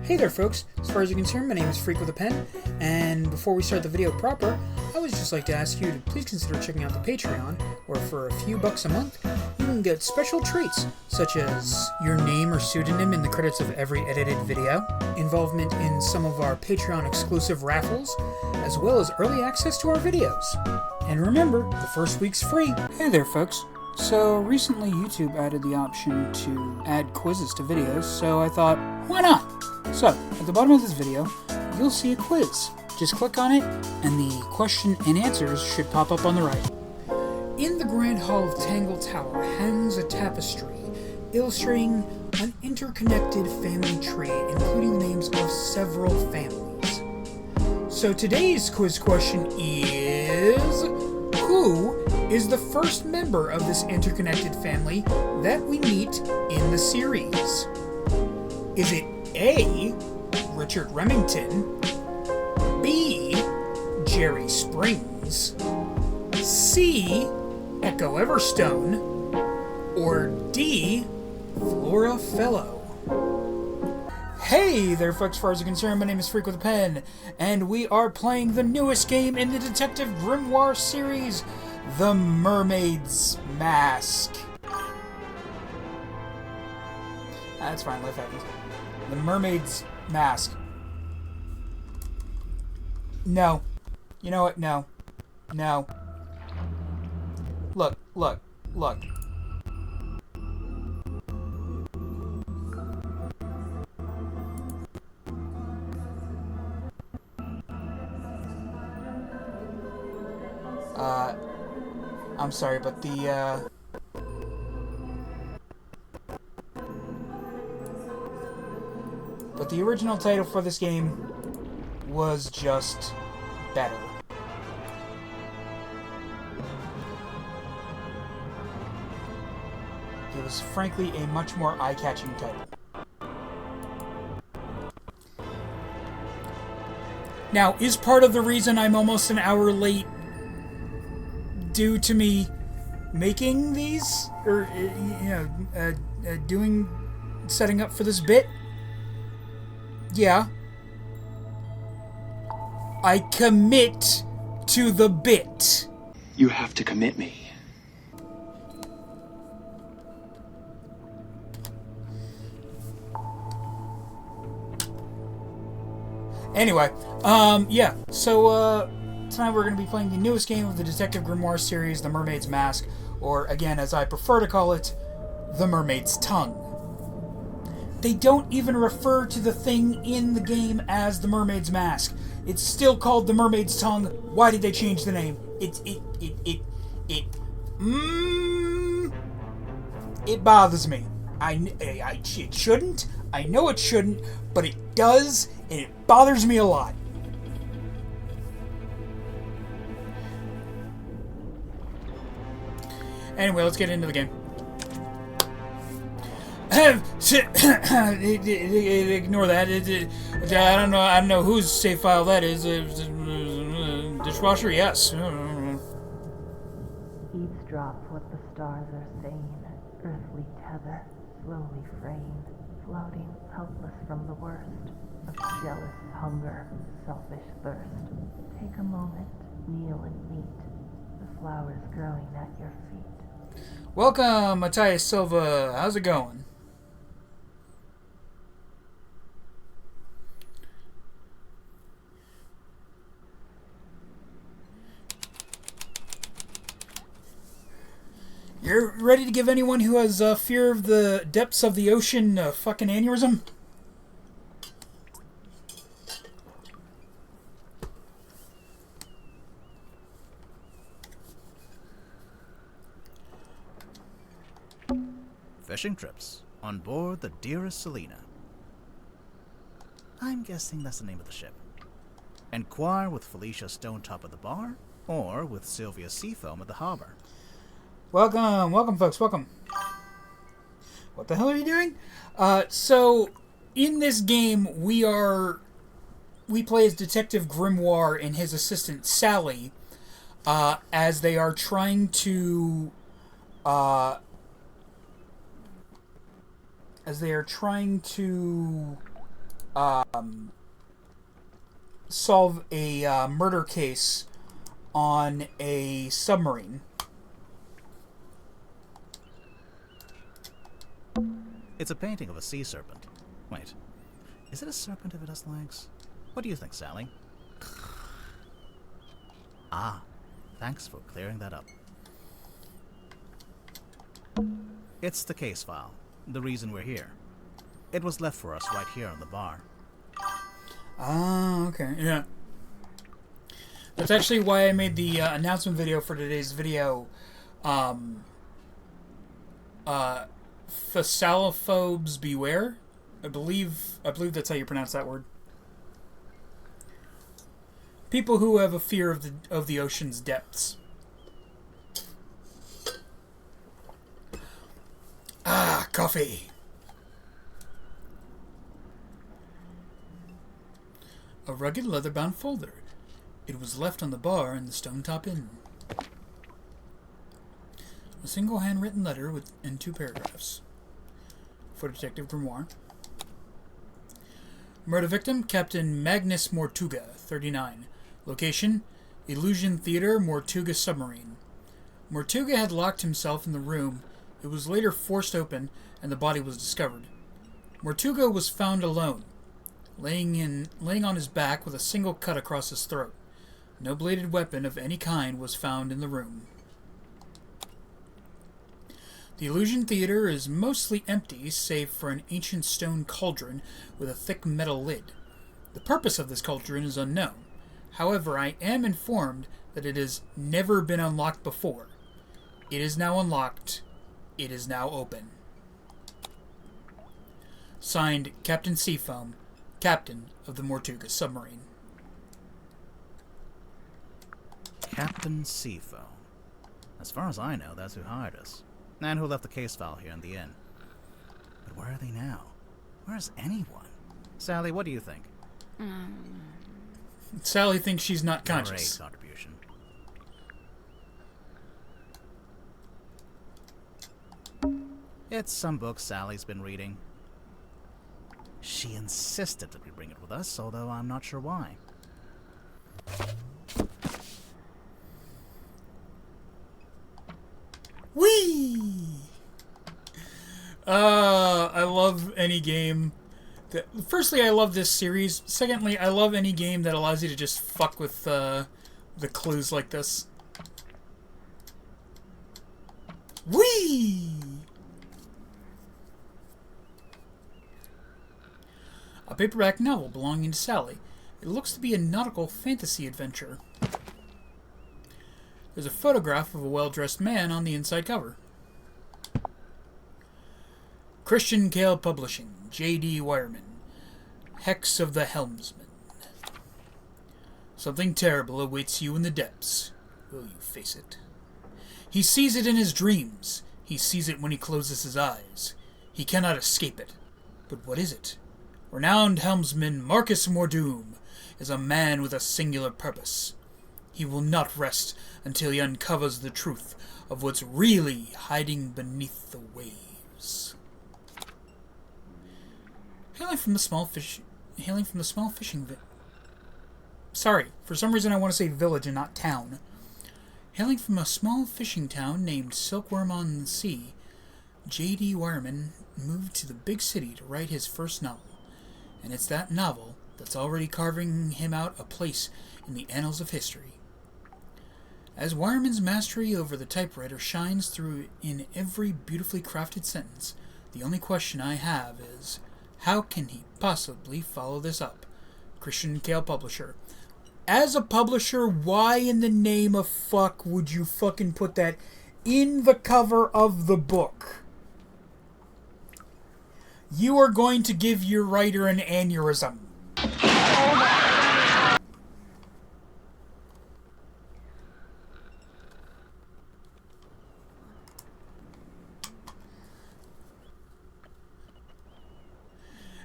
Hey there folks, as far as you're concerned, my name is Freak with a Pen, and before we start the video proper, I would just like to ask you to please consider checking out the Patreon, where for a few bucks a month, you can get special treats, such as your name or pseudonym in the credits of every edited video, involvement in some of our Patreon exclusive raffles, as well as early access to our videos. And remember, the first week's free. Hey there folks. So recently YouTube added the option to add quizzes to videos, so I thought, why not? So, at the bottom of this video, you'll see a quiz. Just click on it, and the question and answers should pop up on the right. In the Grand Hall of Tangle Tower hangs a tapestry illustrating an interconnected family tree, including the names of several families. So today's quiz question is, who is the first member of this interconnected family that we meet in the series? Is it A, Richard Remington, B, Jerry Springs, C, Echo Everstone, or D, Flora Fellow? Hey there folks, as far as you're concerned, my name is Freak with a Pen, and we are playing the newest game in the Detective Grimoire series, The Mermaid's Mask. That's fine, life happens. The Mermaid's Mask. No. You know what? No. No. Look, look, look. I'm sorry, but the original title for this game was just better. It was frankly a much more eye-catching title. Now, is part of the reason I'm almost an hour late due to me making these, or setting up for this bit? Yeah. I commit to the bit. You have to commit me. Anyway, yeah, so, tonight we're going to be playing the newest game of the Detective Grimoire series, The Mermaid's Mask, or, again, as I prefer to call it, The Mermaid's Tongue. They don't even refer to the thing in the game as the Mermaid's Mask. It's still called the Mermaid's Tongue. Why did they change the name? It bothers me. It shouldn't. I know it shouldn't, but it does, and it bothers me a lot. Anyway, let's get into the game. Ignore that. I don't know whose save file that is. Dishwasher, yes. Eavesdrop what the stars are saying. Earthly tether, slowly fraying, floating helpless from the worst of jealous hunger, selfish thirst. Take a moment, kneel and meet the flowers growing at your feet. Welcome, Matthias Silva. How's it going? You're ready to give anyone who has fear of the depths of the ocean a fucking aneurysm? Fishing trips on board the Dearest Selena. I'm guessing that's the name of the ship. Inquire with Felicia Stonetop at the bar, or with Sylvia Seafoam at the harbor. Welcome, welcome folks, welcome. What the hell are you doing? So, in this game, we play as Detective Grimoire and his assistant Sally, as they are trying to solve a murder case on a submarine. It's a painting of a sea serpent. Wait, is it a serpent if it has legs? What do you think, Sally? Ah, thanks for clearing that up. It's the case file, the reason we're here. It was left for us right here on the bar. Ah, okay, yeah. That's actually why I made the announcement video for today's video. Thessalophobes beware. I believe that's how you pronounce that word. People who have a fear of the ocean's depths. Ah, coffee. A rugged leather-bound folder. It was left on the bar in the Stonetop Inn. A single handwritten letter in 2 paragraphs. For Detective Grimoire. Murder victim, Captain Magnus Mortuga, 39. Location, Illusion Theater, Mortuga Submarine. Mortuga had locked himself in the room. It was later forced open, and the body was discovered. Mortuga was found alone, laying on his back with a single cut across his throat. No bladed weapon of any kind was found in the room. The Illusion Theater is mostly empty, save for an ancient stone cauldron with a thick metal lid. The purpose of this cauldron is unknown. However, I am informed that it has never been unlocked before. It is now unlocked. It is now open. Signed, Captain Seafoam, Captain of the Mortuga Submarine. Captain Seafoam. As far as I know, that's who hired us. And who left the case file here in the inn. But where are they now? Where's anyone? Sally, what do you think? Sally thinks she's not conscious. Great contribution. It's some book Sally's been reading. She insisted that we bring it with us, although I'm not sure why. Whee! I love any game that... Firstly, I love this series. Secondly, I love any game that allows you to just fuck with the clues like this. Whee! A paperback novel belonging to Sally. It looks to be a nautical fantasy adventure. There's a photograph of a well-dressed man on the inside cover. Christian Kale Publishing, J.D. Wireman. Hex of the Helmsman. Something terrible awaits you in the depths. Will you face it? He sees it in his dreams. He sees it when he closes his eyes. He cannot escape it. But what is it? Renowned helmsman Marcus Mordoom is a man with a singular purpose. He will not rest until he uncovers the truth of what's really hiding beneath the waves. Hailing from the small fishing Sorry, for some reason I want to say village and not town. Hailing from a small fishing town named Silkworm on the Sea, J.D. Wireman moved to the big city to write his first novel. And it's that novel that's already carving him out a place in the annals of history. As Wireman's mastery over the typewriter shines through in every beautifully crafted sentence, the only question I have is, how can he possibly follow this up? Christian Kale Publisher. As a publisher, why in the name of fuck would you fucking put that in the cover of the book? You are going to give your writer an aneurysm.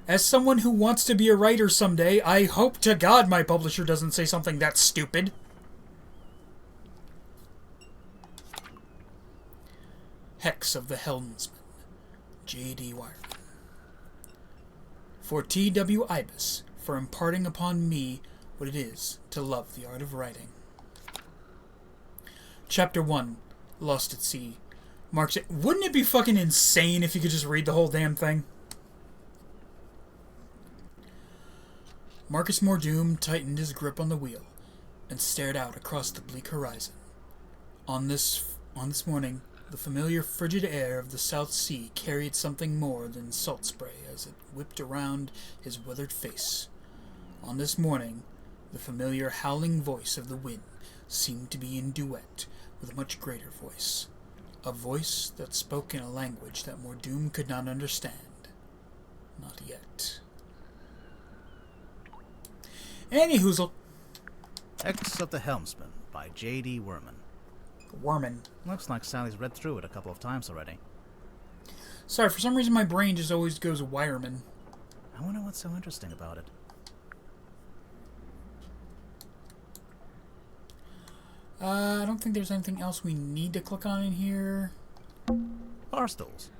As someone who wants to be a writer someday, I hope to God my publisher doesn't say something that stupid. Hex of the Helmsman, J.D. Wireman. for T.W. Ibis for imparting upon me what it is to love the art of writing. Chapter 1, Lost at Sea. Wouldn't it be fucking insane if you could just read the whole damn thing? Marcus Mordoom tightened his grip on the wheel and stared out across the bleak horizon. On this morning, the familiar frigid air of the South Sea carried something more than salt spray as it whipped around his withered face. On this morning, the familiar howling voice of the wind seemed to be in duet with a much greater voice. A voice that spoke in a language that Mordoom could not understand. Not yet. Any hoozle. X of the Helmsman by J.D. Werman. Werman. Looks like Sally's read through it a couple of times already. Sorry, for some reason my brain just always goes Wireman. I wonder what's so interesting about it. I don't think there's anything else we need to click on in here. Bar stools.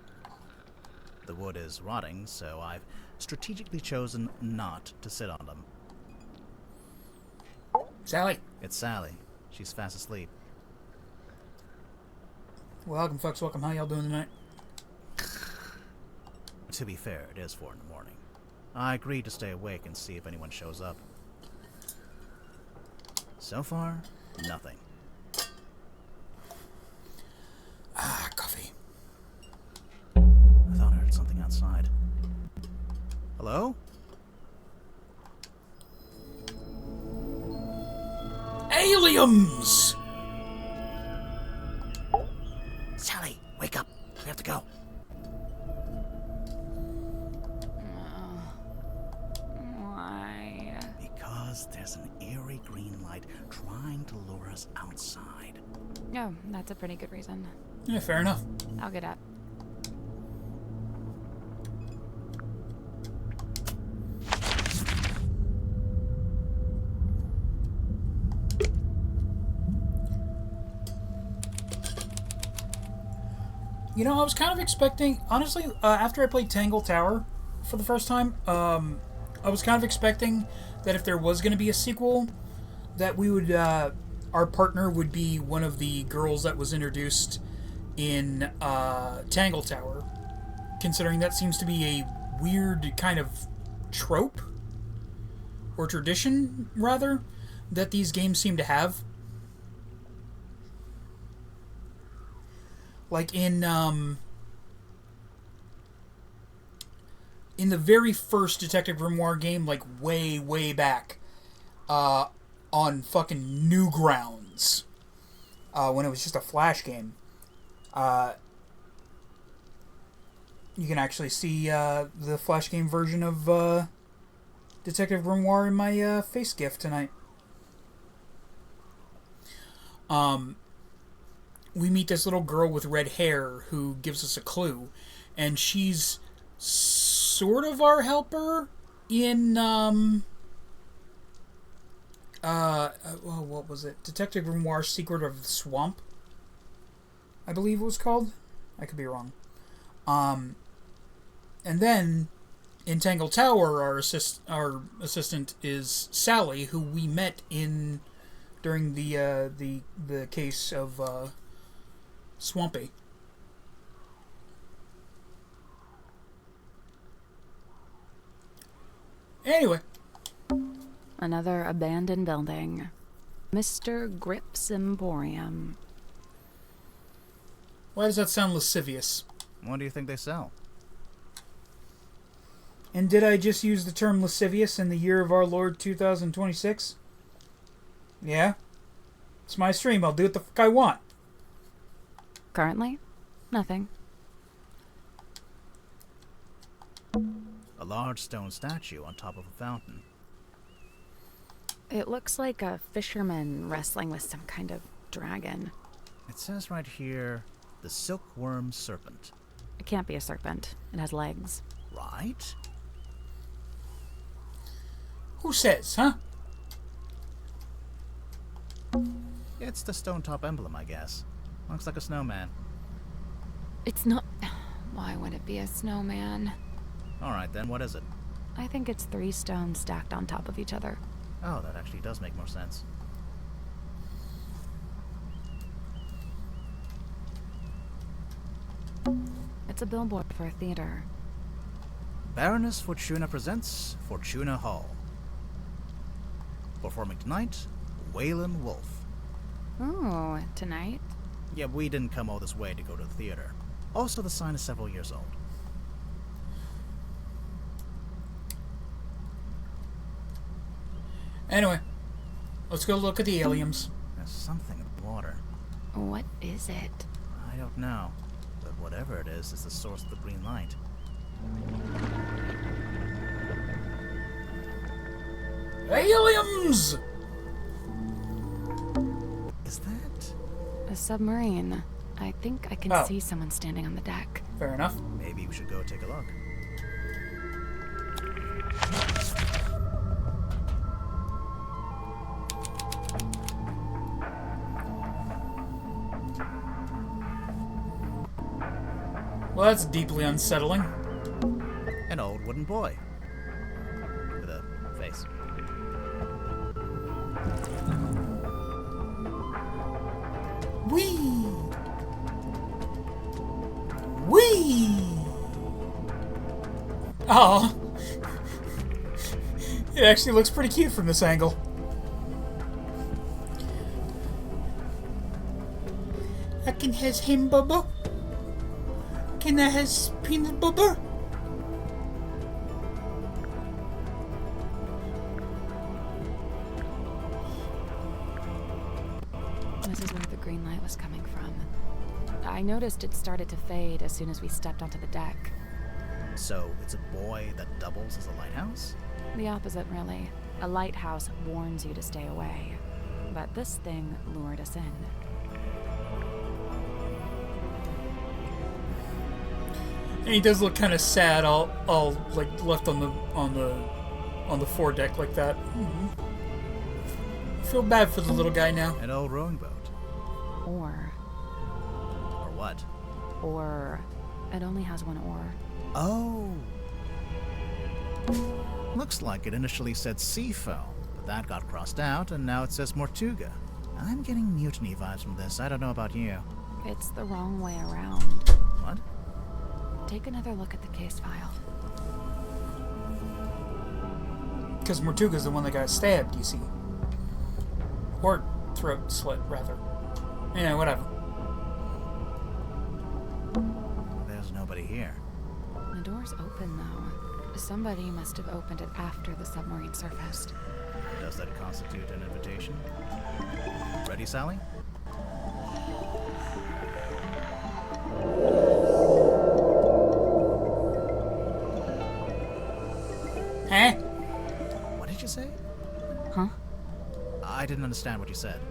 The wood is rotting, so I've strategically chosen not to sit on them. Sally. It's Sally. She's fast asleep. Welcome, folks. Welcome. How y'all doing tonight? To be fair, it is 4 in the morning. I agreed to stay awake and see if anyone shows up. So far, nothing. Ah, coffee. I thought I heard something outside. Hello? Aliens! Sally, wake up. We have to go. Why? Because there's an eerie green light trying to lure us outside. Oh, that's a pretty good reason. Yeah, fair enough. I'll get up. You know, I was kind of expecting, honestly, after I played Tangle Tower for the first time, I was kind of expecting that if there was going to be a sequel, that we would, our partner would be one of the girls that was introduced in Tangle Tower, considering that seems to be a weird kind of trope, or tradition, rather, that these games seem to have. Like in the very first Detective Grimoire game, like way back, on fucking Newgrounds, when it was just a Flash game, you can actually see the Flash game version of Detective Grimoire in my face gift tonight. We meet this little girl with red hair who gives us a clue, and she's sort of our helper in what was it? Detective Grimoire Secret of the Swamp, I believe it was called. I could be wrong. And then in Tangle Tower, our assistant is Sally, who we met during the case of Swampy. Anyway. Another abandoned building. Mr. Grip's Emporium. Why does that sound lascivious? What do you think they sell? And did I just use the term lascivious in the year of our Lord 2026? Yeah? It's my stream. I'll do what the fuck I want. Currently, nothing. A large stone statue on top of a fountain. It looks like a fisherman wrestling with some kind of dragon. It says right here, the silkworm serpent. It can't be a serpent. It has legs. Right? Who says, huh? It's the stone top emblem, I guess. Looks like a snowman. It's not... Why would it be a snowman? Alright then, what is it? I think it's 3 stones stacked on top of each other. Oh, that actually does make more sense. It's a billboard for a theater. Baroness Fortuna presents Fortuna Hall. Performing tonight, Waylon Wolf. Oh, tonight? Yeah, we didn't come all this way to go to the theater. Also, the sign is several years old. Anyway, let's go look at the aliens. There's something in the water. What is it? I don't know, but whatever it is the source of the green light. Aliens! Is that? A submarine. I think I can Oh. see someone standing on the deck. Fair enough. Maybe we should go take a look. Well, that's deeply unsettling. An old wooden boy. With a face. Whee! Whee! Oh, it actually looks pretty cute from this angle. I can has him bubba. Can I has peanut butter? This is where the green light was coming from. I noticed it started to fade as soon as we stepped onto the deck. So, it's a boy that doubles as a lighthouse? The opposite, really. A lighthouse warns you to stay away. But this thing lured us in. And he does look kind of sad, all like left on the foredeck like that. I feel bad for the little guy now. An old rowing boat. Or what? it only has 1 oar. Oh! Looks like it initially said Seafoam, but that got crossed out, and now it says Mortuga. I'm getting mutiny vibes from this. I don't know about you. It's the wrong way around. What? Take another look at the case file. Because Mortuga's the one that got stabbed, you see. Or throat slit, rather. Yeah, whatever. There's nobody here. The door's open, though. Somebody must have opened it after the submarine surfaced. Does that constitute an invitation? Ready, Sally? Huh? What did you say? Huh? I didn't understand what you said.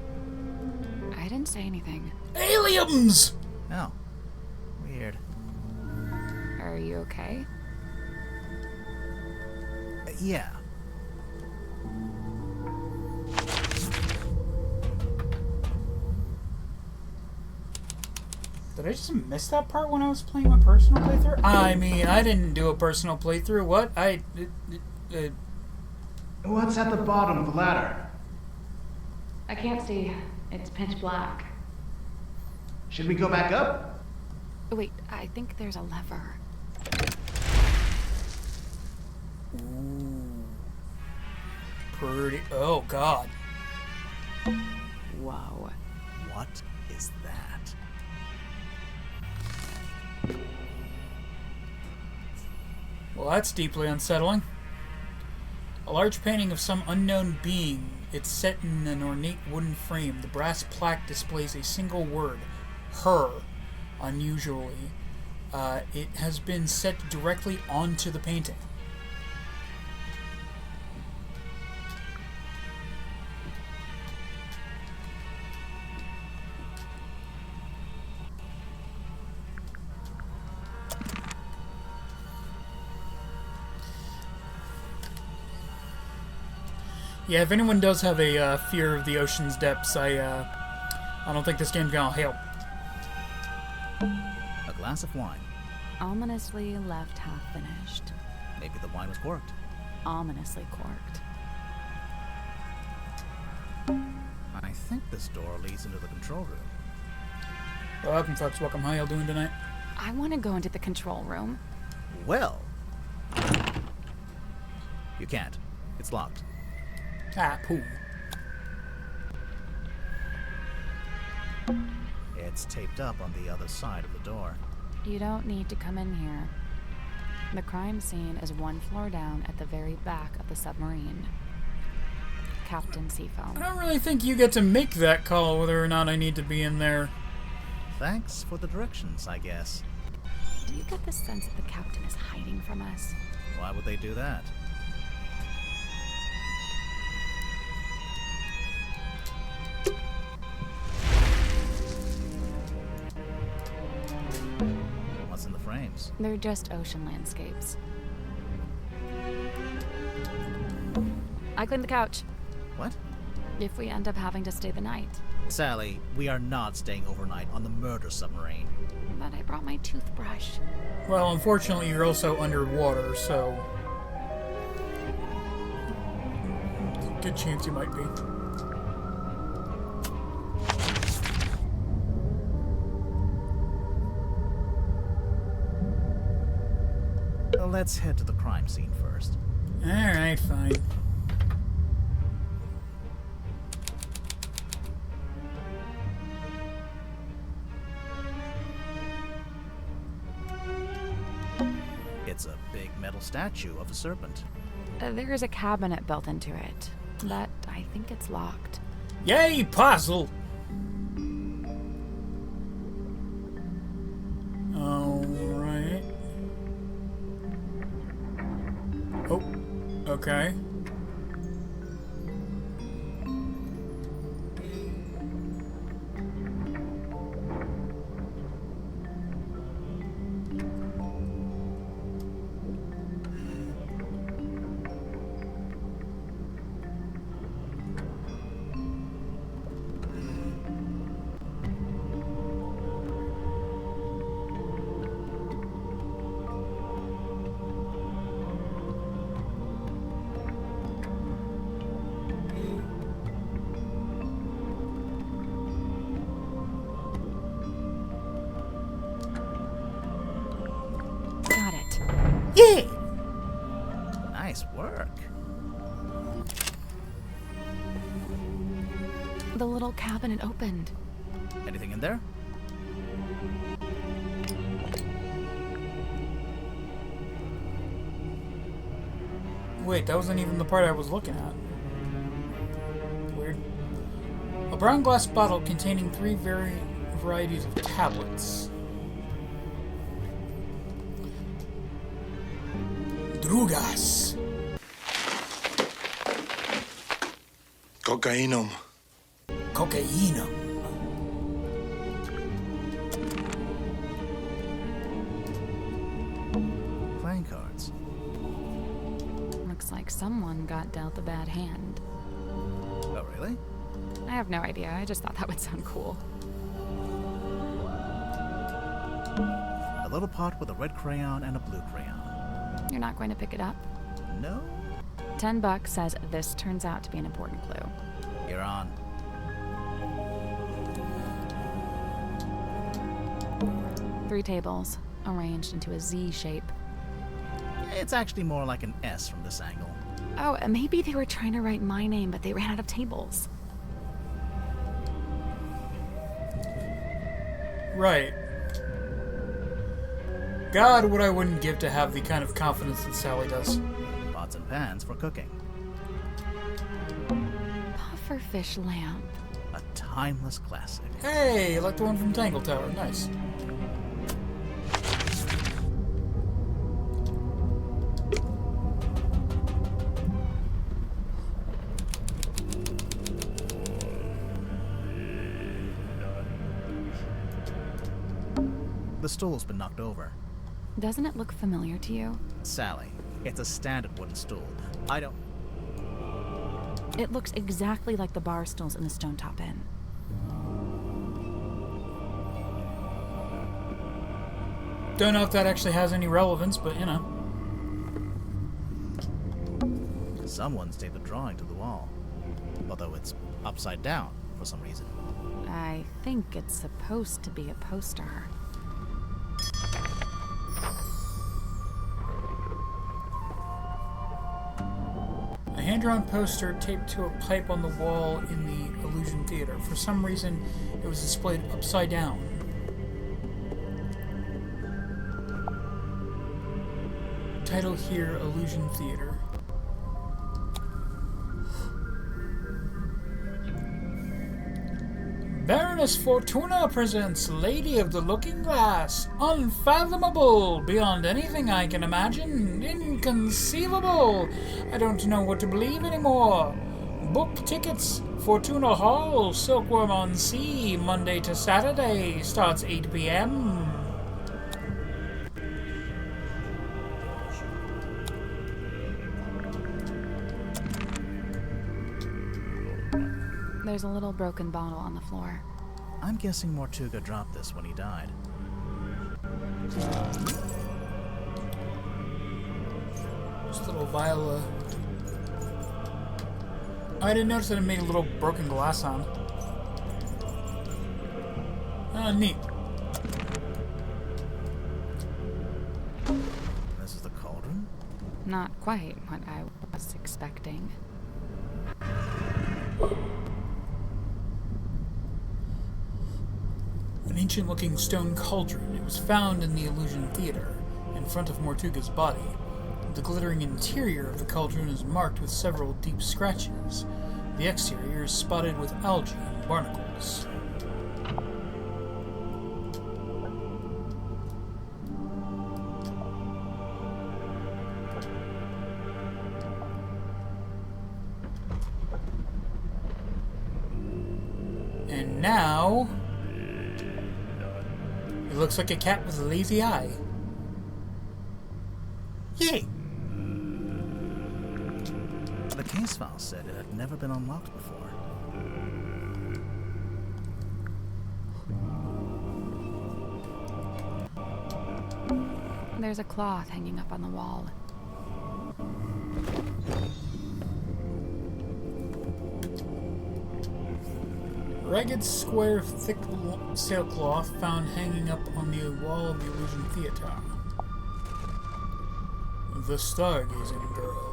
I didn't say anything. Aliens! Oh. Weird. Are you okay? Yeah. Did I just miss that part when I was playing my personal playthrough? I mean, I didn't do a personal playthrough. What? What's at the bottom of the ladder? I can't see. It's pitch black. Should we go back up? Wait, I think there's a lever. Ooh. Pretty. Oh, God. Whoa. What is that? Well, that's deeply unsettling. A large painting of some unknown being. It's set in an ornate wooden frame. The brass plaque displays a single word, her, unusually. It has been set directly onto the painting. Yeah, if anyone does have a fear of the ocean's depths, I don't think this game's gonna help. A glass of wine. Ominously left half finished. Maybe the wine was corked. ominously corked. I think this door leads into the control room. Welcome, folks. Welcome. How y'all doing tonight? I want to go into the control room. Well, you can't. It's locked. Ah, poo. It's taped up on the other side of the door. You don't need to come in here. The crime scene is one floor down at the very back of the submarine. Captain Seafoam. I don't really think you get to make that call whether or not I need to be in there. Thanks for the directions, I guess. Do you get the sense that the captain is hiding from us? Why would they do that? What's in the frames? They're just ocean landscapes. I cleaned the couch. What? If we end up having to stay the night. Sally, we are not staying overnight on the murder submarine. But I brought my toothbrush. Well, unfortunately, you're also underwater, so... good chance you might be. Well, let's head to the crime scene first. Alright, fine. It's a big metal statue of a serpent. There is a cabinet built into it, but I think it's locked. Yay, puzzle! Alright. Oh, okay. Got it. Yeah! Nice work. The little cabinet opened. Anything in there? Wait, that wasn't even the part I was looking at. Weird. A brown glass bottle containing 3 varieties of tablets. Drugas. Cocainum. Cocainum. Playing cards. Looks like someone got dealt a bad hand. Oh, really? I have no idea. I just thought that would sound cool. A little pot with a red crayon and a blue crayon. You're not going to pick it up? No? $10 says this turns out to be an important clue. You're on. Three tables, arranged into a Z shape. It's actually more like an S from this angle. Oh, maybe they were trying to write my name, but they ran out of tables. Right. God, what I wouldn't give to have the kind of confidence that Sally does. Pots and pans for cooking. Pufferfish lamp. A timeless classic. Hey, like the one from Tangle Tower. Nice. The stool's been knocked over. Doesn't it look familiar to you? Sally, it's a standard wooden stool. I don't... It looks exactly like the bar stools in the Stone Top Inn. Don't know if that actually has any relevance, but you know. Someone's taped a drawing to the wall, although it's upside down for some reason. I think it's supposed to be a poster. A hand-drawn poster taped to a pipe on the wall in the Illusion Theater. For some reason, it was displayed upside down. Title here, Illusion Theater. Baroness Fortuna presents Lady of the Looking Glass. Unfathomable, beyond anything I can imagine. Inconceivable. I don't know what to believe anymore. Book tickets. Fortuna Hall, Silkworm on Sea, Monday to Saturday. Starts 8 p.m. There's a little broken bottle on the floor. I'm guessing Mortuga dropped this when he died. This little Viola. I didn't notice that it made a little broken glass sound. Neat. This is the cauldron? Not quite what I was expecting. An ancient-looking stone cauldron. It was found in the Illusion Theater, in front of Mortuga's body. The glittering interior of the cauldron is marked with several deep scratches. The exterior is spotted with algae and barnacles. And now... it looks like a cat with a lazy eye. Yay! The case file said it had never been unlocked before. There's a cloth hanging up on the wall. Ragged square of thick sailcloth found hanging up on the wall of the Illusion Theater. The Stargazing Girl.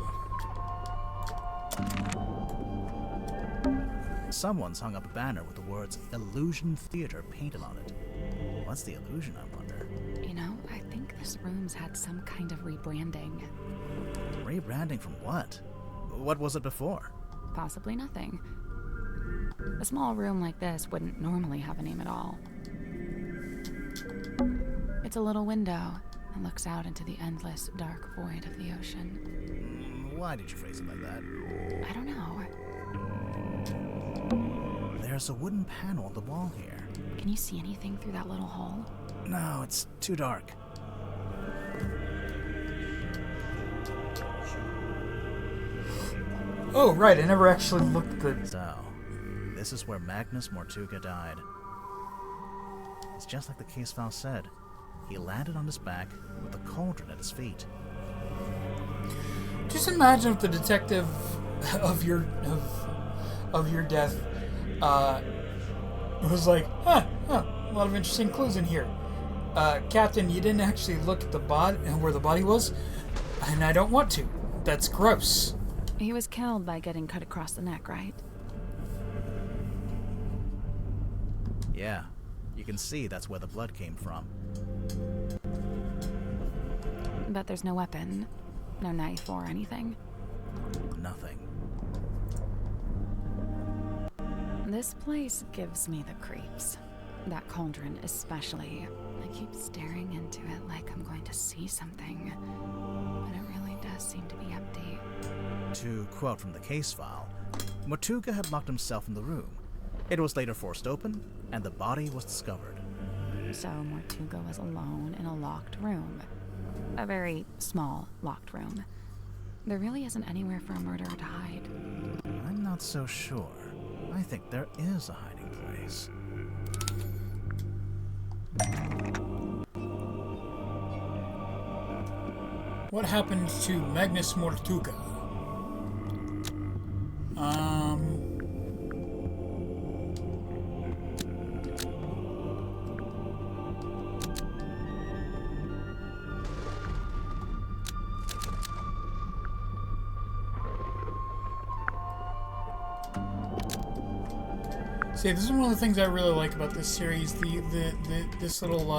Someone's hung up a banner with the words Illusion Theater painted on it. What's the illusion, I wonder? You know, I think this room's had some kind of rebranding. Rebranding from what? What was it before? Possibly nothing. A small room like this wouldn't normally have a name at all. It's a little window and looks out into the endless, dark void of the ocean. Why did you phrase it like that? I don't know. There's a wooden panel on the wall here. Can you see anything through that little hole? No, it's too dark. Oh, right, I never actually looked at the... So, this is where Magnus Mortuga died. It's just like the case file said. He landed on his back with the cauldron at his feet. Just imagine if the detective of your death was like, a lot of interesting clues in here. Captain, you didn't actually look at the body where the body was, and I don't want to. That's gross. He was killed by getting cut across the neck, right? Yeah, you can see that's where the blood came from. But there's no weapon, no knife or anything. Nothing. This place gives me the creeps. That cauldron especially. I keep staring into it like I'm going to see something. But it really does seem to be empty. To quote from the case file, Mortuga had locked himself in the room. It was later forced open, and the body was discovered. So Mortuga was alone in a locked room. A very small locked room. There really isn't anywhere for a murderer to hide. I'm not so sure. I think there is a hiding place. What happened to Magnus Mortuga? See, this is one of the things I really like about this series. This little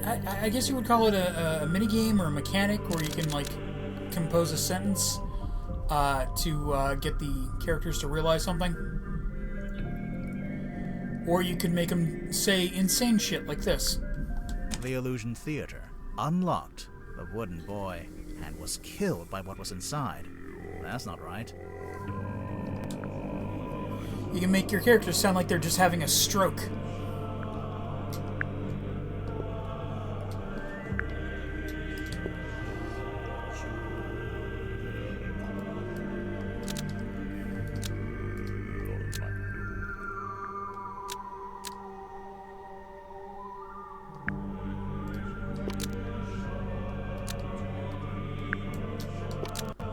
I guess you would call it a mini game or a mechanic where you can like compose a sentence to get the characters to realize something, or you could make them say insane shit like this. The Illusion Theater unlocked the wooden boy and was killed by what was inside. That's not right. You can make your characters sound like they're just having a stroke.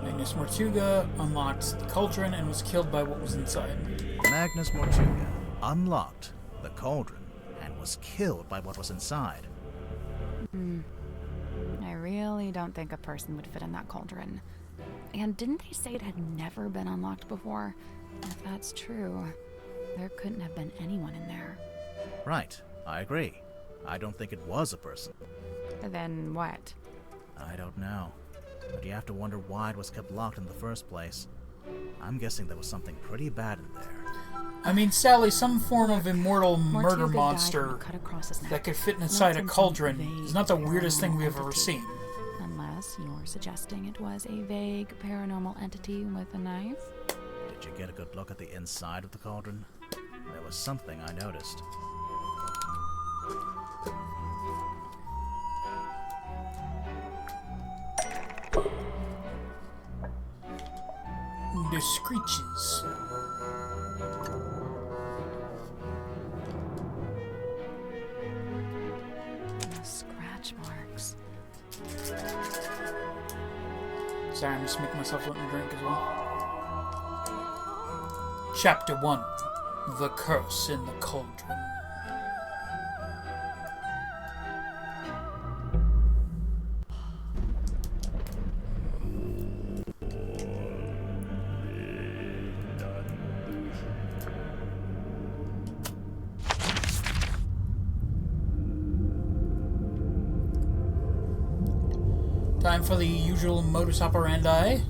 Magnus Mortuga unlocked the cauldron and was killed by what was inside. Magnus Mortuga unlocked the cauldron and was killed by what was inside. I really don't think a person would fit in that cauldron. And didn't they say it had never been unlocked before? If that's true, there couldn't have been anyone in there. Right, I agree. I don't think it was a person. Then what? I don't know. But you have to wonder why it was kept locked in the first place. I'm guessing there was something pretty bad in there. I mean, Sally, some form of immortal murder Mortuga monster died cut across his neck. that could fit inside a Not some cauldron vague is not the weirdest thing we've ever entity. seen. Unless you're suggesting it was a vague paranormal entity with a knife? Did you get a good look at the inside of the cauldron? There was something I noticed. The screeches. The scratch marks. Sorry, I'm just making myself something to drink as well. Chapter 1. The Curse in the Cauldron. Time for the usual modus operandi.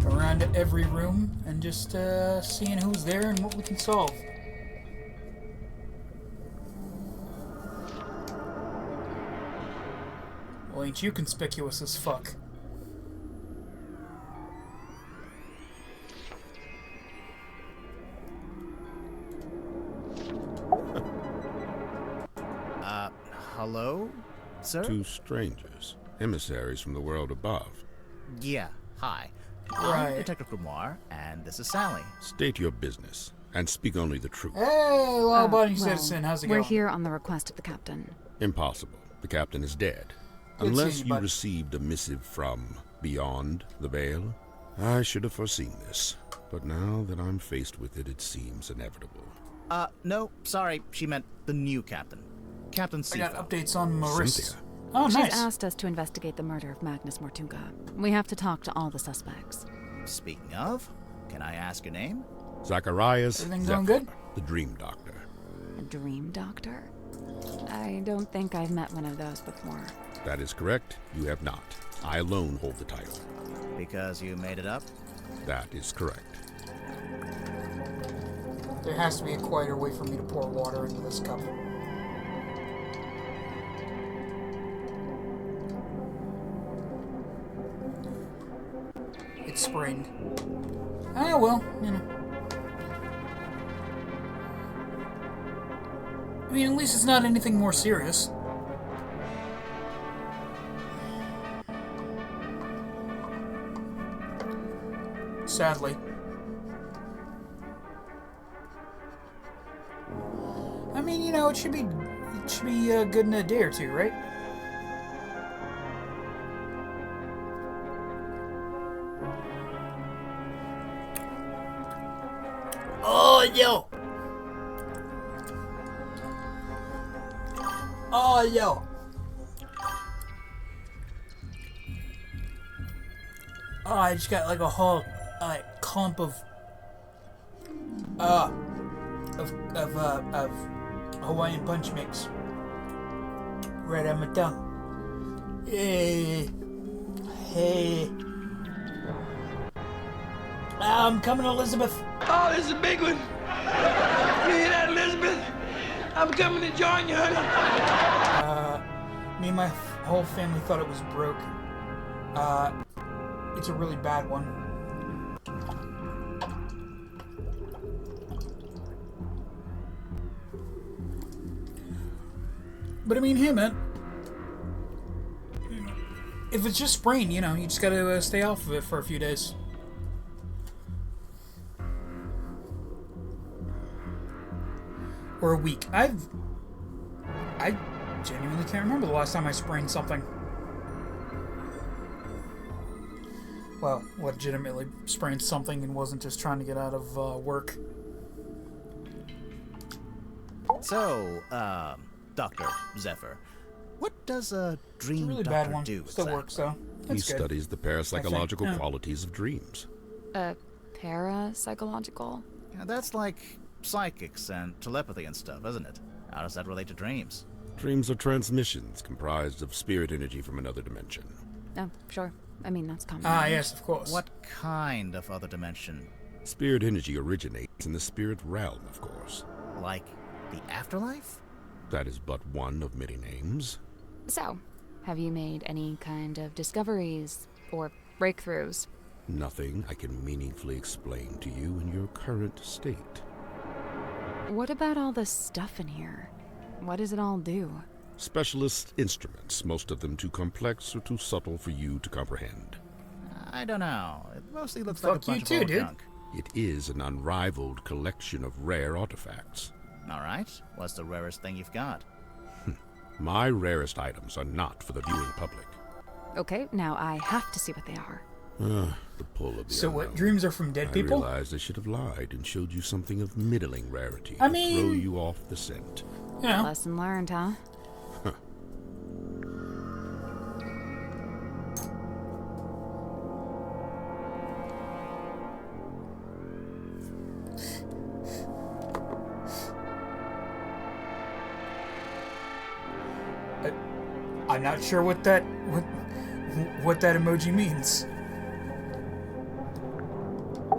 Around every room and just seeing who's there and what we can solve. Well, ain't you conspicuous as fuck? Hello, sir? Two strangers, emissaries from the world above. Yeah, hi. Right. I'm Detective Grimoire, and this is Sally. State your business, and speak only the truth. Hey, law-abiding Well, citizen, how's it we're going? here on the request of the captain. Impossible. The captain is dead. Good Unless seeing you you, bud. received a missive from beyond the veil. I should have foreseen this, but now that I'm faced with it, it seems inevitable. No, sorry, she meant the new captain. Captain I got Seafoam. updates on Marissa. Cynthia. Oh, She's nice. asked us to investigate the murder of Magnus Mortuga. We have to talk to all the suspects. Speaking of, can I ask your name? Zacharias Everything going Zephyr, good? the Dream Doctor. A dream doctor? I don't think I've met one of those before. That is correct. You have not. I alone hold the title. Because you made it up? That is correct. There has to be a quieter way for me to pour water into this cup. It's spring. Ah, well, you know. I mean, at least it's not anything more serious. Sadly. I mean, you know, it should be good in a day or two, right? Oh, yo! Oh, yo! Oh, I just got like a whole clump of Hawaiian punch mix right on my tongue. Hey, hey. I'm coming, Elizabeth. Oh, this is a big one. You hear that, Elizabeth? I'm coming to join you, honey. Me and my whole family thought it was broke. It's a really bad one. But I mean, hey, man. If it's just sprain, you know, you just gotta stay off of it for a few days. Or a week. I genuinely can't remember the last time I sprained something. Well, legitimately sprained something and wasn't just trying to get out of work. So, Dr. Zephyr, what does a dream It's a really doctor bad one. do Still exactly? works though. He That's good. studies the parapsychological Yeah. qualities of dreams. Parapsychological? Yeah, that's like psychics and telepathy and stuff, isn't it? How does that relate to dreams? Dreams are transmissions comprised of spirit energy from another dimension. Oh, sure. I mean, that's common. Ah, yes, of course. What kind of other dimension? Spirit energy originates in the spirit realm, of course. Like the afterlife? That is but one of many names. So, have you made any kind of discoveries or breakthroughs? Nothing I can meaningfully explain to you in your current state. What about all the stuff in here? What does it all do? Specialist instruments, most of them too complex or too subtle for you to comprehend. I don't know. It mostly looks Fuck like a bunch you of too, old dude. junk. It is an unrivaled collection of rare artifacts. All right. What's the rarest thing you've got? My rarest items are not for the viewing public. Okay, now I have to see what they are. The pull of the So what, unknown. dreams are from dead I people? realized I should have lied and showed you something of middling rarity I to throw mean- you off the scent. You know. Lesson learned, huh? I'm not sure what that emoji means.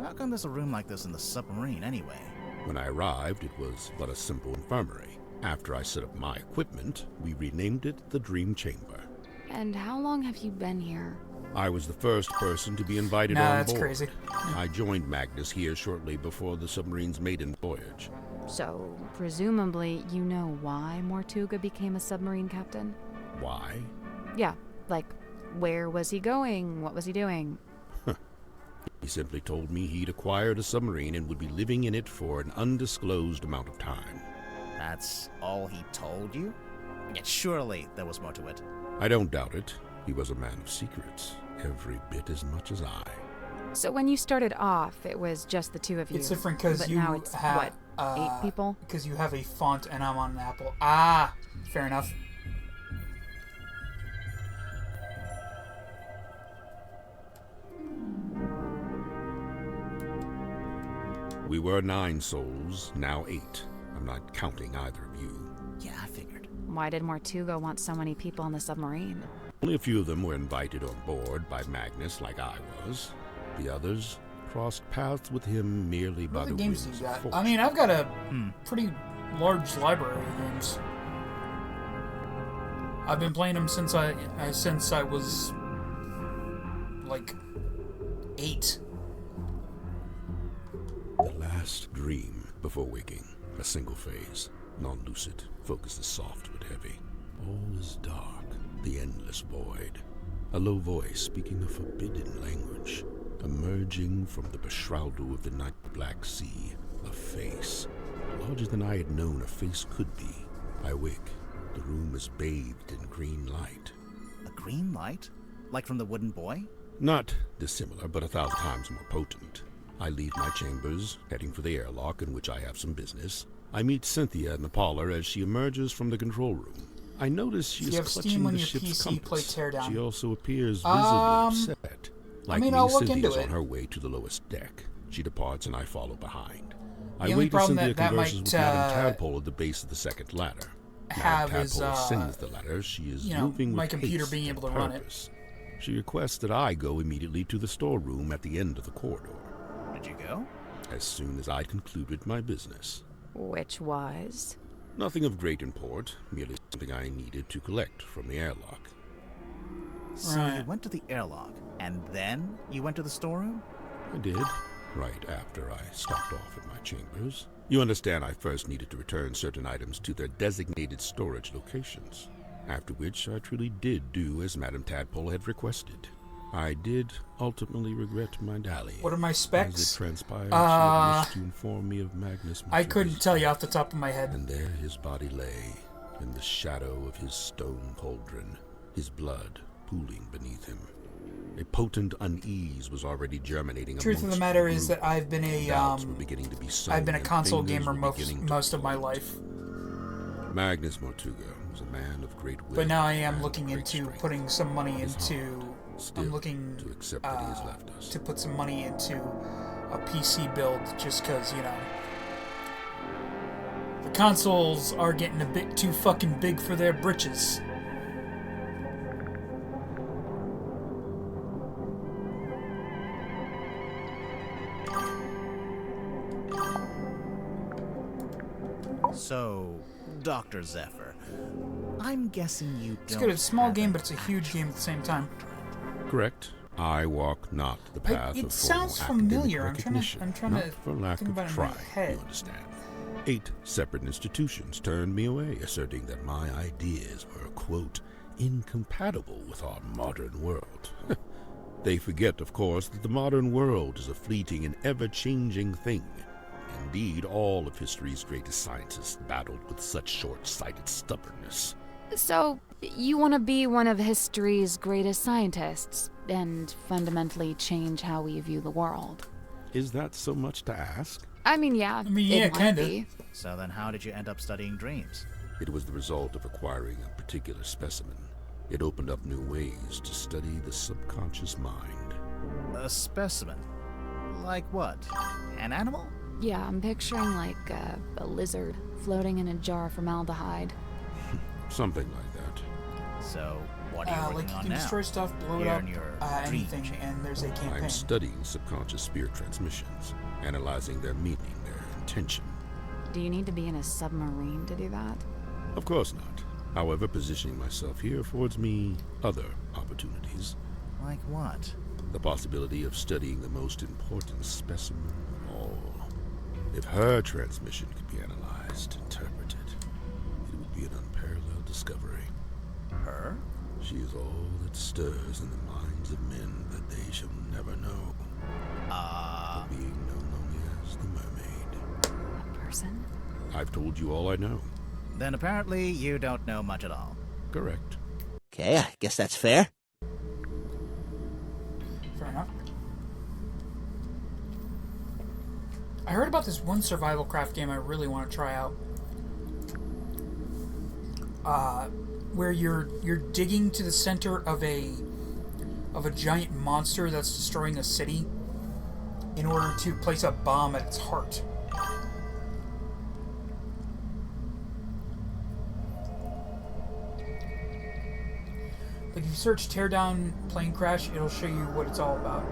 How come there's a room like this in the submarine anyway? When I arrived, it was but a simple infirmary. After I set up my equipment, we renamed it the Dream Chamber. And how long have you been here? I was the first person to be invited Nah, on that's board. crazy. I joined Magnus here shortly before the submarine's maiden voyage. So, presumably, you know why Mortuga became a submarine captain? Why? Yeah, like, where was he going? What was he doing? He simply told me he'd acquired a submarine and would be living in it for an undisclosed amount of time. That's all he told you? Yet surely there was more to it. I don't doubt it. He was a man of secrets, every bit as much as I. So when you started off, it was just the two of you. It's different because but you now it's, have what, 8 people? Because you have a font and I'm on an Apple. Ah, fair enough. We were 9 souls, now 8. I'm not counting either of you. Yeah, I figured. Why did Mortuga want so many people on the submarine? Only a few of them were invited on board by Magnus, like I was. The others crossed paths with him merely by What the other games whims do you of got? fortune. I mean, I've got a pretty large library of games. I've been playing them since I was like 8. The last dream before waking. A single phase. Non-lucid. Focus is soft but heavy. All is dark. The endless void. A low voice speaking a forbidden language. Emerging from the beshroudal of the night black sea. A face. Larger than I had known a face could be. I wake. The room is bathed in green light. A green light? Like from the wooden boy? Not dissimilar, but 1,000 times more potent. I leave my chambers, heading for the airlock in which I have some business. I meet Cynthia in the parlor as she emerges from the control room. I notice she If is you have clutching Steam on the your ship's PC, play compass. Teardown. She also appears visibly upset. Like I'll me, look Cynthia's into it. on her way to the lowest deck. She departs and I follow behind. I only wait as problem Cynthia that converses might, with Madame Tadpole at the base of the second ladder. have Madame is, Tadpole ascends the ladder. She is you know, moving my with computer haste being and able to run it. purpose. She requests that I go immediately to the storeroom at the end of the corridor. Did you go? As soon as I'd concluded my business. Which was? Nothing of great import, merely something I needed to collect from the airlock. So Right. you went to the airlock, and then you went to the storeroom? I did, right after I stopped off at my chambers. You understand I first needed to return certain items to their designated storage locations, after which I truly did do as Madame Tadpole had requested. I did ultimately regret my dally. What are my specs? As it transpired, she had wished to inform me of Magnus I Matthias' couldn't tell you off the top of my head. And there his body lay, in the shadow of his stone cauldron, his blood pooling beneath him. A potent unease was already germinating. Truth of the matter is that I've been a console gamer most of my life. Magnus Mortuga was a man of great will. But now I am and looking great into strength. putting some money His into. heart I'm still looking to accept that he has left us. to put some money into a PC build, just because, you know, the consoles are getting a bit too fucking big for their britches. So, Dr. Zephyr, I'm guessing you don't It's good. It's a small have game, an but it's a huge game at the same time. Correct. I walk not the path It of sounds formal academic familiar. I'm recognition, trying not to for lack think of about it in my trying, head. you understand. 8 separate institutions turned me away, asserting that my ideas were, quote, incompatible with our modern world. They forget, of course, that the modern world is a fleeting and ever-changing thing. Indeed, all of history's greatest scientists battled with such short-sighted stubbornness. So, you want to be one of history's greatest scientists and fundamentally change how we view the world? Is that so much to ask? I mean, yeah. yeah, it might kinda. be. So then how did you end up studying dreams? It was the result of acquiring a particular specimen. It opened up new ways to study the subconscious mind. A specimen? Like what? An animal? Yeah, I'm picturing like a lizard floating in a jar of formaldehyde. Something like that. So, what are you Like working you on can now? destroy stuff, blow it Here up, in your anything, dream and there's a campaign. I'm studying subconscious spirit transmissions, analyzing their meaning, their intention. Do you need to be in a submarine to do that? Of course not. However, positioning myself here affords me other opportunities. Like what? The possibility of studying the most important specimen of all. If her transmission could be analyzed, interpreted, it would be an unparalleled discovery. Her? She is all that stirs in the minds of men that they shall never know. The being known only as the Mermaid. A person? I've told you all I know. Then apparently you don't know much at all. Correct. Okay, I guess that's fair. Fair enough. I heard about this one survival craft game I really want to try out. Where you're digging to the center of a giant monster that's destroying a city in order to place a bomb at its heart. Like if you search "teardown plane crash," it'll show you what it's all about.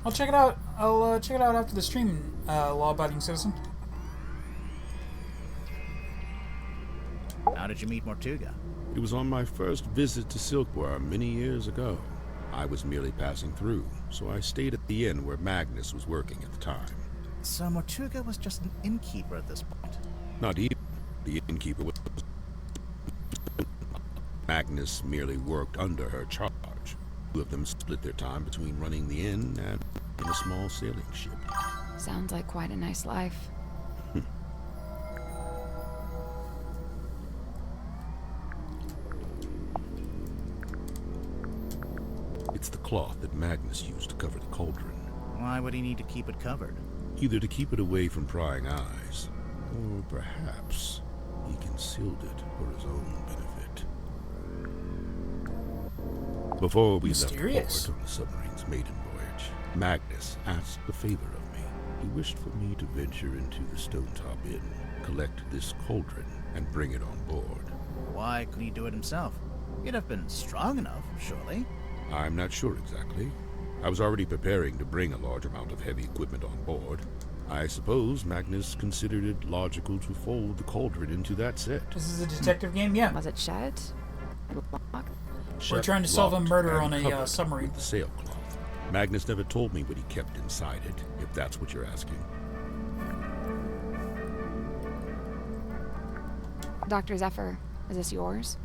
I'll check it out. I'll check it out after the stream, law-abiding citizen. How did you meet Mortuga? It was on my first visit to Silkworm many years ago. I was merely passing through, so I stayed at the inn where Magnus was working at the time. So Mortuga was just an innkeeper at this point. Not even. The innkeeper was... Magnus merely worked under her charge. Two of them split their time between running the inn and in a small sailing ship. Sounds like quite a nice life. It's the cloth that Magnus used to cover the cauldron. Why would he need to keep it covered? Either to keep it away from prying eyes, or perhaps he concealed it for his own benefit. Before we Mysterious. left port on the submarine's maiden voyage, Magnus asked a favor of me. He wished for me to venture into the Stonetop Inn, collect this cauldron, and bring it on board. Why couldn't he do it himself? He'd have been strong enough, surely. I'm not sure exactly. I was already preparing to bring a large amount of heavy equipment on board. I suppose Magnus considered it logical to fold the cauldron into that set. This is a detective game? Yeah. Was it shut? Locked? We're trying to solve a Locked murder and on a covered submarine. with the sailcloth. Magnus never told me what he kept inside it, if that's what you're asking. Dr. Zephyr, is this yours?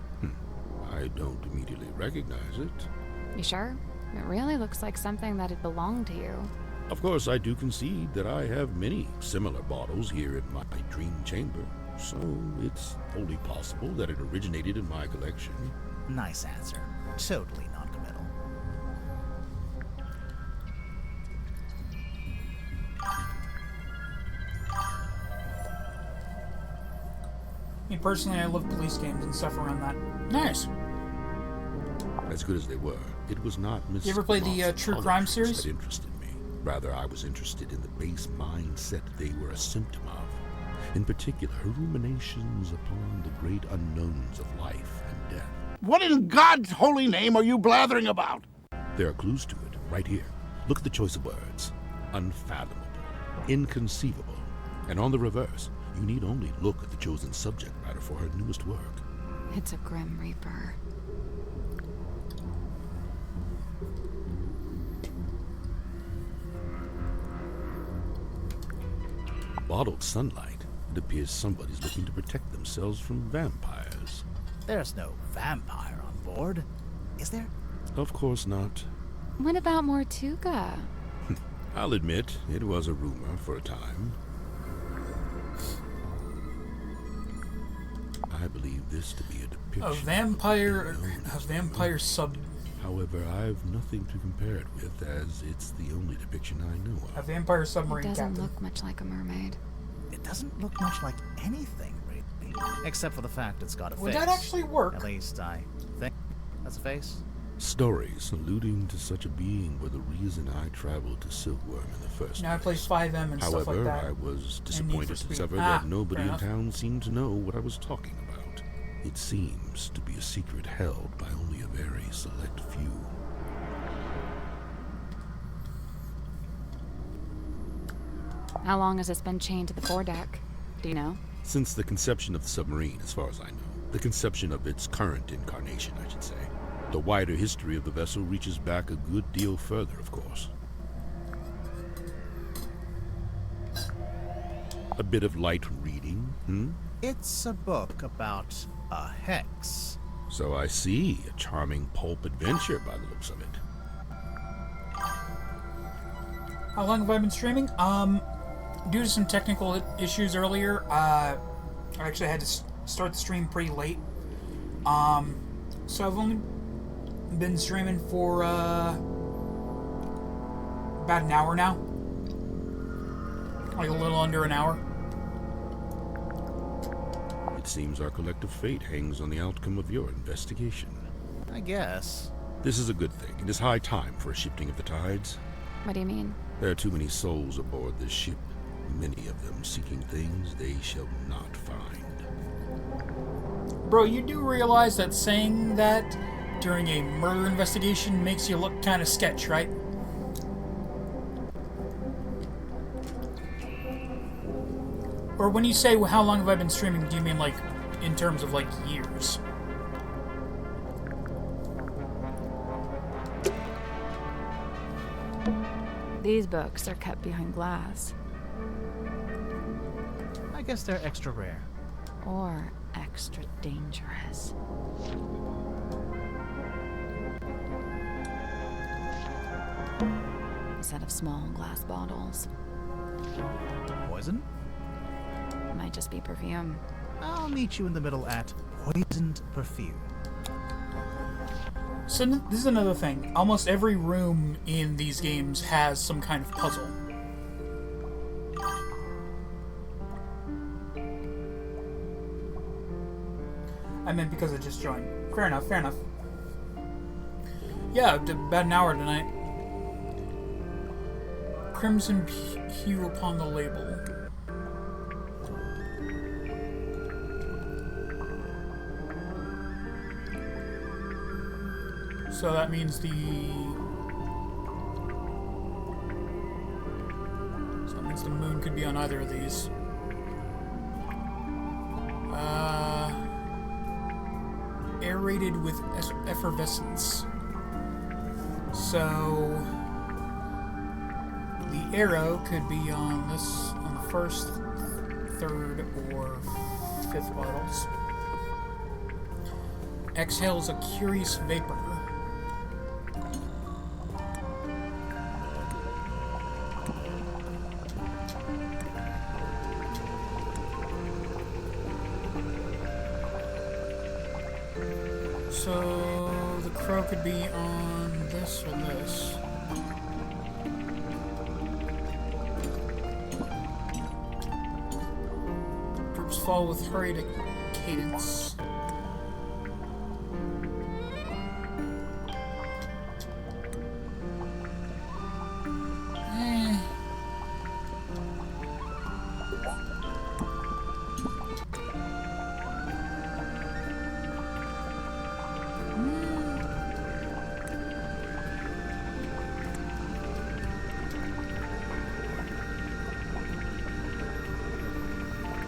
I don't immediately recognize it. You sure? It really looks like something that had belonged to you. Of course, I do concede that I have many similar bottles here in my dream chamber, so it's wholly possible that it originated in my collection. Nice answer. Totally non-committal. Me personally, I love police games and stuff around that. Nice. As good as they were, it was not Miss You ever played the Moss's True Crime politics series? that interested me. Rather, I was interested in the base mindset they were a symptom of. In particular, her ruminations upon the great unknowns of life and death. What in God's holy name are you blathering about? There are clues to it, right here. Look at the choice of words. Unfathomable. Inconceivable. And on the reverse, you need only look at the chosen subject matter for her newest work. It's a Grim Reaper. Bottled sunlight. It appears somebody's looking to protect themselves from vampires. There's no vampire on board, is there? Of course not. What about Mortuga? I'll admit, it was a rumor for a time. I believe this to be a depiction A of vampire sub... However, I've nothing to compare it with, as it's the only depiction I know A of. vampire It submarine doesn't captain. look much like a mermaid. It doesn't look much like anything, really. Except for the fact it's got a Would face. that actually work? At least I think that's a face. Stories alluding to such a being were the reason I traveled to Silkworm in the first Now I play place. 5M and stuff However, like that. I was Need disappointed for to Speed. discover Ah, that nobody fair in enough. town seemed to know what I was talking about. It seems to be a secret held by only a very select few. How long has this been chained to the foredeck? Do you know? Since the conception of the submarine, as far as I know. The conception of its current incarnation, I should say. The wider history of the vessel reaches back a good deal further, of course. A bit of light reading, It's a book about a hex. So I see, a charming pulp adventure by the looks of it. How long have I been streaming? Due to some technical issues earlier, I actually had to start the stream pretty late. So I've only been streaming for about an hour now. Like a little under an hour. It seems our collective fate hangs on the outcome of your investigation. I guess. This is a good thing. It is high time for a shifting of the tides. What do you mean? There are too many souls aboard this ship, many of them seeking things they shall not find. Bro, you do realize that saying that during a murder investigation makes you look kind of sketch, right? Or when you say, well, how long have I been streaming, do you mean like in terms of like years? These books are kept behind glass. I guess they're extra rare. Or extra dangerous. A set of small glass bottles. Poison? Might just be perfume. I'll meet you in the middle at poisoned perfume. So this is another thing. Almost every room in these games has some kind of puzzle. I meant because I just joined. Fair enough, fair enough. Yeah, about an hour tonight. Crimson hue upon the label. So that means the moon could be on either of these. Aerated with effervescence. So the arrow could be on the first, third, or fifth bottles. Exhales a curious vapor. So the crow could be on this or this. Groups fall with hurried cadence.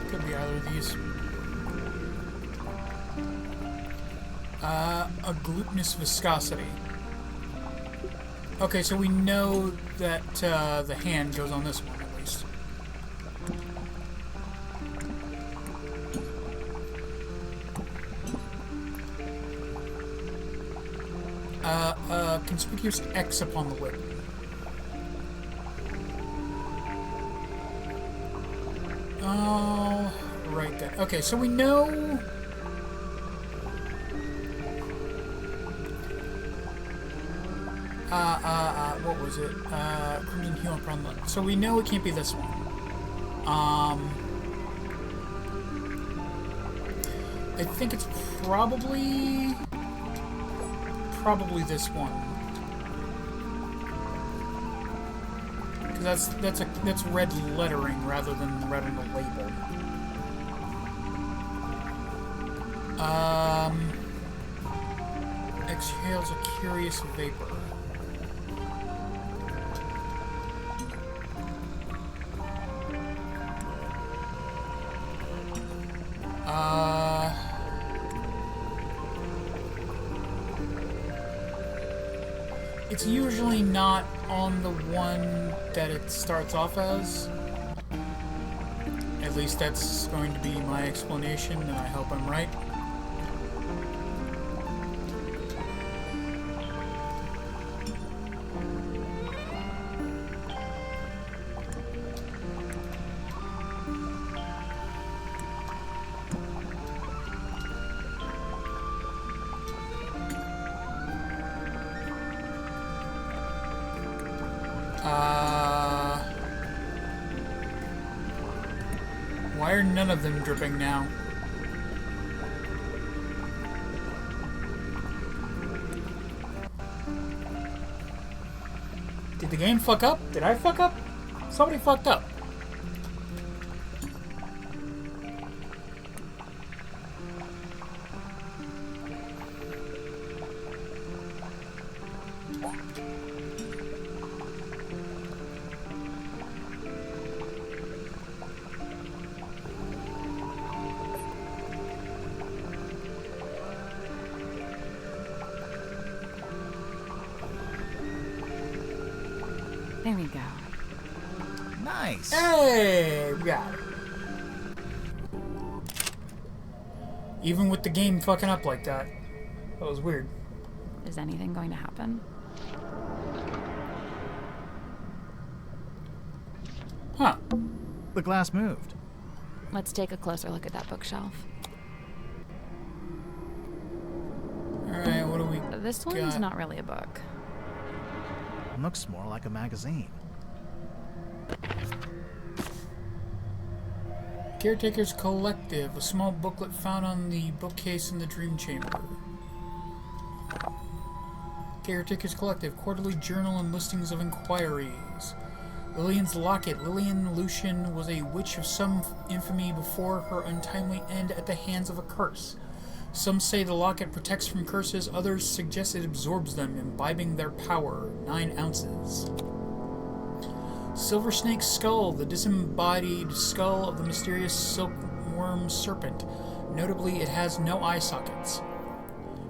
Could be either of these. A glutinous viscosity. Okay, so we know that the hand goes on this one, at least. Conspicuous X upon the lip. Oh, right there. Okay, so we know... what was it? Crimson hue upon the lip. So we know it can't be this one. I think it's probably this one. Because that's red lettering rather than red on the label. Exhales a curious vapor. It's usually not on the one that it starts off as. At least that's going to be my explanation, and I hope I'm right. Why are none of them dripping now? Did the game fuck up? Did I fuck up? Somebody fucked up. There we go. Nice. Hey, we got it. Even with the game fucking up like that. That was weird. Is anything going to happen? Huh. The glass moved. Let's take a closer look at that bookshelf. Alright, what do we... This one's not really a book. Looks more like a magazine. Caretaker's Collective, a small booklet found on the bookcase in the Dream Chamber. Caretaker's Collective, quarterly journal and listings of inquiries. Lillian's Locket. Lillian Lucian was a witch of some infamy before her untimely end at the hands of a curse. Some say the locket protects from curses, others suggest it absorbs them, imbibing their power. 9 ounces. Silver Snake's Skull, the disembodied skull of the mysterious silkworm serpent. Notably, it has no eye sockets.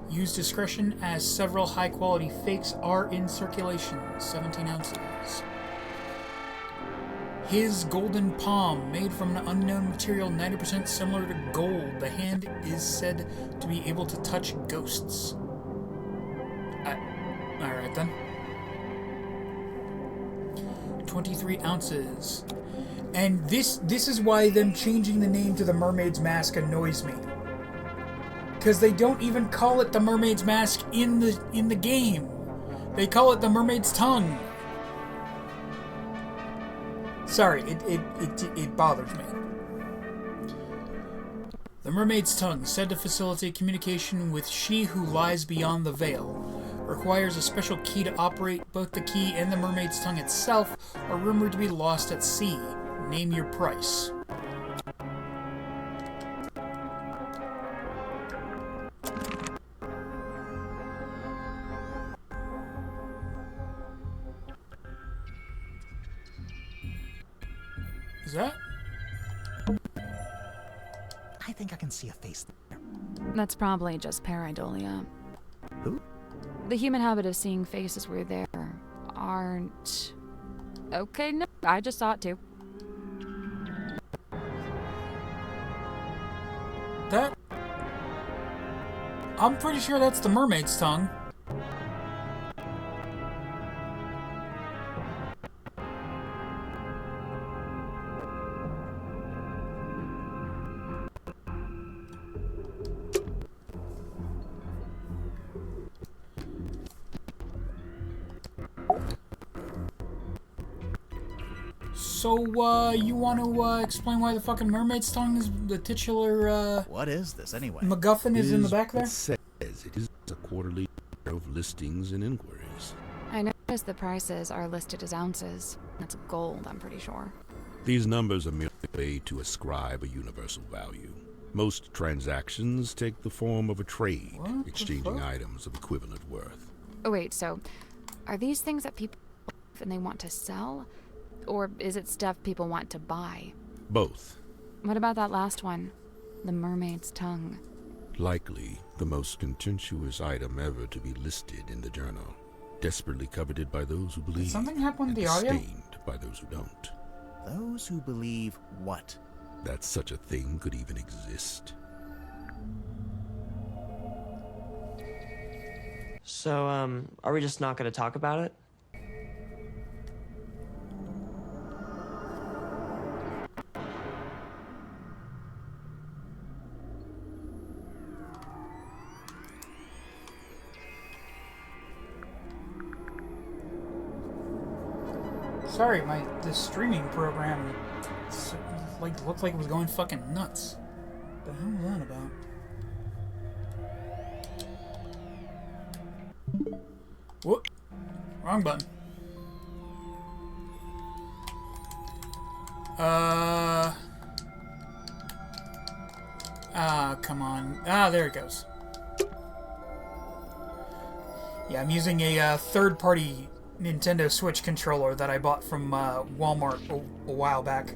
Use discretion as several high-quality fakes are in circulation. 17 ounces. His Golden Palm, made from an unknown material 90% similar to gold. The hand is said to be able to touch ghosts. Alright then. 23 ounces. And this is why them changing the name to the Mermaid's Mask annoys me. Because they don't even call it the Mermaid's Mask in the game. They call it the Mermaid's Tongue. Sorry, it bothers me. The Mermaid's Tongue, said to facilitate communication with she who lies beyond the veil, requires a special key to operate. Both the key and the Mermaid's Tongue itself are rumored to be lost at sea. Name your price. Is that? I think I can see a face there. That's probably just pareidolia. Who? The human habit of seeing faces where there aren't... Okay, no, I just saw it too. That... I'm pretty sure that's the Mermaid's Tongue. So, you want to, explain why the fucking Mermaid's Tongue is the titular, What is this, anyway? MacGuffin is in the back there? It says it is a quarterly of listings and inquiries. I noticed the prices are listed as ounces. That's gold, I'm pretty sure. These numbers are merely a way to ascribe a universal value. Most transactions take the form of a trade, What the exchanging fuck? items of equivalent worth. Oh wait, so are these things that people have and they want to sell? Or is it stuff people want to buy? Both. What about that last one? The Mermaid's Tongue. Likely the most contentious item ever to be listed in the journal. Desperately coveted by those who believe. something happen with and the audio? disdained by those who don't. Those who believe what? That such a thing could even exist. So, are we just not gonna talk about it? Sorry, the streaming program looked like it was going fucking nuts. What the hell was that about? Whoop. Wrong button. Come on. There it goes. Yeah, I'm using a third-party Nintendo Switch controller that I bought from Walmart a while back.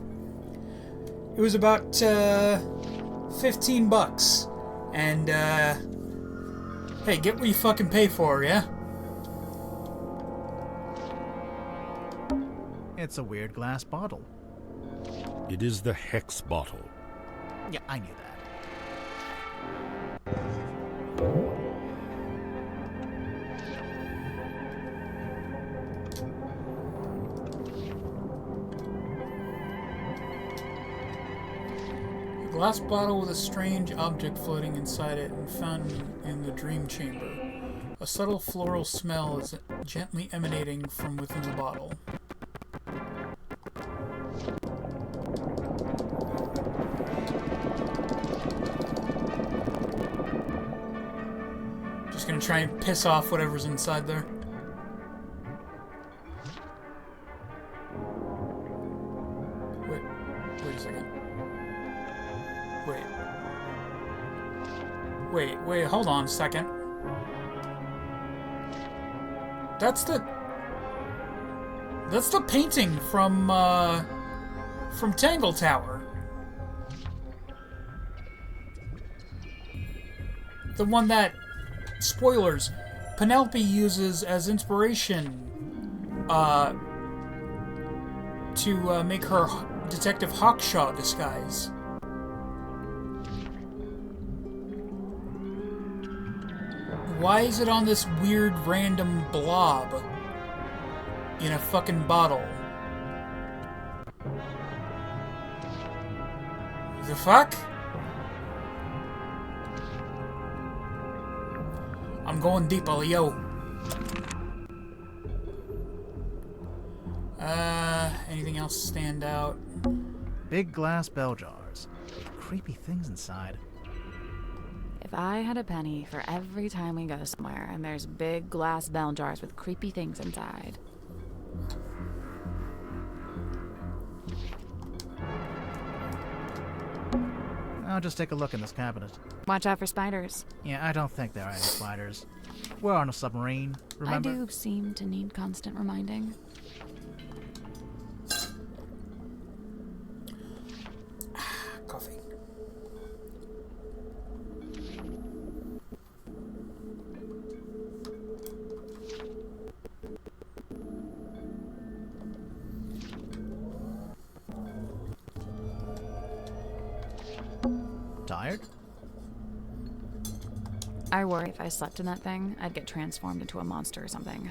It was about $15, and hey, get what you fucking pay for, yeah? It's a weird glass bottle. It is the hex bottle. Yeah, I knew that. A glass bottle with a strange object floating inside it and found in the dream chamber. A subtle floral smell is gently emanating from within the bottle. Just gonna try and piss off whatever's inside there. Wait a second. Wait, hold on a second. That's the painting from Tangle Tower. The one that, spoilers, Penelope uses as inspiration to make her Detective Hawkshaw disguise. Why is it on this weird random blob in a fucking bottle? The fuck? I'm going deep, yo. Anything else stand out? Big glass bell jars with creepy things inside. If I had a penny for every time we go somewhere and there's big glass bell jars with creepy things inside. I'll just take a look in this cabinet. Watch out for spiders. Yeah, I don't think there are any spiders. We're on a submarine, remember? I do seem to need constant reminding. Coffee. Tired? I worry if I slept in that thing, I'd get transformed into a monster or something.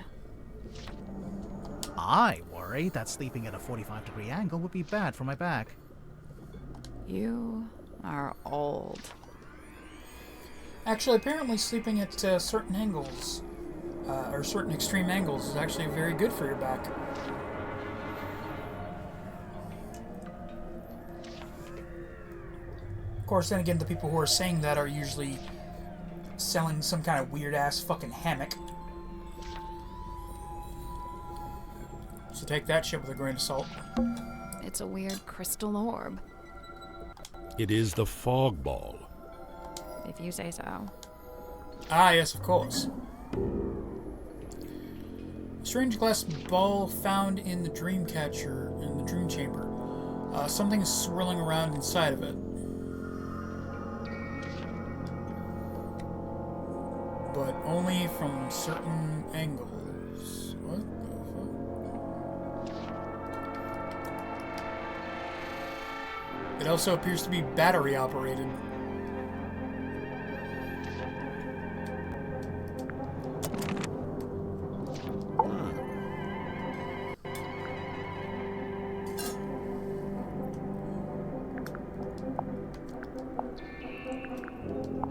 I worry that sleeping at a 45-degree angle would be bad for my back. You are old. Actually, apparently sleeping at certain angles, or certain extreme angles, is actually very good for your back. Of course, then again, the people who are saying that are usually selling some kind of weird-ass fucking hammock. So take that shit with a grain of salt. It's a weird crystal orb. It is the fog ball. If you say so. Ah, yes, of course. Strange glass ball found in the dream catcher, in the dream chamber. Something is swirling around inside of it. But only from certain angles. What the fuck? It also appears to be battery operated.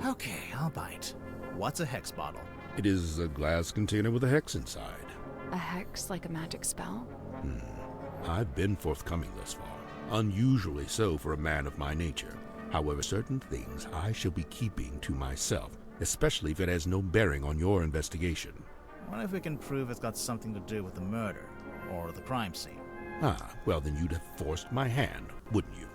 Okay, I'll bite. What's a hex bottle? It is a glass container with a hex inside. A hex like a magic spell? I've been forthcoming thus far. Unusually so for a man of my nature. However, certain things I shall be keeping to myself, especially if it has no bearing on your investigation. What if we can prove it's got something to do with the murder, or the crime scene? Ah, well then you'd have forced my hand, wouldn't you?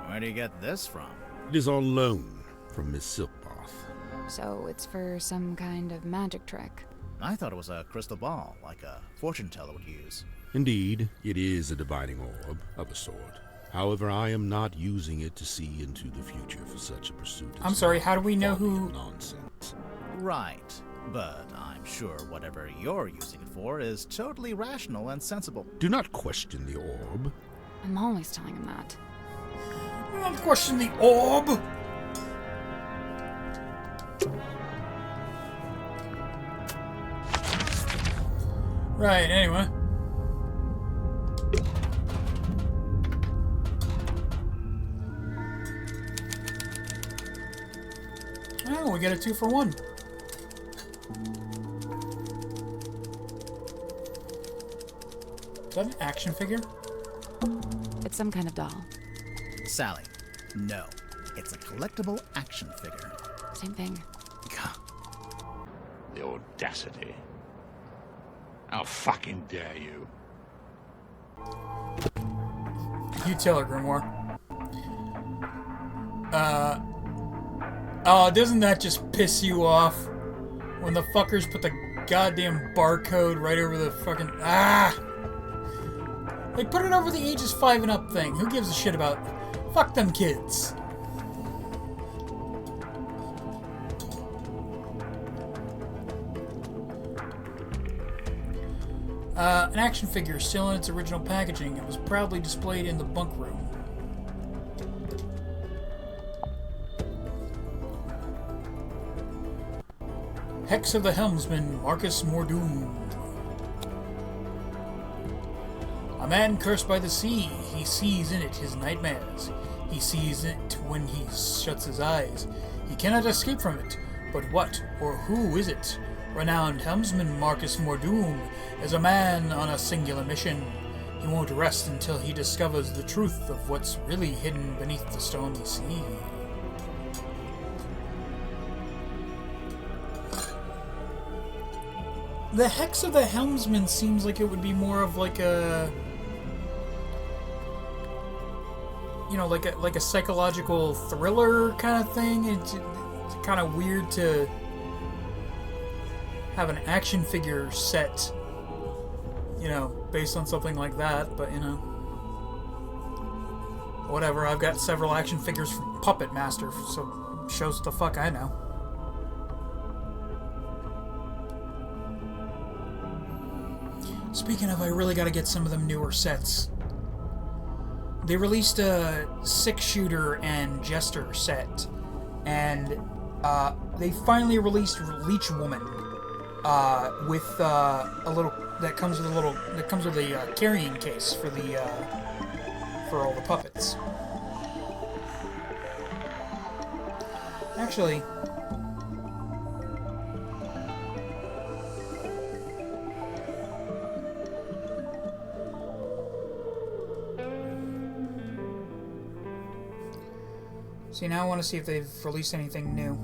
Where do you get this from? It is on loan from Miss Silkmoth. So it's for some kind of magic trick. I thought it was a crystal ball, like a fortune teller would use. Indeed, it is a divining orb of a sort. However, I am not using it to see into the future for such a pursuit. I'm sorry, how do we know who... Nonsense. Right, but I'm sure whatever you're using it for is totally rational and sensible. Do not question the orb. I'm always telling him that. Don't question the orb! Right, anyway. know, we get a 2-for-1. Is that an action figure? It's some kind of doll. Sally, no. It's a collectible action figure. Same thing. The audacity. How fucking dare you? You tell her, Grimoire. Oh, doesn't that just piss you off? When the fuckers put the goddamn barcode right over the fucking... Like, put it over the ages 5 and up thing. Who gives a shit about... Fuck them kids. An action figure still in its original packaging. It was proudly displayed in the bunk room. Hex of the Helmsman, Marcus Mordoon. A man cursed by the sea, he sees in it his nightmares. He sees it when he shuts his eyes. He cannot escape from it. But what or who is it? Renowned helmsman Marcus Mordoon is a man on a singular mission. He won't rest until he discovers the truth of what's really hidden beneath the stormy sea. The Hex of the Helmsman seems like it would be more of like a... You know, like a psychological thriller kind of thing. It's kind of weird to have an action figure set, you know, based on something like that, but, you know, whatever. I've got several action figures from Puppet Master, so shows what the fuck I know. Speaking of, I really gotta get some of them newer sets. They released a 6-shooter and Jester set, and they finally released Leech Woman with a little that comes with a carrying case for the for all the puppets. Actually, see, now I want to see if they've released anything new.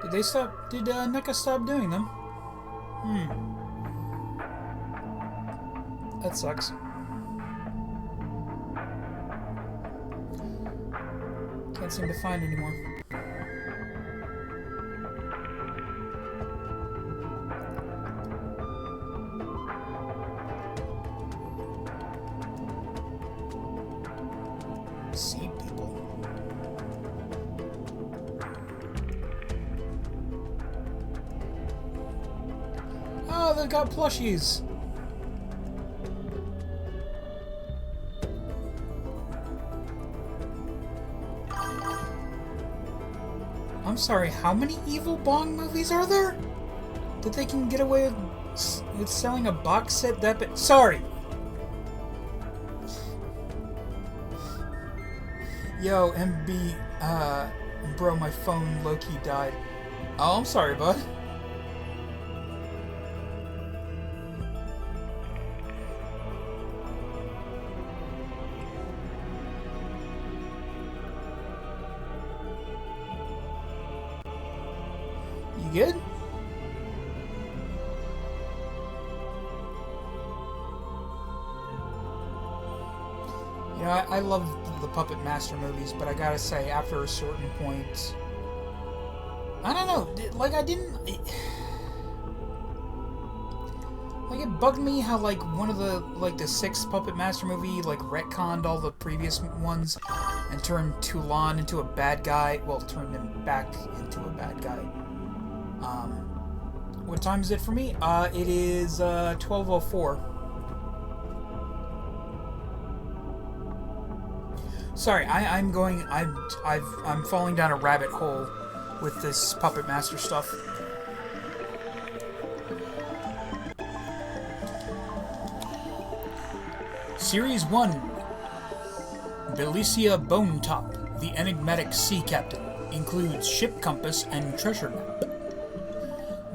Did they stop? Did NECA stop doing them? That sucks. Can't seem to find anymore. Seed people. Oh, they've got plushies. I'm sorry, how many Evil Bong movies are there? That they can get away with selling a box set that big? Sorry! Yo, MB, bro, my phone low-key died. Oh, I'm sorry, bud. You good? You know, I love the Puppet Master movies, but I gotta say, after a certain point, I don't know, like, I didn't... Like, it bugged me how, like, one of the, like, the 6th Puppet Master movie, like, retconned all the previous ones and turned Toulon into a bad guy. Well, turned him back into a bad guy. What time is it for me? It is, 12:04. Sorry, I'm falling down a rabbit hole with this Puppet Master stuff. Series 1. Belicia Bonetop, the enigmatic sea captain, includes ship compass and treasure map.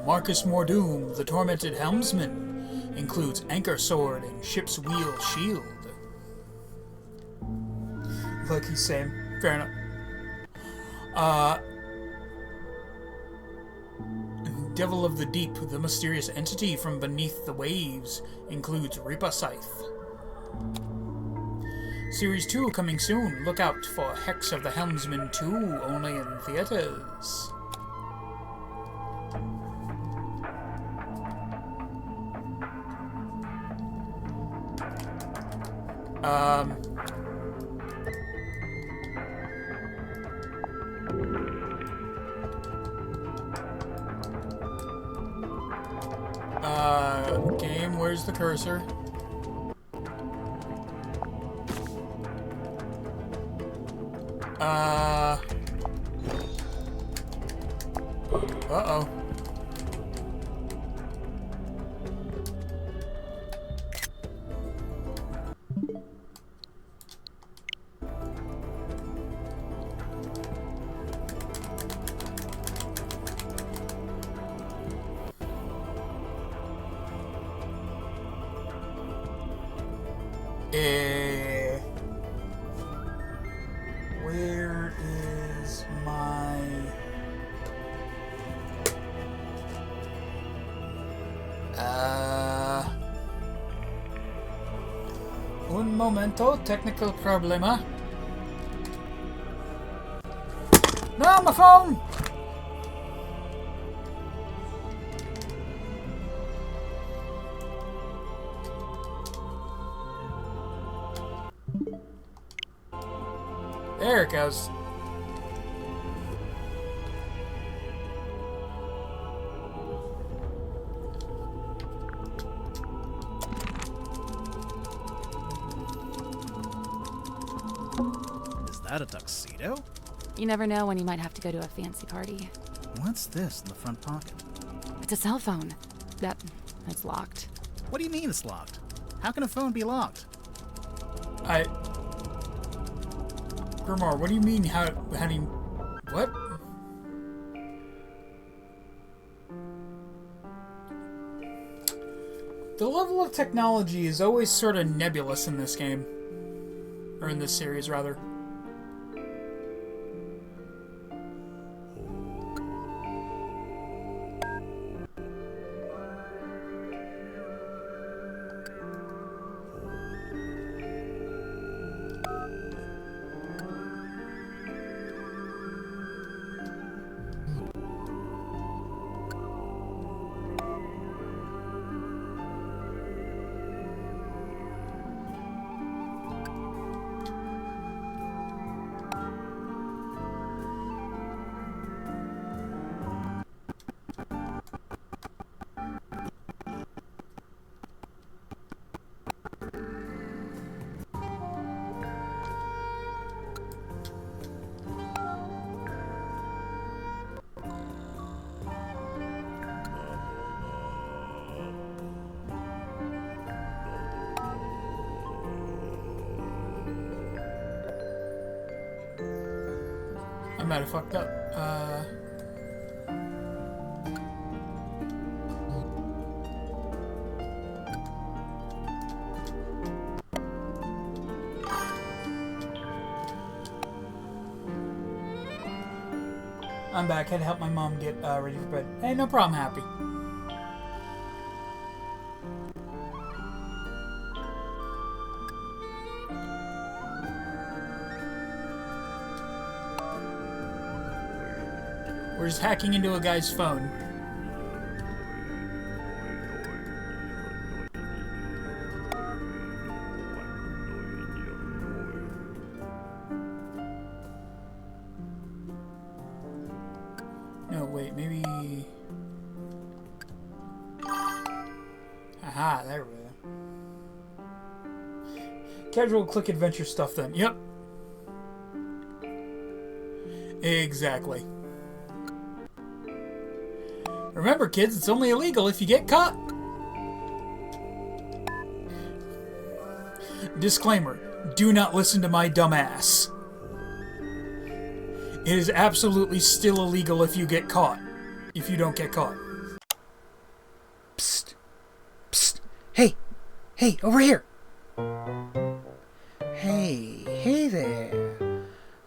Marcus Mordoom, the tormented helmsman, includes anchor sword and ship's wheel shield. Like he's saying, fair enough. Devil of the Deep, the mysterious entity from beneath the waves, includes Ripa Scythe. Series 2 coming soon. Look out for Hex of the Helmsman 2, only in theaters. Game, where's the cursor? Uh-oh. Where is my... Un momento, technical problema. No, my phone! There it goes. Is that a tuxedo? You never know when you might have to go to a fancy party. What's this in the front pocket? It's a cell phone. It's locked. What do you mean it's locked? How can a phone be locked? Grimar, what do you mean, how do you... What? The level of technology is always sort of nebulous in this game. Or in this series, rather. I might have fucked up. I'm back. Had to help my mom get ready for bed. Hey, no problem, Happy. We're just hacking into a guy's phone. No, wait, maybe... Aha, there we go. Casual click adventure stuff then. Yep. Exactly. Remember, kids, it's only illegal if you get caught. Disclaimer, do not listen to my dumb ass. It is absolutely still illegal if you get caught. If you don't get caught. Psst. Psst. Hey. Hey, over here. Hey there.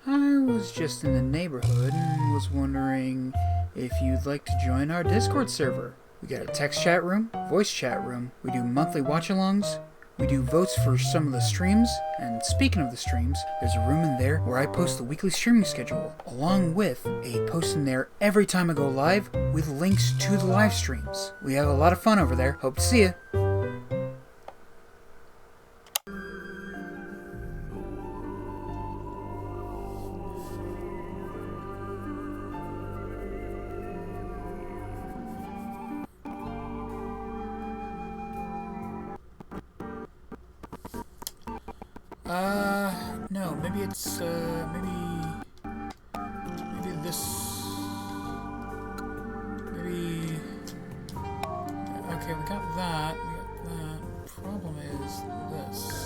I was just in the neighborhood and was wondering if you'd like to join our Discord server. We got a text chat room, voice chat room, we do monthly watch-alongs, we do votes for some of the streams, and speaking of the streams, there's a room in there where I post the weekly streaming schedule, along with a post in there every time I go live with links to the live streams. We have a lot of fun over there. Hope to see you. No, maybe it's, maybe this, maybe, okay, we got that, problem is this.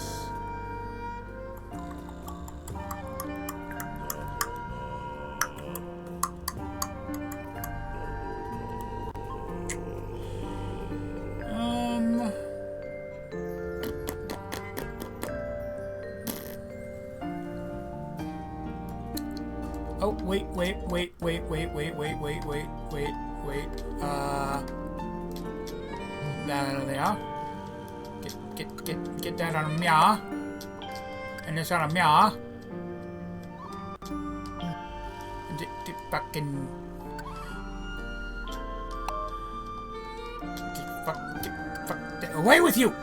Oh, wait. That out of there. Get that out of me. And this out of me. Get fucking. Get fuck away with you!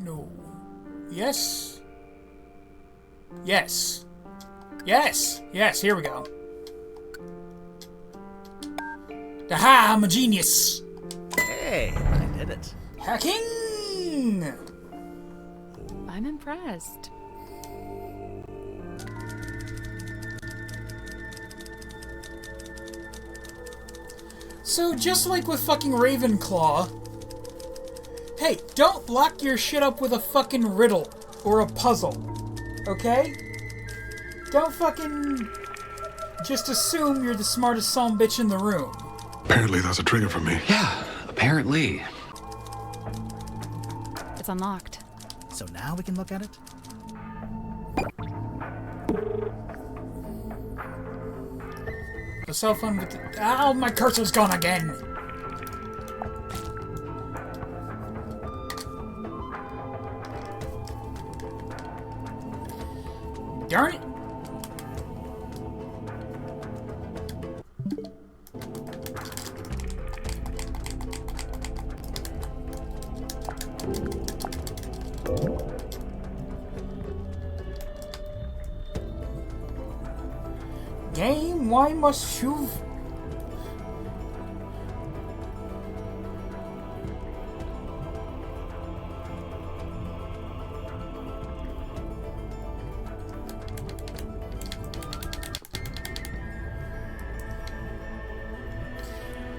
No. Yes? Yes. Yes! Yes, here we go. Aha! I'm a genius! Hey, I did it. Hacking! I'm impressed. So, just like with fucking Ravenclaw, hey, don't lock your shit up with a fucking riddle or a puzzle, okay? Don't fucking just assume you're the smartest bitch in the room. Apparently that's a trigger for me. Yeah, apparently. It's unlocked. So now we can look at it? The cell phone with the... Ow, my cursor's gone again! Darn it! Game, why must you...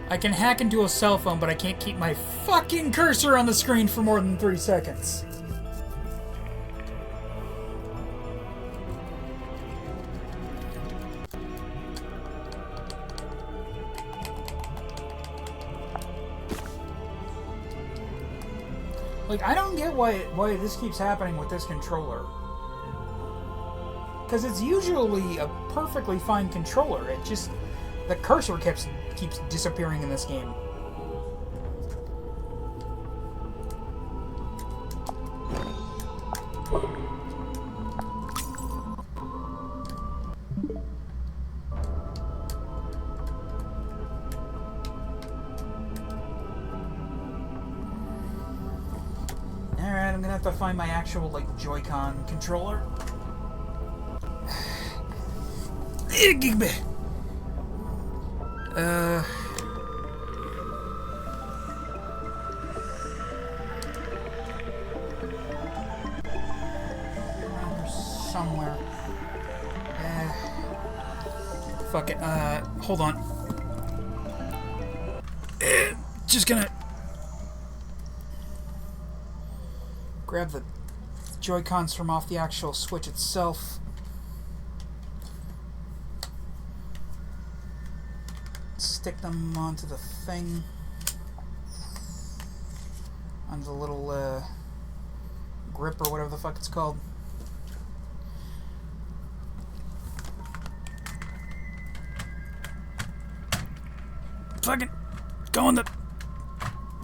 I can hack into a cell phone, but I can't keep my fucking cursor on the screen for more than 3 seconds. Like, I don't get why this keeps happening with this controller. Because it's usually a perfectly fine controller. It just... the cursor keeps disappearing in this game. Alright, I'm gonna have have to find my actual, like, Joy-Con controller. Somewhere. Fuck it. Hold on. Just gonna grab the Joy-Cons from off the actual Switch itself. Stick them onto the thing. On the little grip or whatever the fuck it's called. Fucking go on the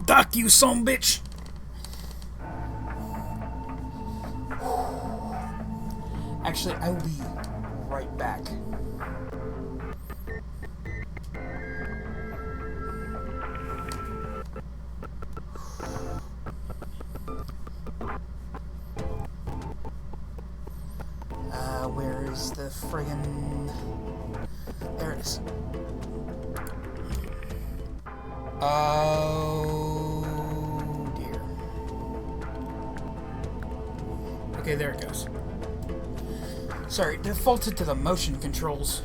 dock, you son bitch. Actually, I will be right back. Where is the friggin... There it is. Oh dear. Okay, there it goes. Sorry, defaulted to the motion controls.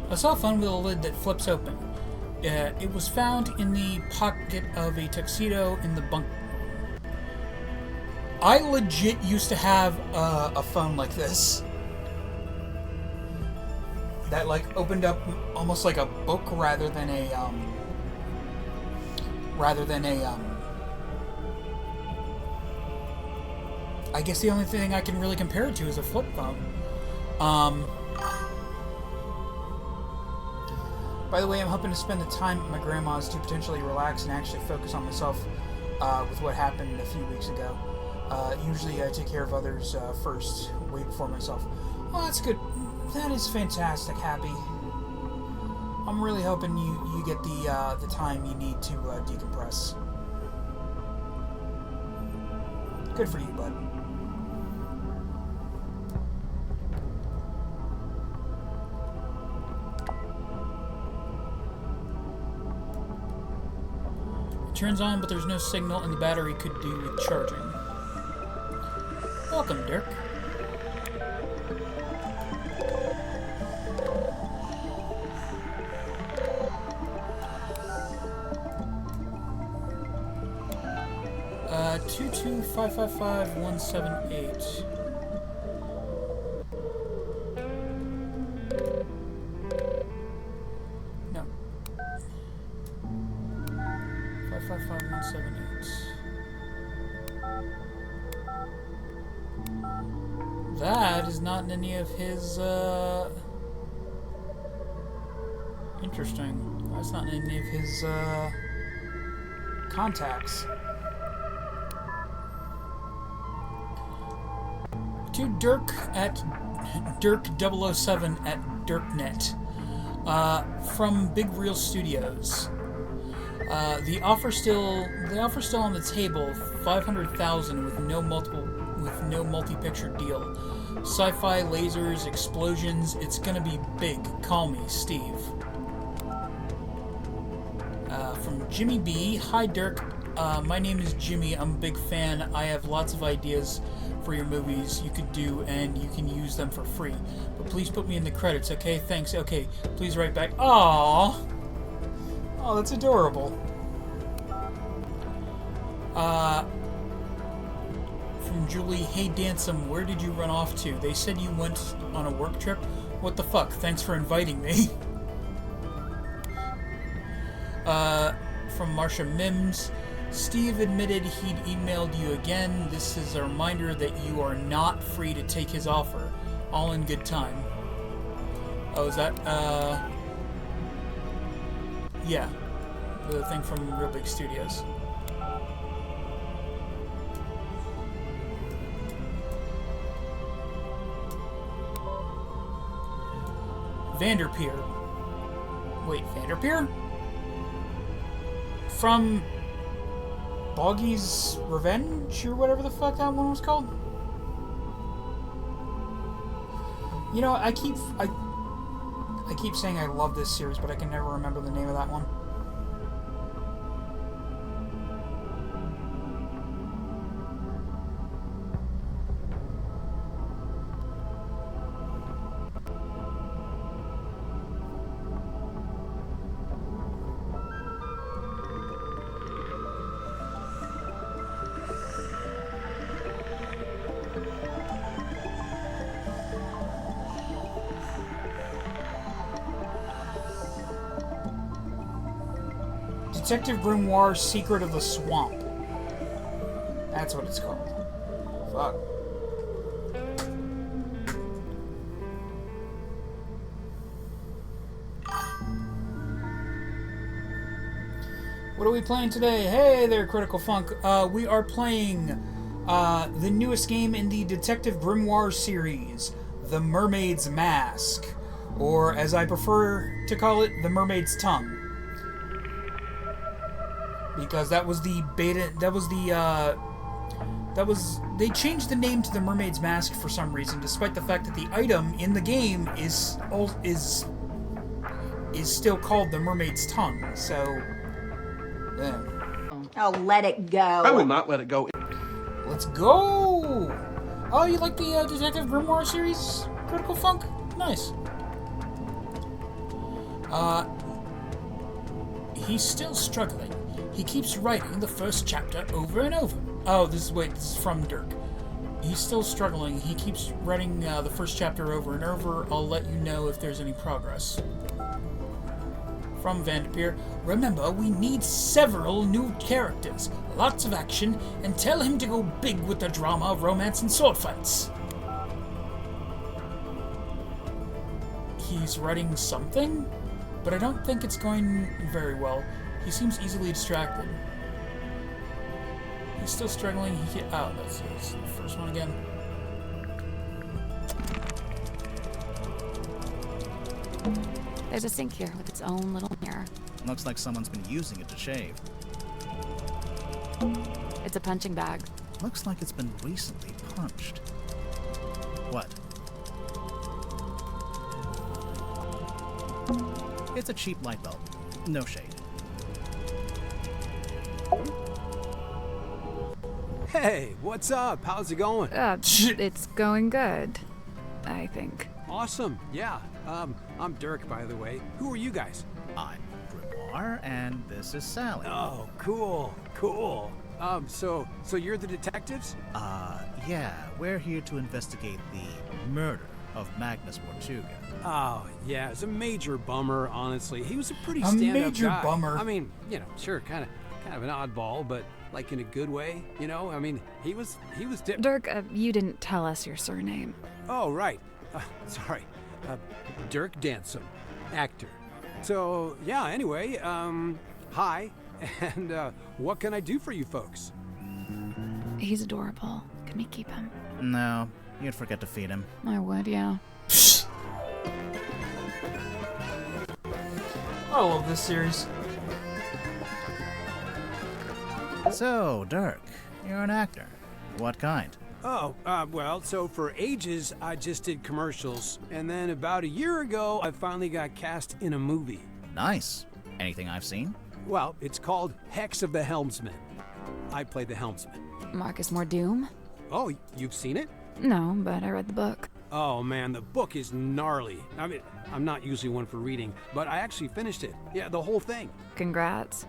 I saw a phone with a lid that flips open. It was found in the pocket of a tuxedo in the bunk. I legit used to have a phone like this. That, like, opened up almost like a book rather than a, I guess the only thing I can really compare it to is a flip phone. By the way, I'm hoping to spend the time at my grandma's to potentially relax and actually focus on myself with what happened a few weeks ago. Usually I take care of others first, way before myself. Well, that's good. That is fantastic, Happy. I'm really hoping you get the time you need to decompress. Good for you, bud. Turns on, but there's no signal, and the battery could do with charging. Welcome, Dirk. Uh, 22555-178. No. 555-178. That is not in any of his, interesting. That's not in any of his, contacts. To Dirk at Dirk007 at DirkNet. From Big Reel Studios. The offer still on the table, 500,000 with no multi-picture deal. Sci-fi, lasers, explosions, it's gonna be big. Call me, Steve. From Jimmy B. Hi, Dirk. My name is Jimmy. I'm a big fan. I have lots of ideas for your movies you could do, and you can use them for free. But please put me in the credits, okay? Thanks. Okay, please write back. Aww. Oh, that's adorable. From Julie, hey Dansome, where did you run off to? They said you went on a work trip? What the fuck? Thanks for inviting me. From Marsha Mims, Steve admitted he'd emailed you again. This is a reminder that you are not free to take his offer. All in good time. Oh, is that, yeah. The thing from Real Big Studios. Vanderpeer. Wait, Vanderpeer? From Boggy's Revenge, or whatever the fuck that one was called? You know, I keep saying I love this series, but I can never remember the name of that one. Detective Grimoire's Secret of the Swamp. That's what it's called. Fuck. What are we playing today? Hey there, Critical Funk. We are playing the newest game in the Detective Grimoire series, The Mermaid's Mask. Or, as I prefer to call it, The Mermaid's Tongue. Because that was the beta, they changed the name to the Mermaid's Mask for some reason, despite the fact that the item in the game is still called the Mermaid's Tongue, so, yeah. Oh, let it go. I will not let it go. Let's go! Oh, you like the Detective Grimoire series, Critical Funk? Nice. He's still struggling. He keeps writing the first chapter over and over. Oh, this is from Dirk. He's still struggling. He keeps writing the first chapter over and over. I'll let you know if there's any progress. From Vanderpeer, remember, we need several new characters, lots of action, and tell him to go big with the drama, romance, and sword fights. He's writing something, but I don't think it's going very well. He seems easily distracted. He's still struggling. Oh, that's the first one again. There's a sink here with its own little mirror. Looks like someone's been using it to shave. It's a punching bag. Looks like it's been recently punched. What? It's a cheap light bulb. No shade. Hey, what's up? How's it going? It's going good, I think. Awesome. Yeah. I'm Dirk, by the way. Who are you guys? I'm Grimoire, and this is Sally. Oh, cool. Cool. So you're the detectives? Yeah. We're here to investigate the murder of Magnus Mortuga. Oh, yeah. It's a major bummer, honestly. He was a pretty stand-up guy. A major bummer. I mean, you know, sure, kind of an oddball, but like in a good way, you know? I mean, he was Dirk, you didn't tell us your surname. Oh, right. Sorry. Dirk Dansom, actor. So, yeah, anyway, hi, and what can I do for you folks? He's adorable. Can we keep him? No, you'd forget to feed him. I would, yeah. I love this series. So, Dirk, you're an actor. What kind? Oh, well, so for ages, I just did commercials. And then about a year ago, I finally got cast in a movie. Nice. Anything I've seen? Well, it's called Hex of the Helmsman. I played the helmsman. Marcus Mordoom? Oh, you've seen it? No, but I read the book. Oh, man, the book is gnarly. I mean, I'm not usually one for reading, but I actually finished it. Yeah, the whole thing. Congrats.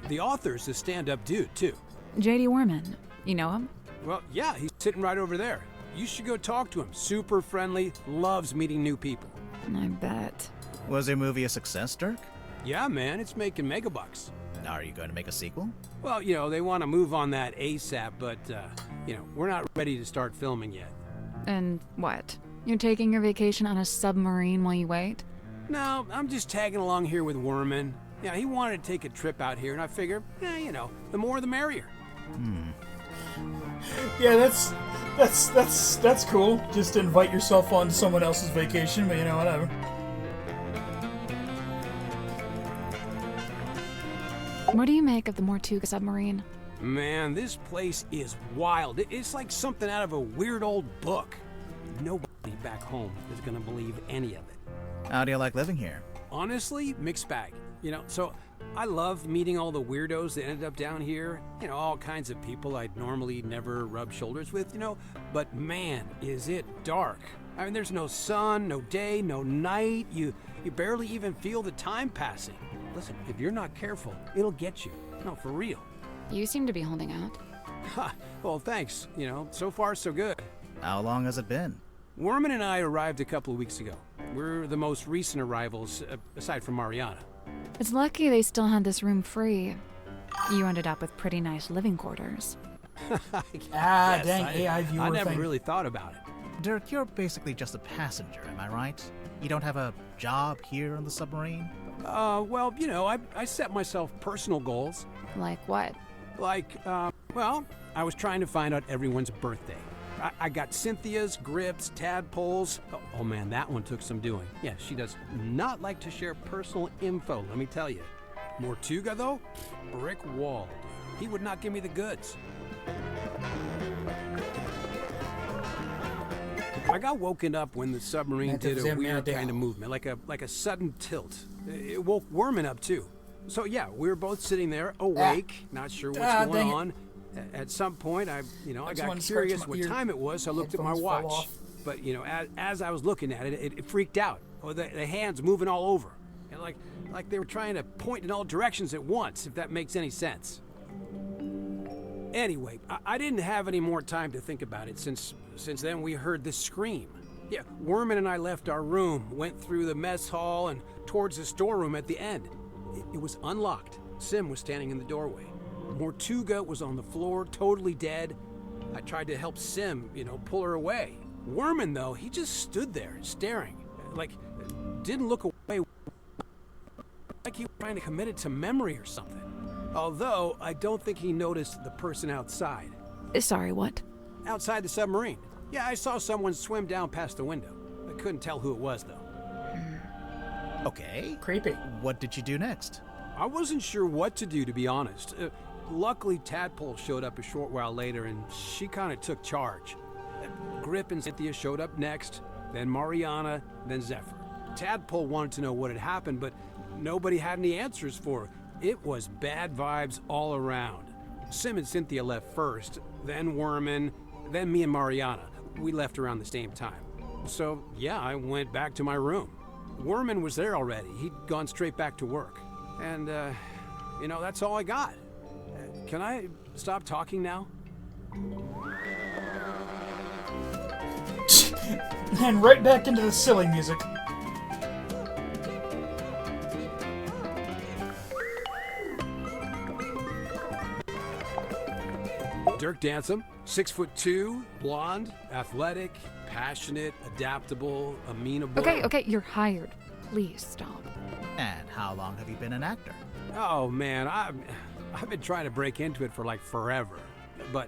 The author's a stand-up dude, too. J.D. Worman. You know him? Well, yeah, he's sitting right over there. You should go talk to him. Super friendly, loves meeting new people. I bet. Was your movie a success, Dirk? Yeah, man, it's making megabucks. Are you going to make a sequel? Well, you know, they want to move on that ASAP, but, you know, we're not ready to start filming yet. And what? You're taking your vacation on a submarine while you wait? No, I'm just tagging along here with Worman. Yeah, he wanted to take a trip out here, and I figured, you know, the more the merrier. Yeah, that's cool. Just invite yourself on someone else's vacation, but you know, whatever. What do you make of the Mortuga submarine? Man, this place is wild. It's like something out of a weird old book. Nobody back home is gonna believe any of it. How do you like living here? Honestly, mixed bag. You know, so I love meeting all the weirdos that ended up down here. You know, all kinds of people I'd normally never rub shoulders with, you know. But man, is it dark. I mean, there's no sun, no day, no night. You barely even feel the time passing. Listen, if you're not careful, it'll get you. No, for real. You seem to be holding out. Ha, well, thanks. You know, so far so good. How long has it been? Worman and I arrived a couple of weeks ago. We're the most recent arrivals, aside from Mariana. It's lucky they still had this room free. You ended up with pretty nice living quarters. Yes, dang, AI viewer I never thing. really thought about it. Dirk, you're basically just a passenger, am I right? You don't have a job here on the submarine? Well, you know, I set myself personal goals. Like what? Like, well, I was trying to find out everyone's birthday. I got Cynthia's, Grip's, Tadpole's. Oh man, that one took some doing. Yeah, she does not like to share personal info, let me tell you. Mortuga, though, brick wall. He would not give me the goods. I got woken up when the submarine did a weird kind of movement, like a sudden tilt. It woke Worman up too. So yeah, we were both sitting there, awake, not sure what's going on. At some point, I got curious what time it was, so I looked at my watch. But you know, as I was looking at it, it freaked out. Oh, the hands moving all over, and like they were trying to point in all directions at once, if that makes any sense. Anyway, I didn't have any more time to think about it since then we heard the scream. Yeah, Worman and I left our room, went through the mess hall and towards the storeroom at the end. It was unlocked. Sim was standing in the doorway. Mortuga was on the floor, totally dead. I tried to help Sim, you know, pull her away. Worman, though, he just stood there, staring. Like, didn't look away. Like he was trying to commit it to memory or something. Although, I don't think he noticed the person outside. Sorry, what? Outside the submarine. Yeah, I saw someone swim down past the window. I couldn't tell who it was, though. Okay. Creepy. What did you do next? I wasn't sure what to do, to be honest. Luckily, Tadpole showed up a short while later, and she kind of took charge. Grip and Cynthia showed up next, then Mariana, then Zephyr. Tadpole wanted to know what had happened, but nobody had any answers for her. It was bad vibes all around. Sim and Cynthia left first, then Worman, then me and Mariana. We left around the same time. So, yeah, I went back to my room. Worman was there already. He'd gone straight back to work. And, you know, that's all I got. Can I stop talking now? And right back into the silly music. Dirk Dansom, 6'2", blonde, athletic, passionate, adaptable, amenable. Okay, you're hired. Please stop. And how long have you been an actor? Oh man, I've been trying to break into it for like forever, but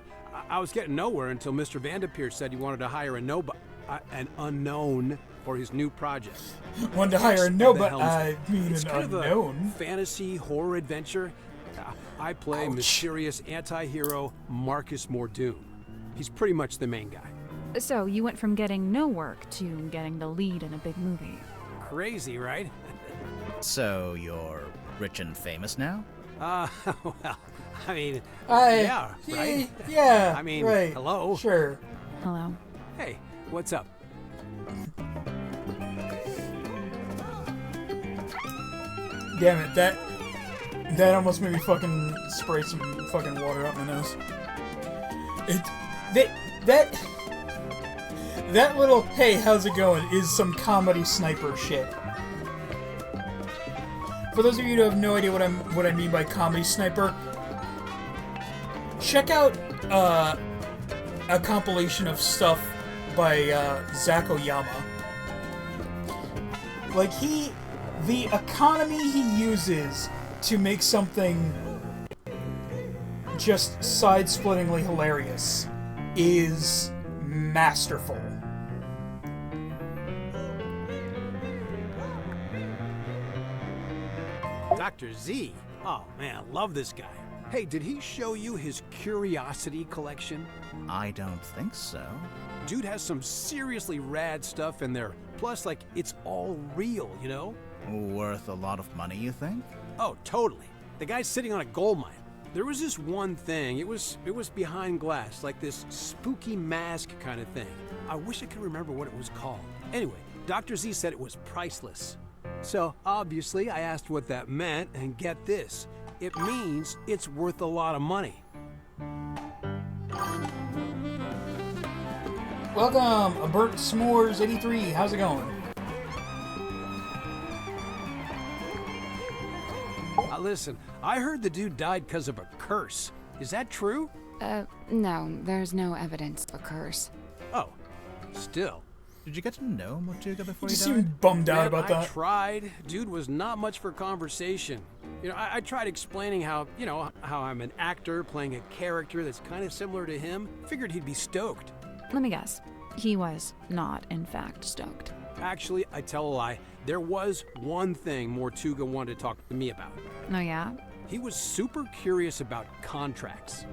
I was getting nowhere until Mr. Vanderpeer said he wanted to hire an unknown for his new project. Wanted to hire an unknown? It's kind of a fantasy horror adventure. I play mysterious anti-hero Marcus Mordoon. He's pretty much the main guy. So you went from getting no work to getting the lead in a big movie. Crazy, right? So you're rich and famous now? Well, I mean, yeah, right? Yeah, I mean, right. Hello? Sure. Hello. Hey, what's up? Damn it, that almost made me fucking spray some fucking water up my nose. That little, hey, how's it going, is some comedy sniper shit. For those of you who have no idea what I mean by comedy sniper, check out a compilation of stuff by Zach Oyama. Like the economy he uses to make something just side-splittingly hilarious is masterful. Dr. Z? Oh man, I love this guy. Hey, did he show you his curiosity collection? I don't think so. Dude has some seriously rad stuff in there. Plus, like, it's all real, you know? Worth a lot of money, you think? Oh, totally. The guy's sitting on a gold mine. There was this one thing. It was behind glass, like this spooky mask kind of thing. I wish I could remember what it was called. Anyway, Dr. Z said it was priceless. So, obviously, I asked what that meant, and get this. It means it's worth a lot of money. Welcome, Bert S'mores 83. How's it going? Listen, I heard the dude died because of a curse. Is that true? No, there's no evidence of a curse. Oh, still. Did you get to know Mortuga before You you died? seem bummed out about I that. tried. Dude was not much for conversation. You know, I tried explaining how I'm an actor playing a character that's kind of similar to him. Figured he'd be stoked. Let me guess. He was not, in fact, stoked. Actually, I tell a lie. There was one thing Mortuga wanted to talk to me about. Oh, yeah? He was super curious about contracts.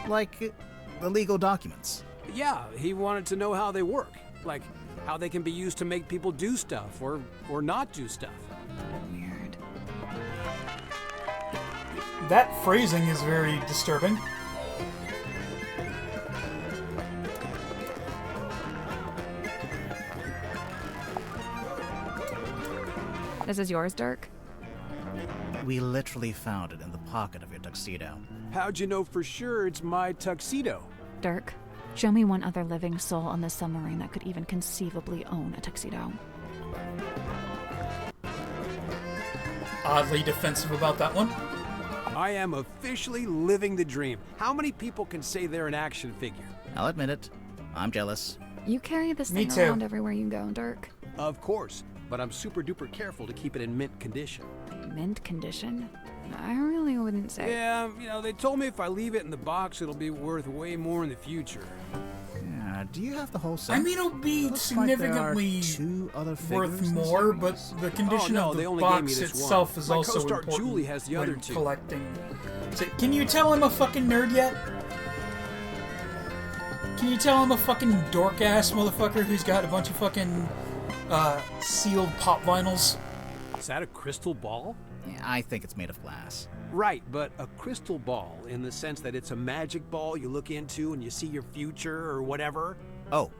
Like the legal documents? Yeah, he wanted to know how they work. Like, how they can be used to make people do stuff or not do stuff. Weird. That phrasing is very disturbing. This is yours, Dirk? We literally found it in the pocket of your tuxedo. How'd you know for sure it's my tuxedo? Dirk, show me one other living soul on this submarine that could even conceivably own a tuxedo. Oddly defensive about that one. I am officially living the dream. How many people can say they're an action figure? I'll admit it. I'm jealous. You carry this Me thing too. around everywhere you go, Dirk. Of course, but I'm super duper careful to keep it in mint condition. Mint condition? I really wouldn't say. Yeah, you know, they told me if I leave it in the box, it'll be worth way more in the future. Yeah, do you have the whole set? I mean, it'll be Looks like there are significantly two other worth figures in the more, but series. the condition no, of they the only gave me box this itself one. is My also co-star important Julie has the when other two. collecting. So, can you tell I'm a fucking nerd yet? Can you tell I'm a fucking dork-ass motherfucker who's got a bunch of fucking sealed pop vinyls? Is that a crystal ball? Yeah, I think it's made of glass. Right, but a crystal ball in the sense that it's a magic ball you look into and you see your future or whatever. Oh,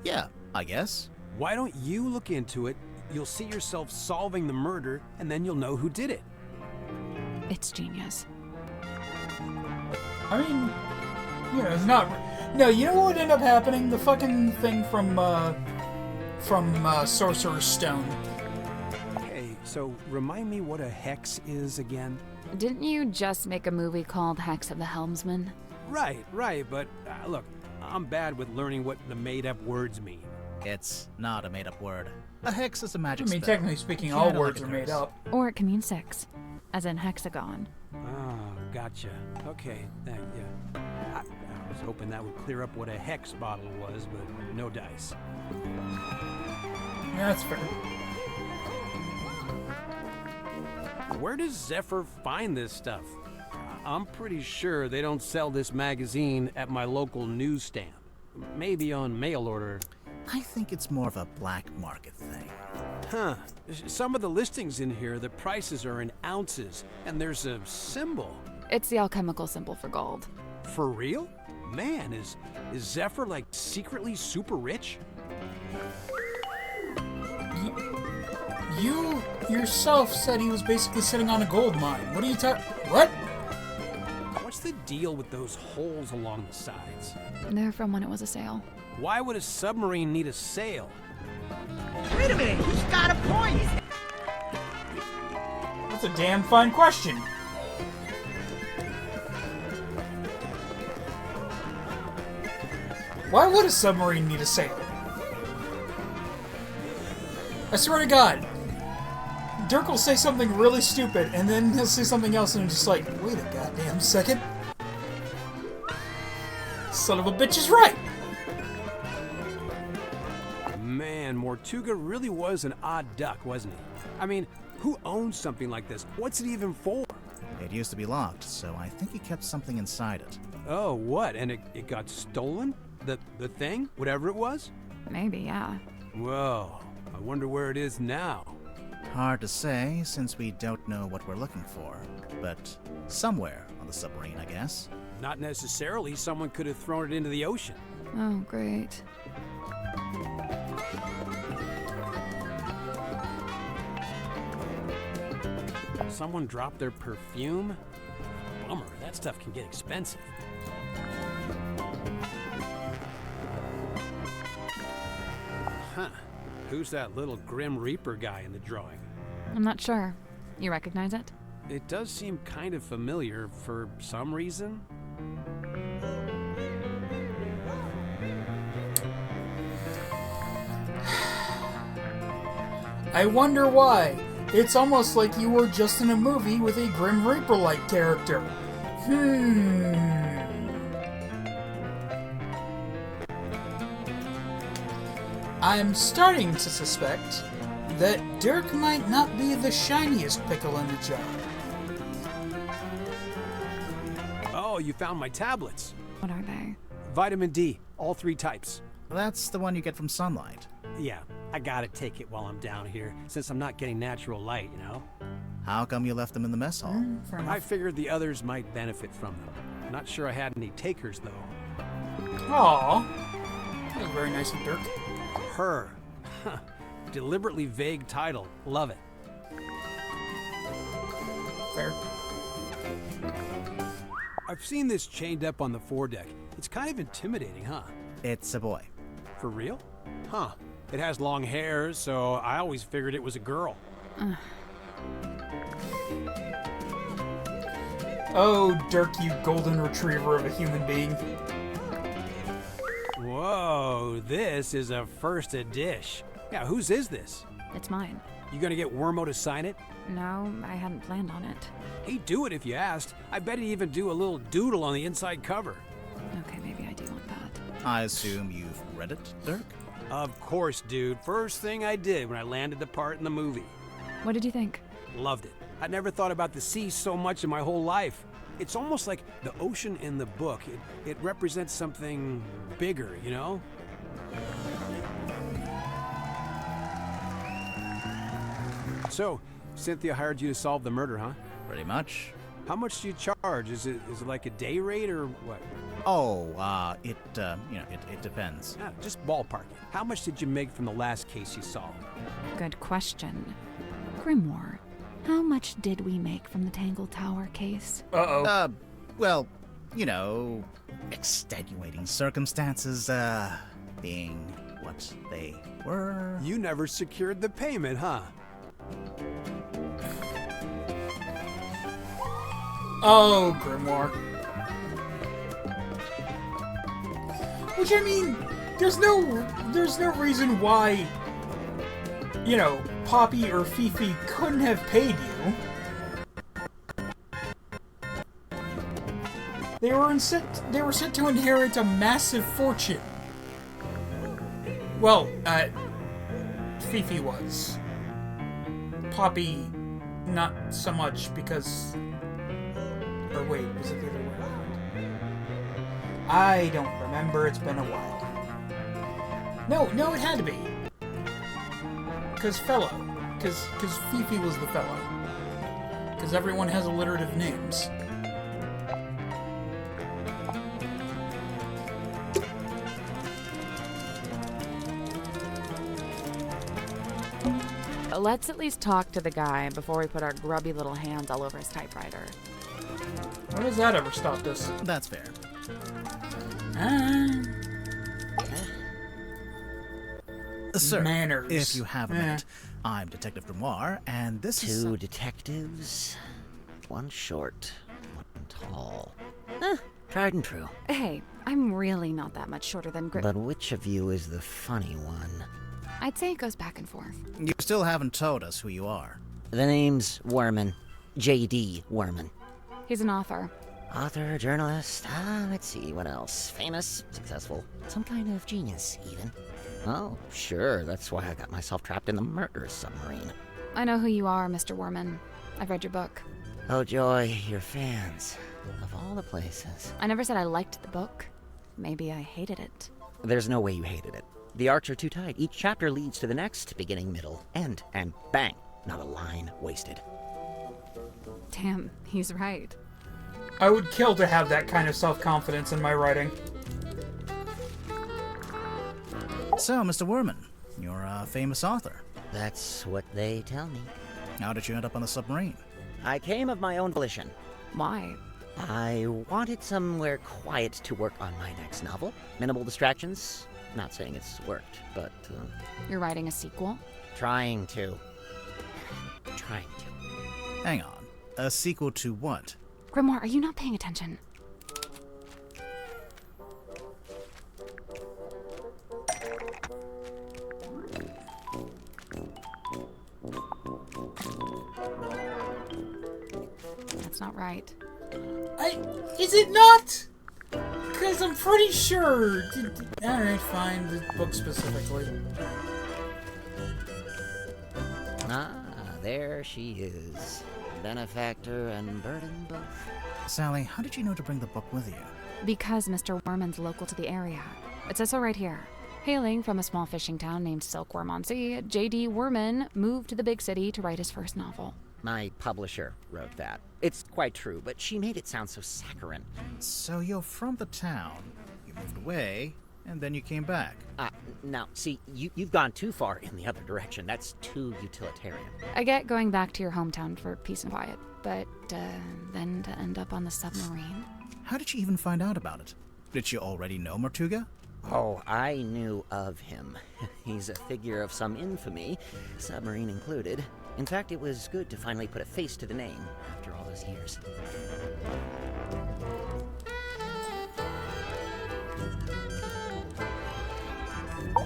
yeah, I guess. Why don't you look into it? You'll see yourself solving the murder and then you'll know who did it. It's genius. I mean, you know, it's not. No, you know what would end up happening? The fucking thing from Sorcerer's Stone. Hey, so remind me what a hex is again? Didn't you just make a movie called Hex of the Helmsman? Right, but look, I'm bad with learning what the made-up words mean. It's not a made-up word. A hex is a magic I mean, spell. technically speaking, Kinda all like words a are made curse. up. Or it can mean six, as in hexagon. Oh, gotcha. Okay, thank you. I was hoping that would clear up what a hex bottle was, but no dice. Yeah, that's fair. Where does Zephyr find this stuff? I'm pretty sure they don't sell this magazine at my local newsstand. Maybe on mail order. I think it's more of a black market thing. Huh. Some of the listings in here, the prices are in ounces, and there's a symbol. It's the alchemical symbol for gold. For real? Man, is Zephyr like secretly super rich? You yourself said he was basically sitting on a gold mine. What are you talking? What? What's the deal with those holes along the sides? They're from when it was a sail. Why would a submarine need a sail? Wait a minute, he's got a point. That's a damn fine question. Why would a submarine need a sail? I swear to God. Dirk will say something really stupid, and then he'll say something else, and I'm just like, wait a goddamn second. Son of a bitch is right! Man, Mortuga really was an odd duck, wasn't he? I mean, who owns something like this? What's it even for? It used to be locked, so I think he kept something inside it. Oh, what? And it got stolen? The thing? Whatever it was? Maybe, yeah. Whoa, I wonder where it is now. Hard to say, since we don't know what we're looking for. But somewhere on the submarine, I guess. Not necessarily. Someone could have thrown it into the ocean. Oh, great. Someone dropped their perfume? Bummer, that stuff can get expensive. Huh. Who's that little Grim Reaper guy in the drawing? I'm not sure. You recognize it? It does seem kind of familiar for some reason. I wonder why. It's almost like you were just in a movie with a Grim Reaper-like character. I'm starting to suspect that Dirk might not be the shiniest pickle in the jar. Oh, you found my tablets. What are they? Vitamin D, all 3 types. That's the one you get from sunlight. Yeah, I gotta take it while I'm down here, since I'm not getting natural light, you know? How come you left them in the mess hall? I figured the others might benefit from them. Not sure I had any takers, though. Aww. That was very nice of Dirk. Her. Deliberately vague title. Love it. Fair. I've seen this chained up on the foredeck. It's kind of intimidating, huh? It's a boy. For real? Huh. It has long hair, so I always figured it was a girl. Oh, Dirk, you golden retriever of a human being. Whoa, this is a first dish. Yeah, whose is this? It's mine. You gonna get Wormo to sign it? No, I hadn't planned on it. He'd do it if you asked. I bet he'd even do a little doodle on the inside cover. Okay, maybe I do want that. I assume you've read it, Dirk? Of course, dude. First thing I did when I landed the part in the movie. What did you think? Loved it. I'd never thought about the sea so much in my whole life. It's almost like the ocean in the book. It represents something bigger, you know? So, Cynthia hired you to solve the murder, huh? Pretty much. How much do you charge? Is it like a day rate or what? Oh, it depends. Just ballpark. How much did you make from the last case you solved? Good question. Grimoire, how much did we make from the Tangle Tower case? Uh-oh. Well, you know, extenuating circumstances, being what they were. You never secured the payment, huh? Oh, Grimoire. Which, I mean, there's no reason why, you know, Poppy or Fifi couldn't have paid you. They were set to inherit a massive fortune. Well, Fifi was. Poppy, not so much because... Or wait, was it the other way around? I don't remember, it's been a while. No, it had to be. Because Fifi was the fellow. Because everyone has alliterative names. Let's at least talk to the guy before we put our grubby little hands all over his typewriter. When has that ever stopped us? That's fair. Sir, manners. If you have a minute, I'm Detective Grimoire, and this is... Two detectives. One short, one tall. Tried and true. Hey, I'm really not that much shorter than But which of you is the funny one? I'd say it goes back and forth. You still haven't told us who you are. The name's Worman. J.D. Worman. He's an author. Author, journalist, let's see, what else? Famous, successful, some kind of genius, even. Oh, sure, that's why I got myself trapped in the murder submarine. I know who you are, Mr. Worman. I've read your book. Oh, joy, your fans. Of all the places. I never said I liked the book. Maybe I hated it. There's no way you hated it. The arcs are too tight. Each chapter leads to the next, beginning, middle, end, and bang, not a line wasted. Damn, he's right. I would kill to have that kind of self-confidence in my writing. So, Mr. Worman, you're a famous author. That's what they tell me. How did you end up on the submarine? I came of my own volition. Why? I wanted somewhere quiet to work on my next novel. Minimal distractions. Not saying it's worked, but... You're writing a sequel? Trying to. Trying to. Hang on. A sequel to what? Grimoire, are you not paying attention? That's not right. Is it not? Because I'm pretty sure. Alright, fine. The book specifically. Ah, there she is. Benefactor and burden both. Sally, how did you know to bring the book with you? Because Mr. Worman's local to the area. It says so right here. Hailing from a small fishing town named Silkworm-on-Sea, J.D. Worman moved to the big city to write his first novel. My publisher wrote that. It's quite true, but she made it sound so saccharine. So you're from the town, you moved away, and then you came back. Now, see, you've gone too far in the other direction. That's too utilitarian. I get going back to your hometown for peace and quiet, but then to end up on the submarine? How did you even find out about it? Did you already know Mortuga? Oh, I knew of him. He's a figure of some infamy, submarine included. In fact, it was good to finally put a face to the name after all those years.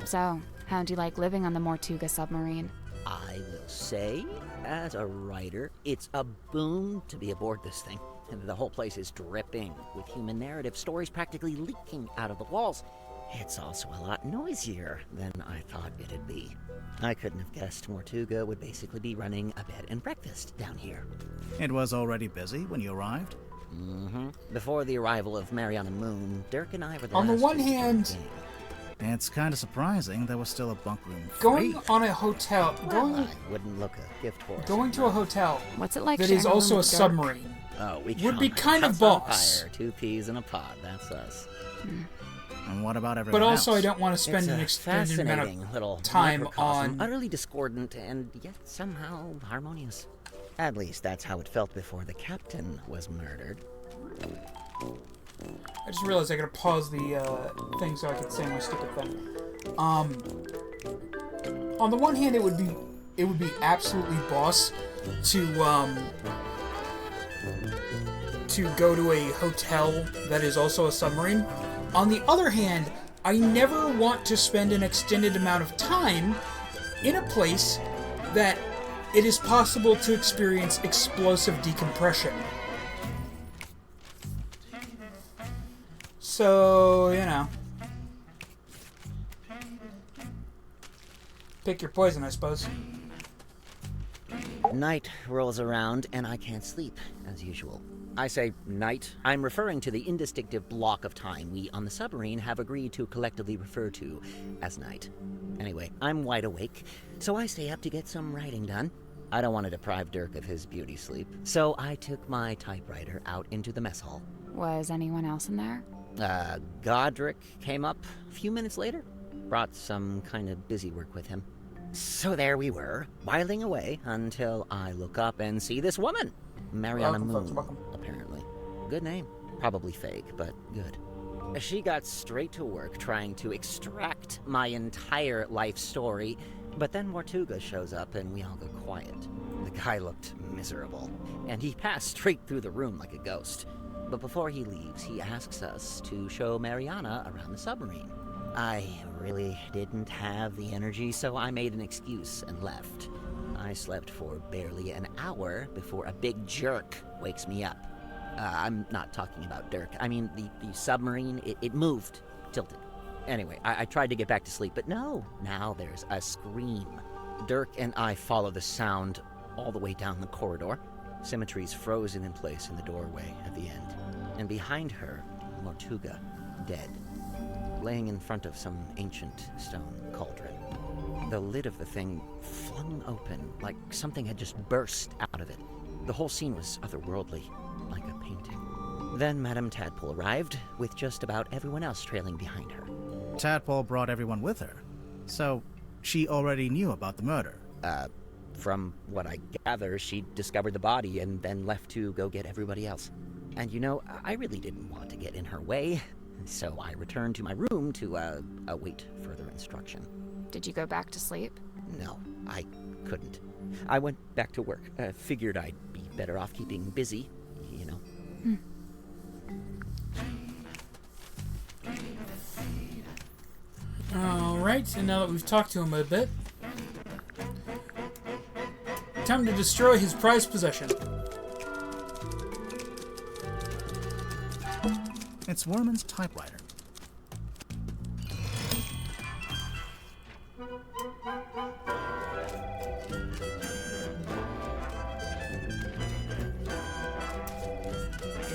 So, how'd you like living on the Mortuga submarine? I will say, as a writer, it's a boon to be aboard this thing. The whole place is dripping with human narrative, stories practically leaking out of the walls. It's also a lot noisier than I thought it'd be. I couldn't have guessed Mortuga would basically be running a bed and breakfast down here. It was already busy when you arrived? Mm-hmm. Before the arrival of Mariana Moon, Dirk and I were the On the last one two to hand, it's kind of surprising there was still a bunk room free. going on a hotel, I wouldn't look a gift horse. going to a hotel What's it like that sharing is a room also a with Dirk? submarine Oh, we would be count kind of house on boss. fire, 2 peas in a pod, that's us. And what about everyone But also, else? I don't want to spend It's an a extended amount fascinating of little time microcosm, on. utterly discordant and yet somehow harmonious. At least that's how it felt before the captain was murdered. I just realized I gotta pause the thing so I can say my stupid thing. On the one hand, it would be absolutely boss to go to a hotel that is also a submarine. On the other hand, I never want to spend an extended amount of time in a place that it is possible to experience explosive decompression. So, you know. Pick your poison, I suppose. Night rolls around and I can't sleep, as usual. I say night. I'm referring to the indistinctive block of time we on the submarine have agreed to collectively refer to as night. Anyway, I'm wide awake, so I stay up to get some writing done. I don't want to deprive Dirk of his beauty sleep, so I took my typewriter out into the mess hall. Was anyone else in there? Godric came up a few minutes later. Brought some kind of busy work with him. So there we were, whiling away until I look up and see this woman. Mariana Moon, apparently. Good name. Probably fake, but good. She got straight to work trying to extract my entire life story, but then Mortuga shows up and we all go quiet. The guy looked miserable, and he passed straight through the room like a ghost. But before he leaves, he asks us to show Mariana around the submarine. I really didn't have the energy, so I made an excuse and left. I slept for barely an hour before a big jerk wakes me up. I'm not talking about Dirk. I mean, the submarine, it moved, tilted. Anyway, I tried to get back to sleep, but no. Now there's a scream. Dirk and I follow the sound all the way down the corridor. Symmetry's frozen in place in the doorway at the end. And behind her, Mortuga, dead, laying in front of some ancient stone cauldron. The lid of the thing flung open, like something had just burst out of it. The whole scene was otherworldly, like a painting. Then Madame Tadpole arrived, with just about everyone else trailing behind her. Tadpole brought everyone with her, so she already knew about the murder. From what I gather, she discovered the body and then left to go get everybody else. And you know, I really didn't want to get in her way, so I returned to my room to await further instruction. Did you go back to sleep? No, I couldn't. I went back to work. Figured I'd be better off keeping busy, you know. Alright, and now that we've talked to him a bit, time to destroy his prized possession. It's Worman's typewriter.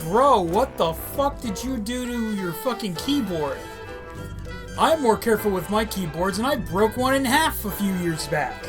Bro, what the fuck did you do to your fucking keyboard? I'm more careful with my keyboards, and I broke one in half a few years back.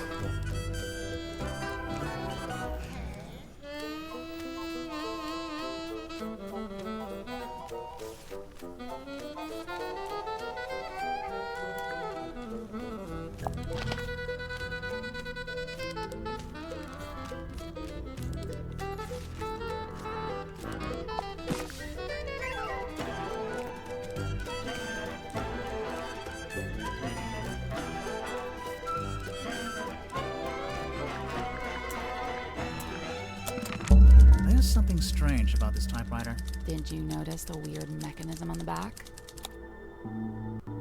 There's something strange about this typewriter. Did you notice the weird mechanism on the back?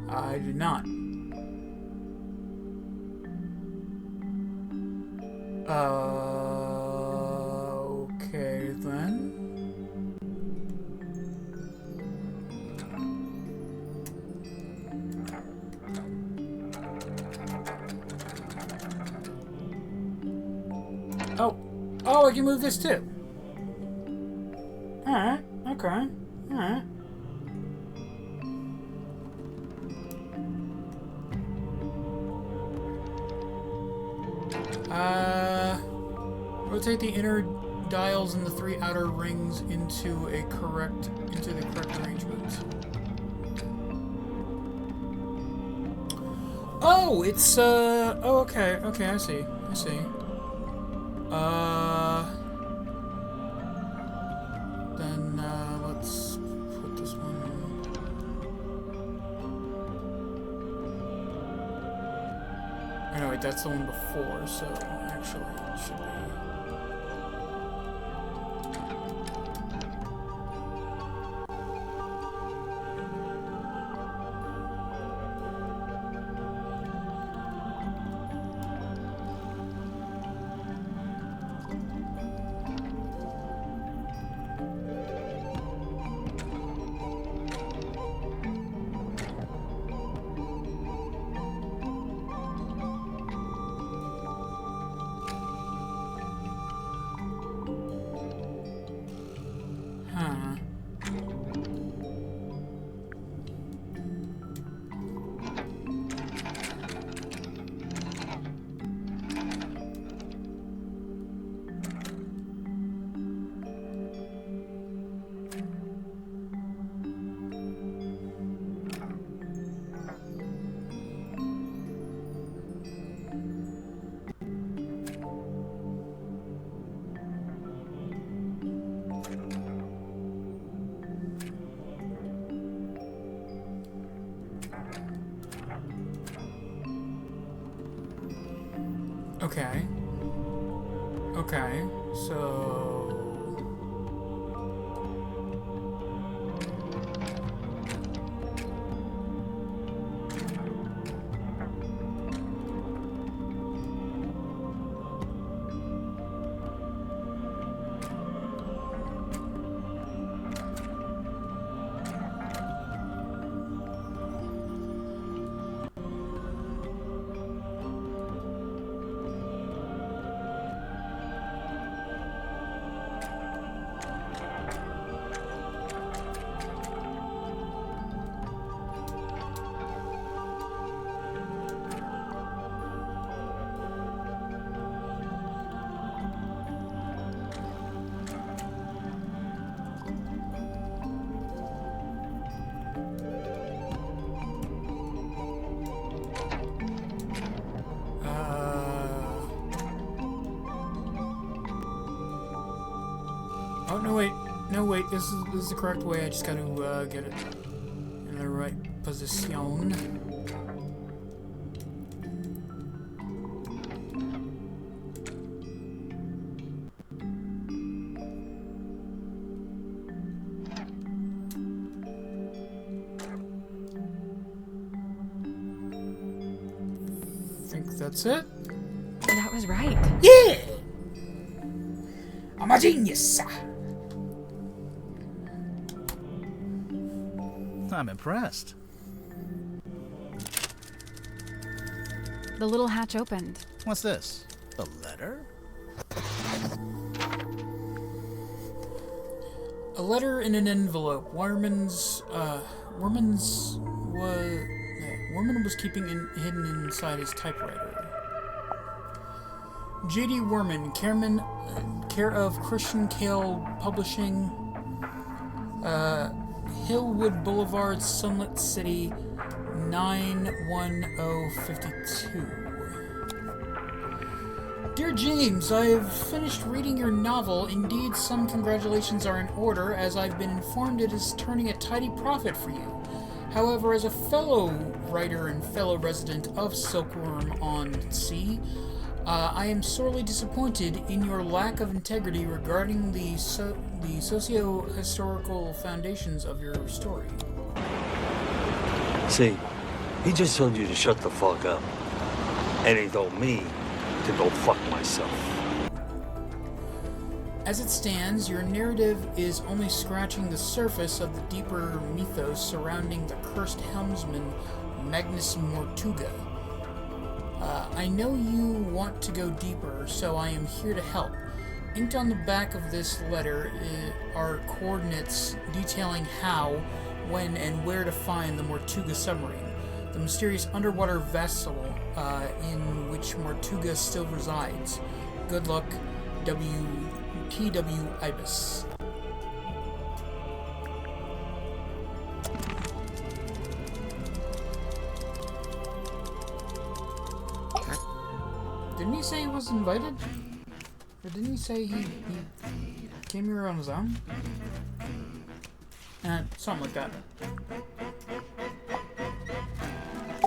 I did not. Okay then. Oh, I can move this too. Alright, okay, alright. Rotate the inner dials and the 3 outer rings into the correct arrangement. Oh, it's oh, okay, I see. Then let's put this one. Oh no, wait, that's the one before, so actually it should be. Okay, so... No, wait, this is the correct way. I just got to get it in the right position. I think that's it. That was right. Yeah! I'm a genius! I'm impressed. The little hatch opened. What's this? A letter? A letter in an envelope. Werman was keeping it hidden inside his typewriter. J.D. Werman, care of Christian Kale Publishing, Hillwood Boulevard, Sunlit City, 91052. Dear James, I've finished reading your novel. Indeed, some congratulations are in order, as I've been informed it is turning a tidy profit for you. However, as a fellow writer and fellow resident of Silkworm-on-Sea, I am sorely disappointed in your lack of integrity regarding the socio-historical foundations of your story. See, he just told you to shut the fuck up. And he told me to go fuck myself. As it stands, your narrative is only scratching the surface of the deeper mythos surrounding the cursed helmsman Magnus Mortuga. I know you want to go deeper, so I am here to help. Inked on the back of this letter are coordinates detailing how, when, and where to find the Mortuga submarine, the mysterious underwater vessel in which Mortuga still resides. Good luck, T.W. Ibis. Didn't he say he was invited? Or didn't he say he came here on his own? Something like that.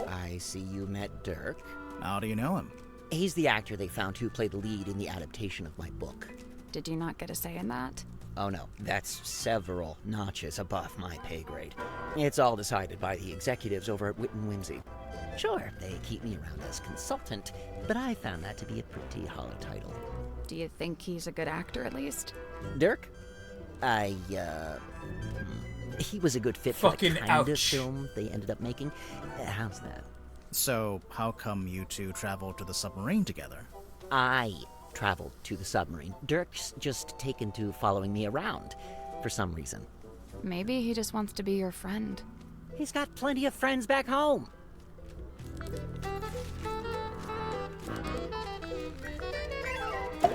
I see you met Dirk. How do you know him? He's the actor they found who played the lead in the adaptation of my book. Did you not get a say in that? Oh no, that's several notches above my pay grade. It's all decided by the executives over at Wit and Whimsy. Sure, they keep me around as consultant, but I found that to be a pretty hollow title. Do you think he's a good actor, at least? Dirk? He was a good fit for the kind of film they ended up making. How's that? So, how come you two traveled to the submarine together? I traveled to the submarine. Dirk's just taken to following me around, for some reason. Maybe he just wants to be your friend. He's got plenty of friends back home.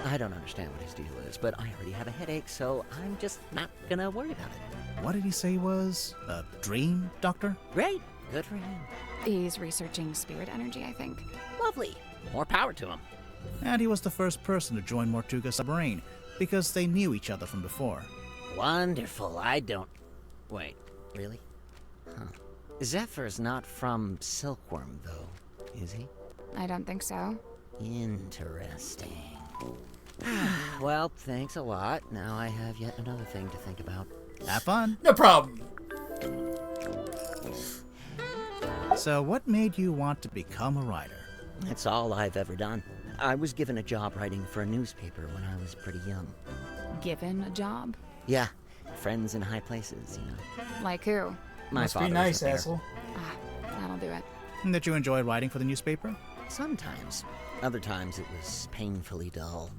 I don't understand what his deal is, but I already have a headache, so I'm just not gonna worry about it. What did he say he was? A dream doctor? Great. Good for him. He's researching spirit energy, I think. Lovely. More power to him. And he was the first person to join Mortuga's submarine, because they knew each other from before. Wonderful. I don't... Wait, really? Huh. Zephyr's not from Silkworm, though, is he? I don't think so. Interesting. Well, thanks a lot. Now I have yet another thing to think about. Have fun. No problem. So what made you want to become a writer? That's all I've ever done. I was given a job writing for a newspaper when I was pretty young. Given a job? Yeah. Friends in high places, you know. Like who? My Must father be was nice, up there. asshole. That'll do it. Did you enjoy writing for the newspaper? Sometimes. Other times it was painfully dull.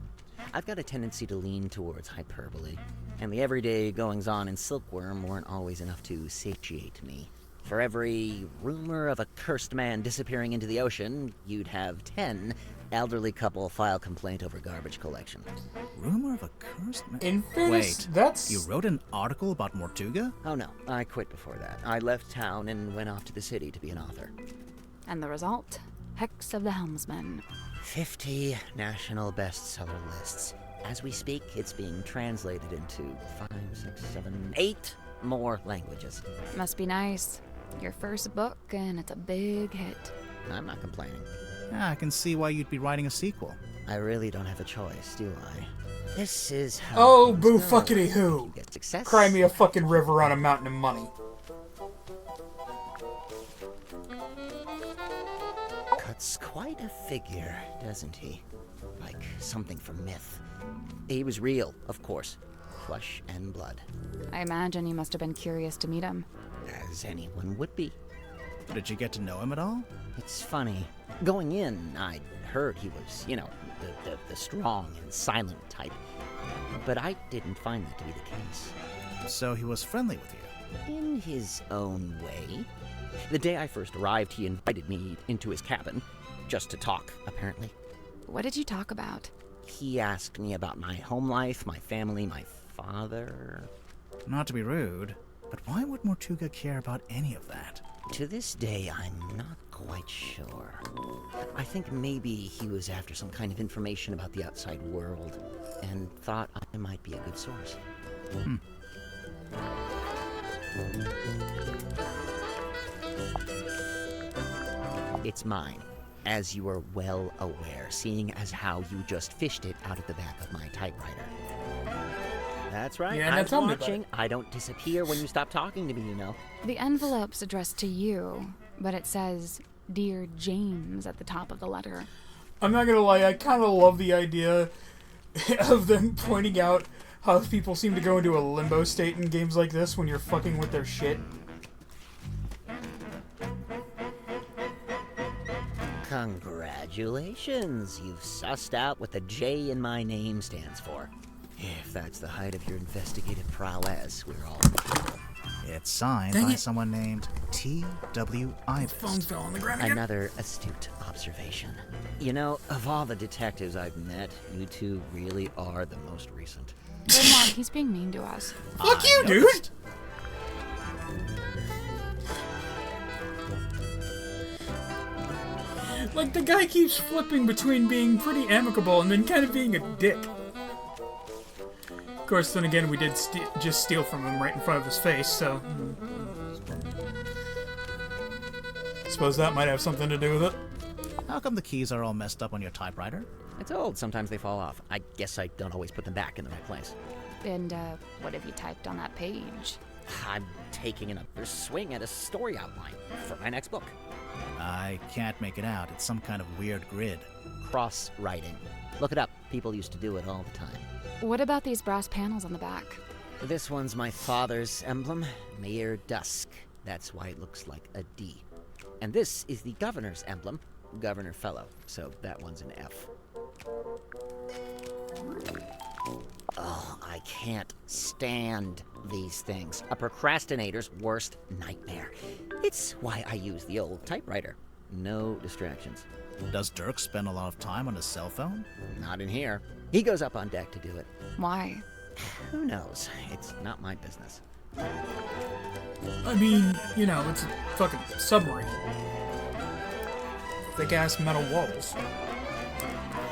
I've got a tendency to lean towards hyperbole, and the everyday goings-on in Silkworm weren't always enough to satiate me. For every rumor of a cursed man disappearing into the ocean, you'd have 10 elderly couple file complaint over garbage collection. Rumor of a cursed man? In fairness, Wait, you wrote an article about Mortuga? Oh no, I quit before that. I left town and went off to the city to be an author. And the result? Hex of the Helmsman. 50 national bestseller lists. As we speak, it's being translated into 5, 6, 7, 8 more languages. Must be nice. Your first book, and it's a big hit. I'm not complaining. I can see why you'd be writing a sequel. I really don't have a choice, do I? This is how... Oh, boo fuckity who. Get success. Cry me a fucking river on a mountain of money. Cuts quite a figure, doesn't he? Like something from myth. He was real, of course. Flesh and blood. I imagine you must have been curious to meet him. As anyone would be. Did you get to know him at all? It's funny. Going in, I'd heard he was, you know, the strong and silent type. But I didn't find that to be the case. So he was friendly with you? In his own way. The day I first arrived, he invited me into his cabin. Just to talk, apparently. What did you talk about? He asked me about my home life, my family, my father. Not to be rude, but why would Mortuga care about any of that? To this day, I'm not quite sure. I think maybe he was after some kind of information about the outside world, and thought I might be a good source. It's mine, as you are well aware, seeing as how you just fished it out of the back of my typewriter. That's right, Yeah, I'm tell me about watching. I don't disappear when you stop talking to me, you know. The envelope's addressed to you, but it says, Dear James, at the top of the letter. I'm not gonna lie, I kind of love the idea of them pointing out how people seem to go into a limbo state in games like this when you're fucking with their shit. Congratulations, you've sussed out what the J in my name stands for. If that's the height of your investigative prowess, we're all... It's signed Dang by it. someone named T.W. Phone Ivest. fell on the ground again. Another astute observation. You know, of all the detectives I've met, you two really are the most recent. Come on, he's being mean to us. Fuck you, dude! Like, the guy keeps flipping between being pretty amicable and then kind of being a dick. Of course, then again, we did just steal from him right in front of his face, so... Suppose that might have something to do with it. How come the keys are all messed up on your typewriter? It's old, sometimes they fall off. I guess I don't always put them back in the right place. And, what have you typed on that page? I'm taking another swing at a story outline for my next book. I can't make it out. It's some kind of weird grid. Cross-writing. Look it up. People used to do it all the time. What about these brass panels on the back? This one's my father's emblem, Mayor Dusk. That's why it looks like a D. And this is the governor's emblem, Governor Fellow. So that one's an F. Oh, I can't stand these things. A procrastinator's worst nightmare. It's why I use the old typewriter. No distractions. Does Dirk spend a lot of time on his cell phone? Not in here. He goes up on deck to do it. Why? Who knows? It's not my business. I mean, you know, it's a fucking submarine. Thick-ass metal walls.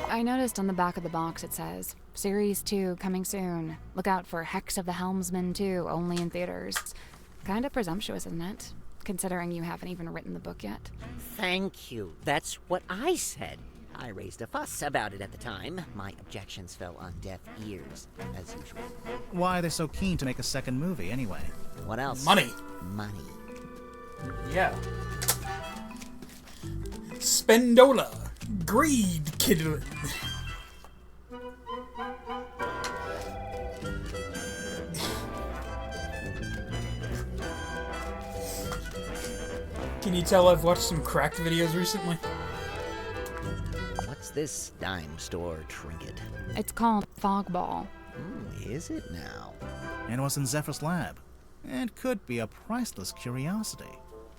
I noticed on the back of the box it says, Series 2 coming soon. Look out for Hex of the Helmsman 2, only in theaters. Kinda presumptuous, isn't it? Considering you haven't even written the book yet. Thank you. That's what I said. I raised a fuss about it at the time. My objections fell on deaf ears, as usual. Why are they so keen to make a second movie, anyway? What else? Money. Money. Yeah. Spendola. Greed, kid. Can you tell I've watched some cracked videos recently? What's this dime store trinket? It's called Fogball. Is it now? And was in Zephyr's lab. It could be a priceless curiosity.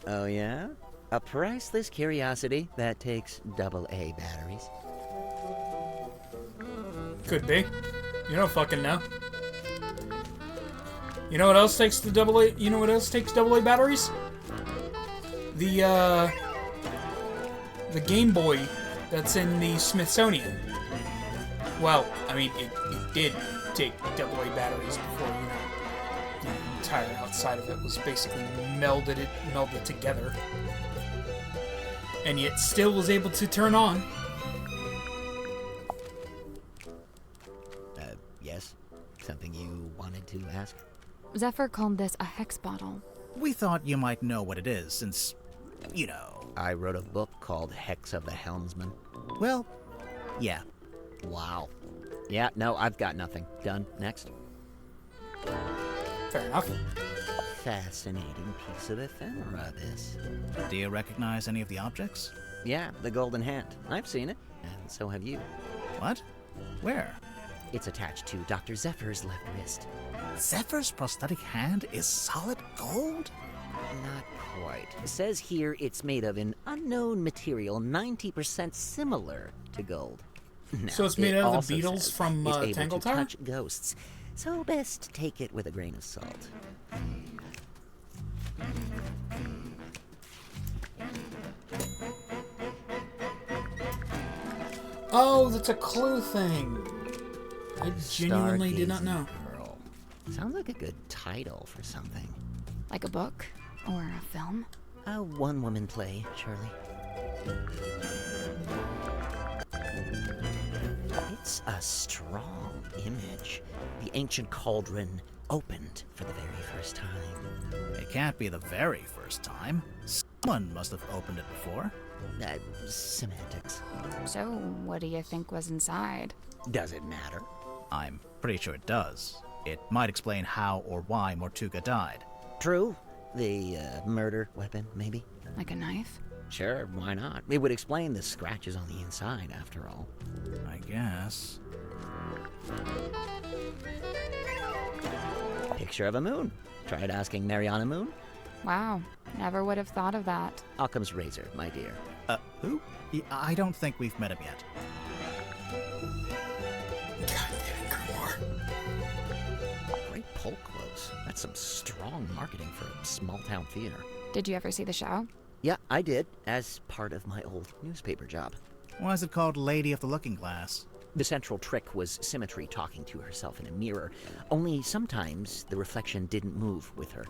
Oh yeah? A priceless curiosity that takes AA batteries. Could be. You don't fucking know. You know what else takes the AA? You know what else takes AA batteries? The Game Boy that's in the Smithsonian. Well, I mean, it did take AA batteries before, you know, the entire outside of it was basically melded together. And yet still was able to turn on. Yes? Something you wanted to ask? Zephyr called this a hex bottle. We thought you might know what it is, since, you know... I wrote a book called Hex of the Helmsman. Well, yeah. Wow. Yeah, no, I've got nothing. Done. Next. Fair enough. Fascinating piece of ephemera, this. Do you recognize any of the objects? Yeah, the golden hand. I've seen it, and so have you. What? Where? It's attached to Dr. Zephyr's left wrist. Zephyr's prosthetic hand is solid gold? Not quite. It says here it's made of an unknown material 90% similar to gold. Now, so it's made out of the also Beatles says from it's able Tangle to Tower? touch ghosts, so best take it with a grain of salt. Oh, that's a clue thing. I genuinely did not know. Pearl. Sounds like a good title for something. Like a book? Or a film? A one-woman play, Shirley. It's a strong image. The ancient cauldron opened for the very first time. It can't be the very first time. Someone must have opened it before. Semantics. So, what do you think was inside? Does it matter? I'm pretty sure it does. It might explain how or why Mortuga died. True. The murder weapon, maybe? Like a knife? Sure, why not? It would explain the scratches on the inside, after all. I guess. Picture of a moon. Tried asking Mariana Moon? Wow, never would have thought of that. Occam's razor, my dear. Who? I don't think we've met him yet. God damn it, Grimoire. Great pull quotes. That's some strong marketing for a small-town theater. Did you ever see the show? Yeah, I did, as part of my old newspaper job. Why is it called Lady of the Looking Glass? The central trick was Symmetry talking to herself in a mirror, only sometimes the reflection didn't move with her.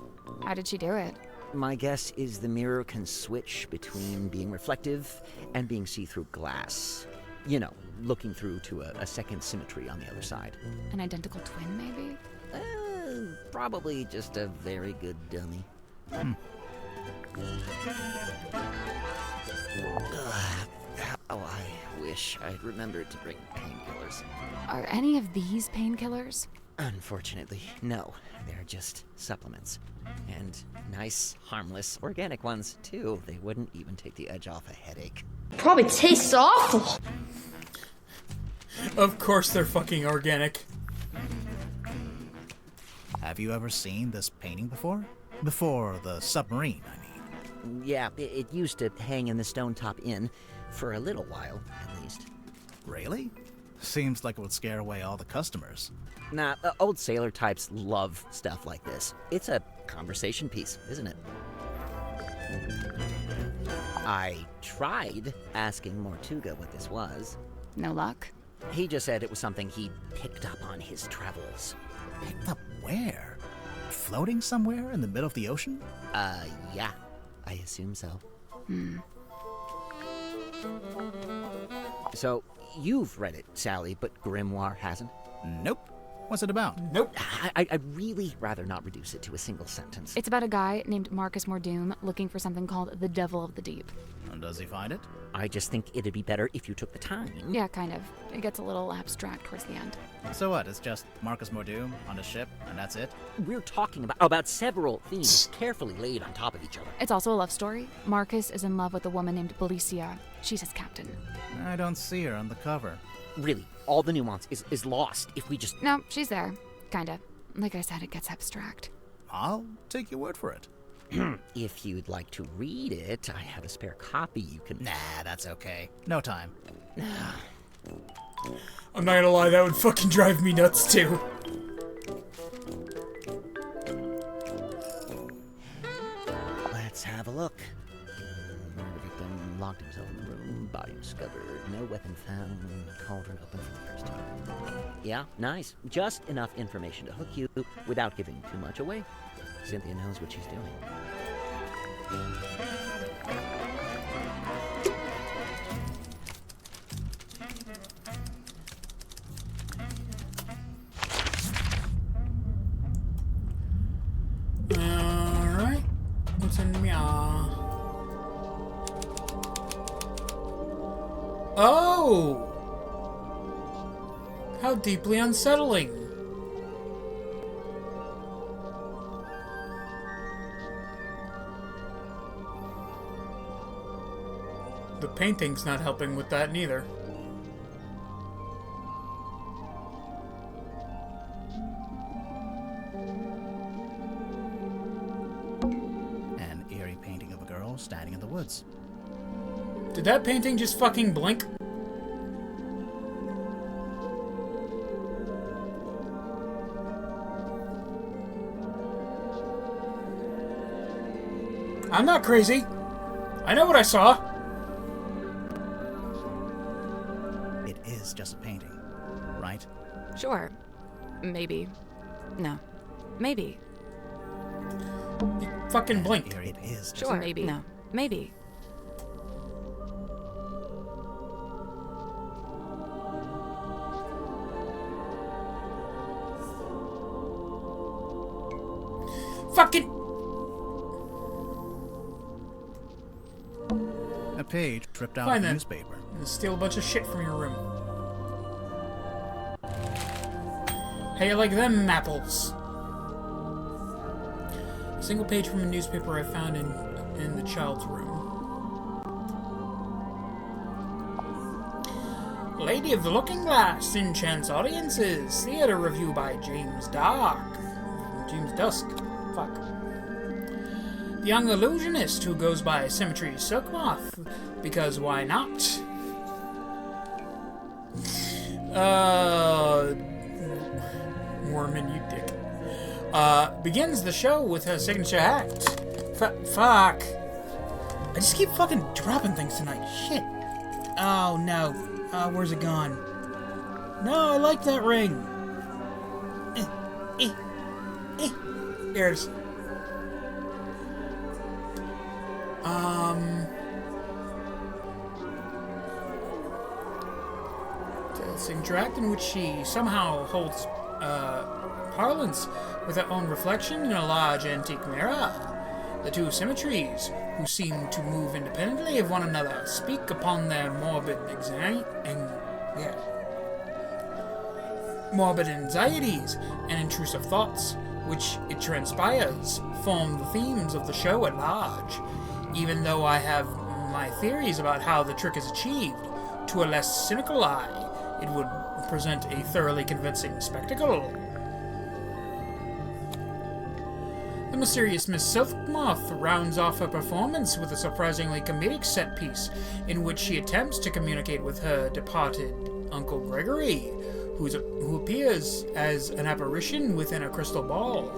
How did she do it? My guess is the mirror can switch between being reflective and being see-through glass. You know, looking through to a second Symmetry on the other side. An identical twin, maybe? Probably just a very good dummy. How I wish I'd remembered to bring painkillers. Are any of these painkillers? Unfortunately, no. They're just supplements. And nice, harmless, organic ones, too. They wouldn't even take the edge off a headache. Probably tastes awful. Of course they're fucking organic. Have you ever seen this painting before? Before the submarine, I mean. Yeah, it used to hang in the Stone Top Inn. For a little while, at least. Really? Seems like it would scare away all the customers. Nah, old sailor types love stuff like this. It's a conversation piece, isn't it? I tried asking Mortuga what this was. No luck? He just said it was something he picked up on his travels. Picked up where? Floating somewhere in the middle of the ocean? Yeah. I assume so. So, you've read it, Sally, but Grimoire hasn't? Nope. What's it about? Nope. I'd really rather not reduce it to a single sentence. It's about a guy named Marcus Mordoom looking for something called the Devil of the Deep. And does he find it? I just think it'd be better if you took the time. Yeah, kind of. It gets a little abstract towards the end. So what? It's just Marcus Mordoom on a ship, and that's it? We're talking about several themes carefully laid on top of each other. It's also a love story. Marcus is in love with a woman named Belicia. She's his captain. I don't see her on the cover. Really, all the nuance is lost if we just... No, she's there. Kinda. Like I said, it gets abstract. I'll take your word for it. If you'd like to read it, I have a spare copy you can... Nah, that's okay. No time. I'm not gonna lie, that would fucking drive me nuts too. Let's have a look. Murder victim locked himself in the room. Body discovered. No weapon found. Cauldron open for the first time. Yeah, nice. Just enough information to hook you without giving too much away. Cynthia knows what she's doing. Alright. What's in the Oh! How deeply unsettling. The painting's not helping with that neither. An eerie painting of a girl standing in the woods. Did that painting just fucking blink? I'm not crazy. I know what I saw. It is just a painting, right? Sure. Maybe. No. Maybe. You fucking blink. It is just Sure. Maybe. No. Maybe. Fucking. A page ripped out Fine of the then. newspaper. And steal a bunch of shit from your room. How you like them apples? A single page from a newspaper I found in the child's room. Lady of the Looking Glass enchants audiences. Theater review by James Dusk. Fuck. The young illusionist who goes by Symmetry Silkmoth, because why not? Mormon, you dick. Begins the show with her signature act. Fuck. I just keep fucking dropping things tonight. Shit. Oh no. Where's it gone? No, I like that ring. There it is. The signature act in which she somehow holds parlance with her own reflection in a large antique mirror. The two symmetries, who seem to move independently of one another, speak upon their morbid anxieties and intrusive thoughts, which, it transpires, form the themes of the show at large. Even though I have my theories about how the trick is achieved, to a less cynical eye, it would present a thoroughly convincing spectacle. The mysterious Miss Silkmoth rounds off her performance with a surprisingly comedic set piece in which she attempts to communicate with her departed Uncle Gregory, who appears as an apparition within a crystal ball.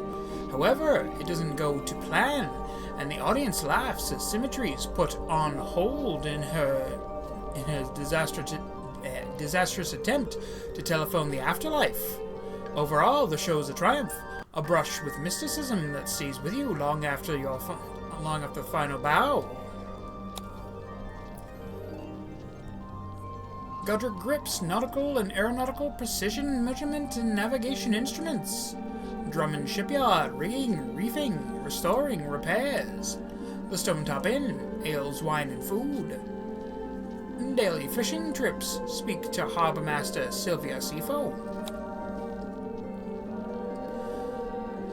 However, it doesn't go to plan, and the audience laughs as Symmetry is put on hold in her disastrous attempt to telephone the afterlife. Overall, the show is a triumph, a brush with mysticism that stays with you long after the final bow. Godric grips nautical and aeronautical precision measurement and navigation instruments. Drummond Shipyard, rigging, reefing, restoring, repairs. The Stone Top Inn, ales, wine, and food. Daily fishing trips, speak to Harbour Master Sylvia Seafoam.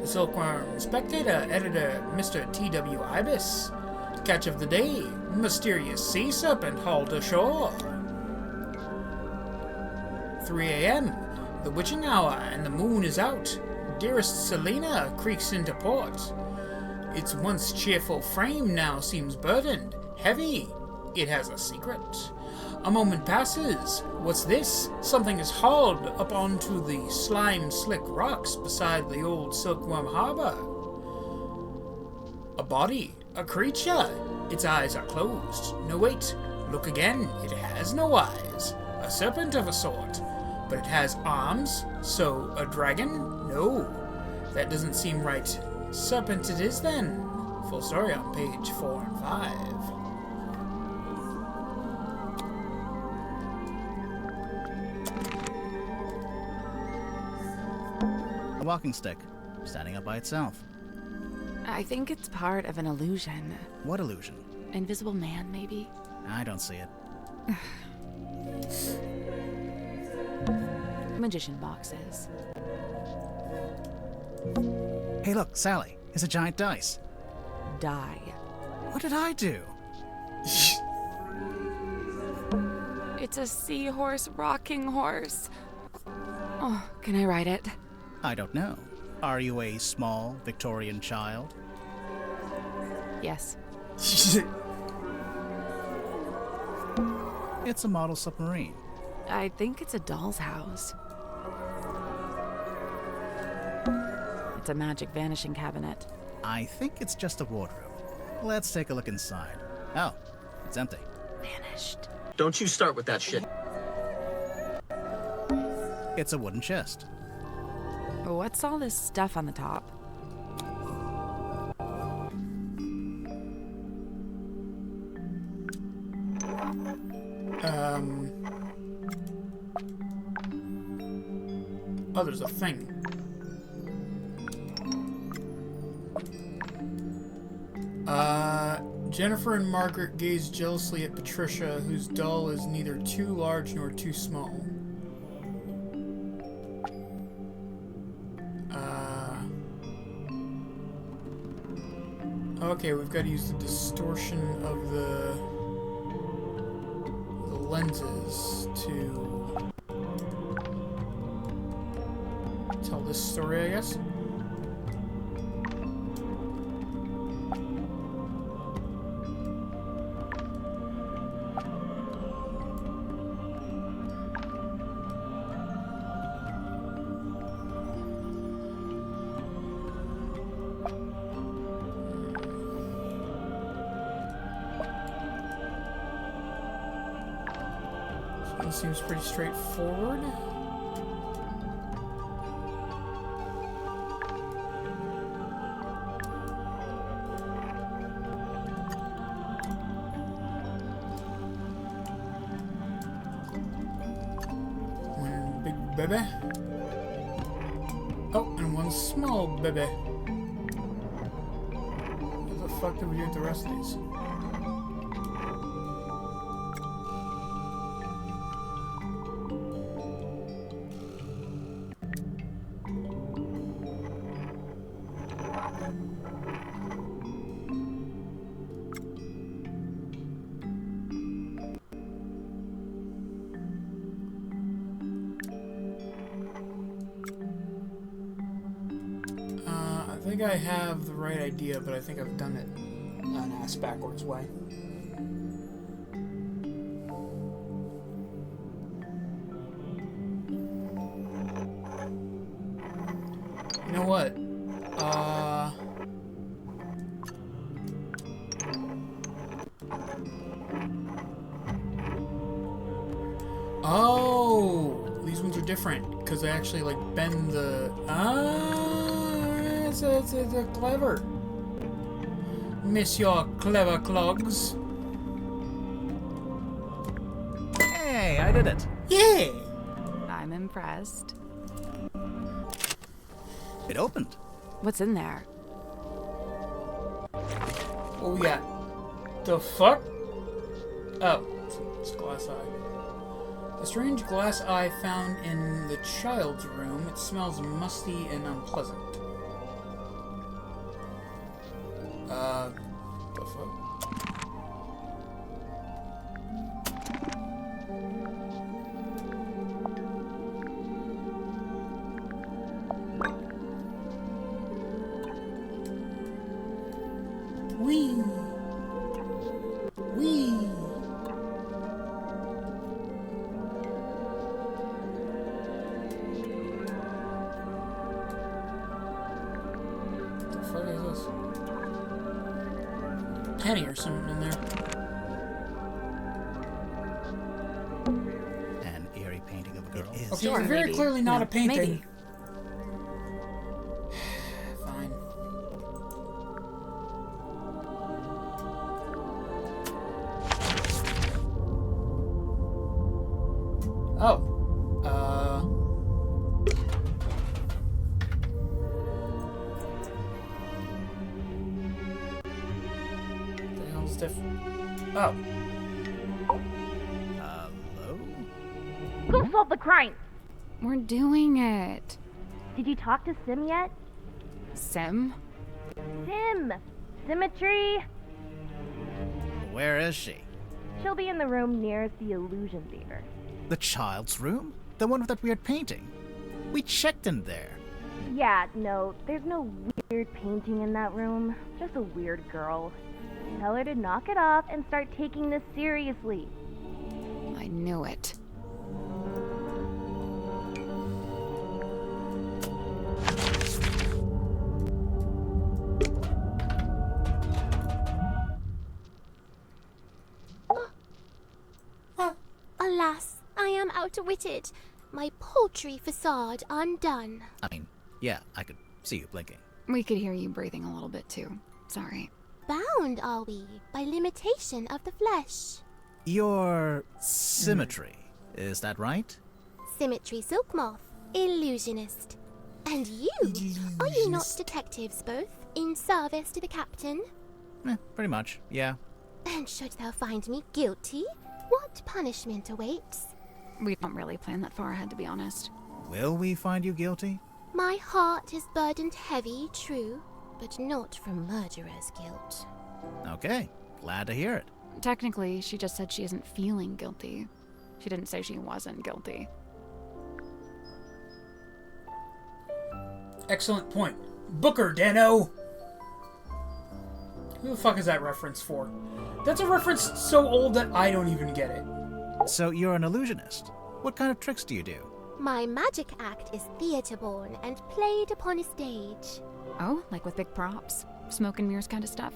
The Silkworm Spectator, editor Mr. T.W. Ibis. Catch of the day, mysterious sea serpent hauled ashore. 3 a.m., the witching hour, and the moon is out. Dearest Selena creaks into port. Its once cheerful frame now seems burdened, heavy. It has a secret. A moment passes. What's this? Something is hauled up onto the slime-slick rocks beside the old Silkworm Harbor. A body, a creature. Its eyes are closed. No, wait. Look again. It has no eyes. A serpent of a sort. But it has arms. So, a dragon? No. That doesn't seem right. Serpent it is then. Full story on page 4 and 5. A walking stick, standing up by itself. I think it's part of an illusion. What illusion? Invisible man, maybe? I don't see it. Magician boxes. Hey look, Sally. It's a giant dice. Die. What did I do? It's a seahorse rocking horse. Oh, can I ride it? I don't know. Are you a small Victorian child? Yes. It's a model submarine. I think it's a doll's house. It's a magic vanishing cabinet. I think it's just a wardrobe. Let's take a look inside. Oh, it's empty. Vanished. Don't you start with that shit. It's a wooden chest. What's all this stuff on the top? Oh, there's a thing. Jennifer and Margaret gaze jealously at Patricia, whose doll is neither too large nor too small. Okay, we've got to use the distortion of the lenses to tell this story, I guess. Seems pretty straightforward. One big baby. Oh, and one small baby. What the fuck did we do with the rest of these? I think I have the right idea, but I think I've done it an ass backwards way. You know what? Oh, these ones are different because they actually like bend the. It's clever. Miss your clever clogs. Hey, I did it. Yeah. I'm impressed. It opened. What's in there? What we got? The fuck? Oh, it's a glass eye. A strange glass eye found in the child's room. It smells musty and unpleasant. The fuck? Wee! Wee! penny or something in there. An eerie painting of a girl. It is. Okay, Sure, very maybe. clearly not No, a painting. maybe. Fine. Oh. The hell's different? Oh. Hello? Go solve the crime! We're doing it. Did you talk to Sim yet? Sim? Sim! Symmetry! Where is she? She'll be in the room nearest the illusion theater. The child's room? The one with that weird painting? We checked in there. Yeah, no, there's no weird painting in that room. Just a weird girl. Tell her to knock it off and start taking this seriously. I knew it. Alas, I am outwitted. My paltry facade undone. I mean, yeah, I could see you blinking. We could hear you breathing a little bit too. Sorry. Bound are we by limitation of the flesh. Your symmetry, is that right? Symmetry silk moth, illusionist. And you? Are you not detectives both, in service to the captain? Pretty much, yeah. And should thou find me guilty, what punishment awaits? We don't really plan that far ahead, to be honest. Will we find you guilty? My heart is burdened heavy, true, but not from murderer's guilt. Okay, glad to hear it. Technically, she just said she isn't feeling guilty. She didn't say she wasn't guilty. Excellent point. Booker, Dano! Who the fuck is that reference for? That's a reference so old that I don't even get it. So you're an illusionist. What kind of tricks do you do? My magic act is theatre-born and played upon a stage. Oh, like with big props? Smoke and mirrors kind of stuff?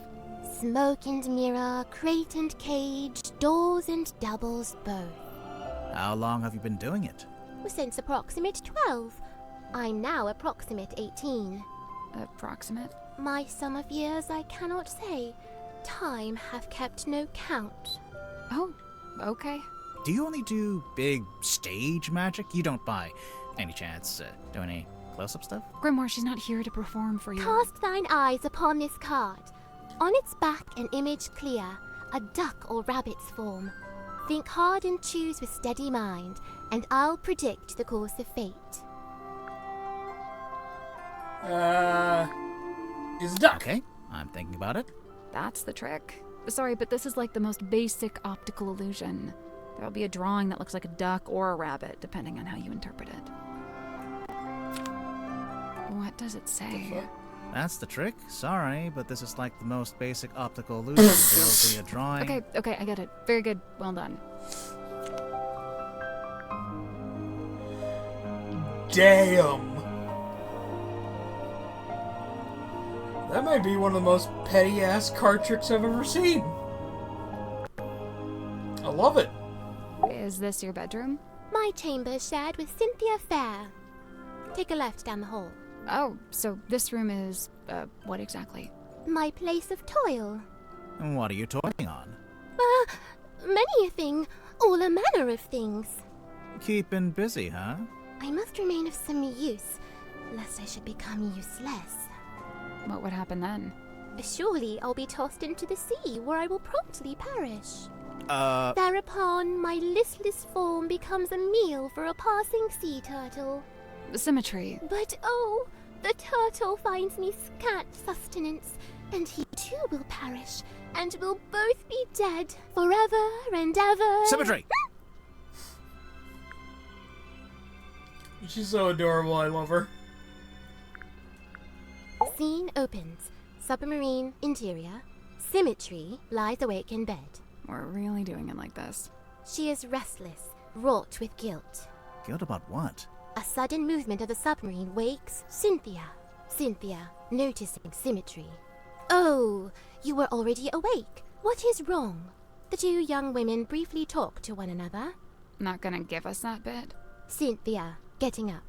Smoke and mirror, crate and cage, doors and doubles both. How long have you been doing it? Since approximate 12. I'm now approximate 18. Approximate? My sum of years I cannot say. Time have kept no count. Oh, okay. Do you only do big stage magic? You don't, by any chance, do any close-up stuff? Grimoire, she's not here to perform for you. Cast thine eyes upon this card. On its back an image clear, a duck or rabbit's form. Think hard and choose with steady mind, and I'll predict the course of fate. Is a duck. Okay, I'm thinking about it. That's the trick. Sorry, but this is like the most basic optical illusion. There'll be a drawing that looks like a duck or a rabbit, depending on how you interpret it. What does it say? That's the trick. Sorry, but this is like the most basic optical illusion. There'll be a drawing. Okay, I get it. Very good. Well done. Damn. That might be one of the most petty-ass card tricks I've ever seen. I love it. Is this your bedroom? My chamber shared with Cynthia Fair. Take a left down the hall. Oh, so this room is, what exactly? My place of toil. And what are you toiling on? Many a thing, all a manner of things. Keeping busy, huh? I must remain of some use, lest I should become useless. What would happen then? Surely I'll be tossed into the sea, where I will promptly perish. Thereupon, my listless form becomes a meal for a passing sea turtle. Symmetry. But oh, the turtle finds me scant sustenance, and he too will perish, and we'll both be dead forever and ever. Symmetry! She's so adorable, I love her. Scene opens. Submarine interior. Symmetry lies awake in bed. We're really doing it like this. She is restless, wrought with guilt. Guilt about what? A sudden movement of the submarine wakes Cynthia. Cynthia, noticing Symmetry. Oh, you were already awake. What is wrong? The two young women briefly talk to one another. Not gonna give us that bit? Cynthia, getting up.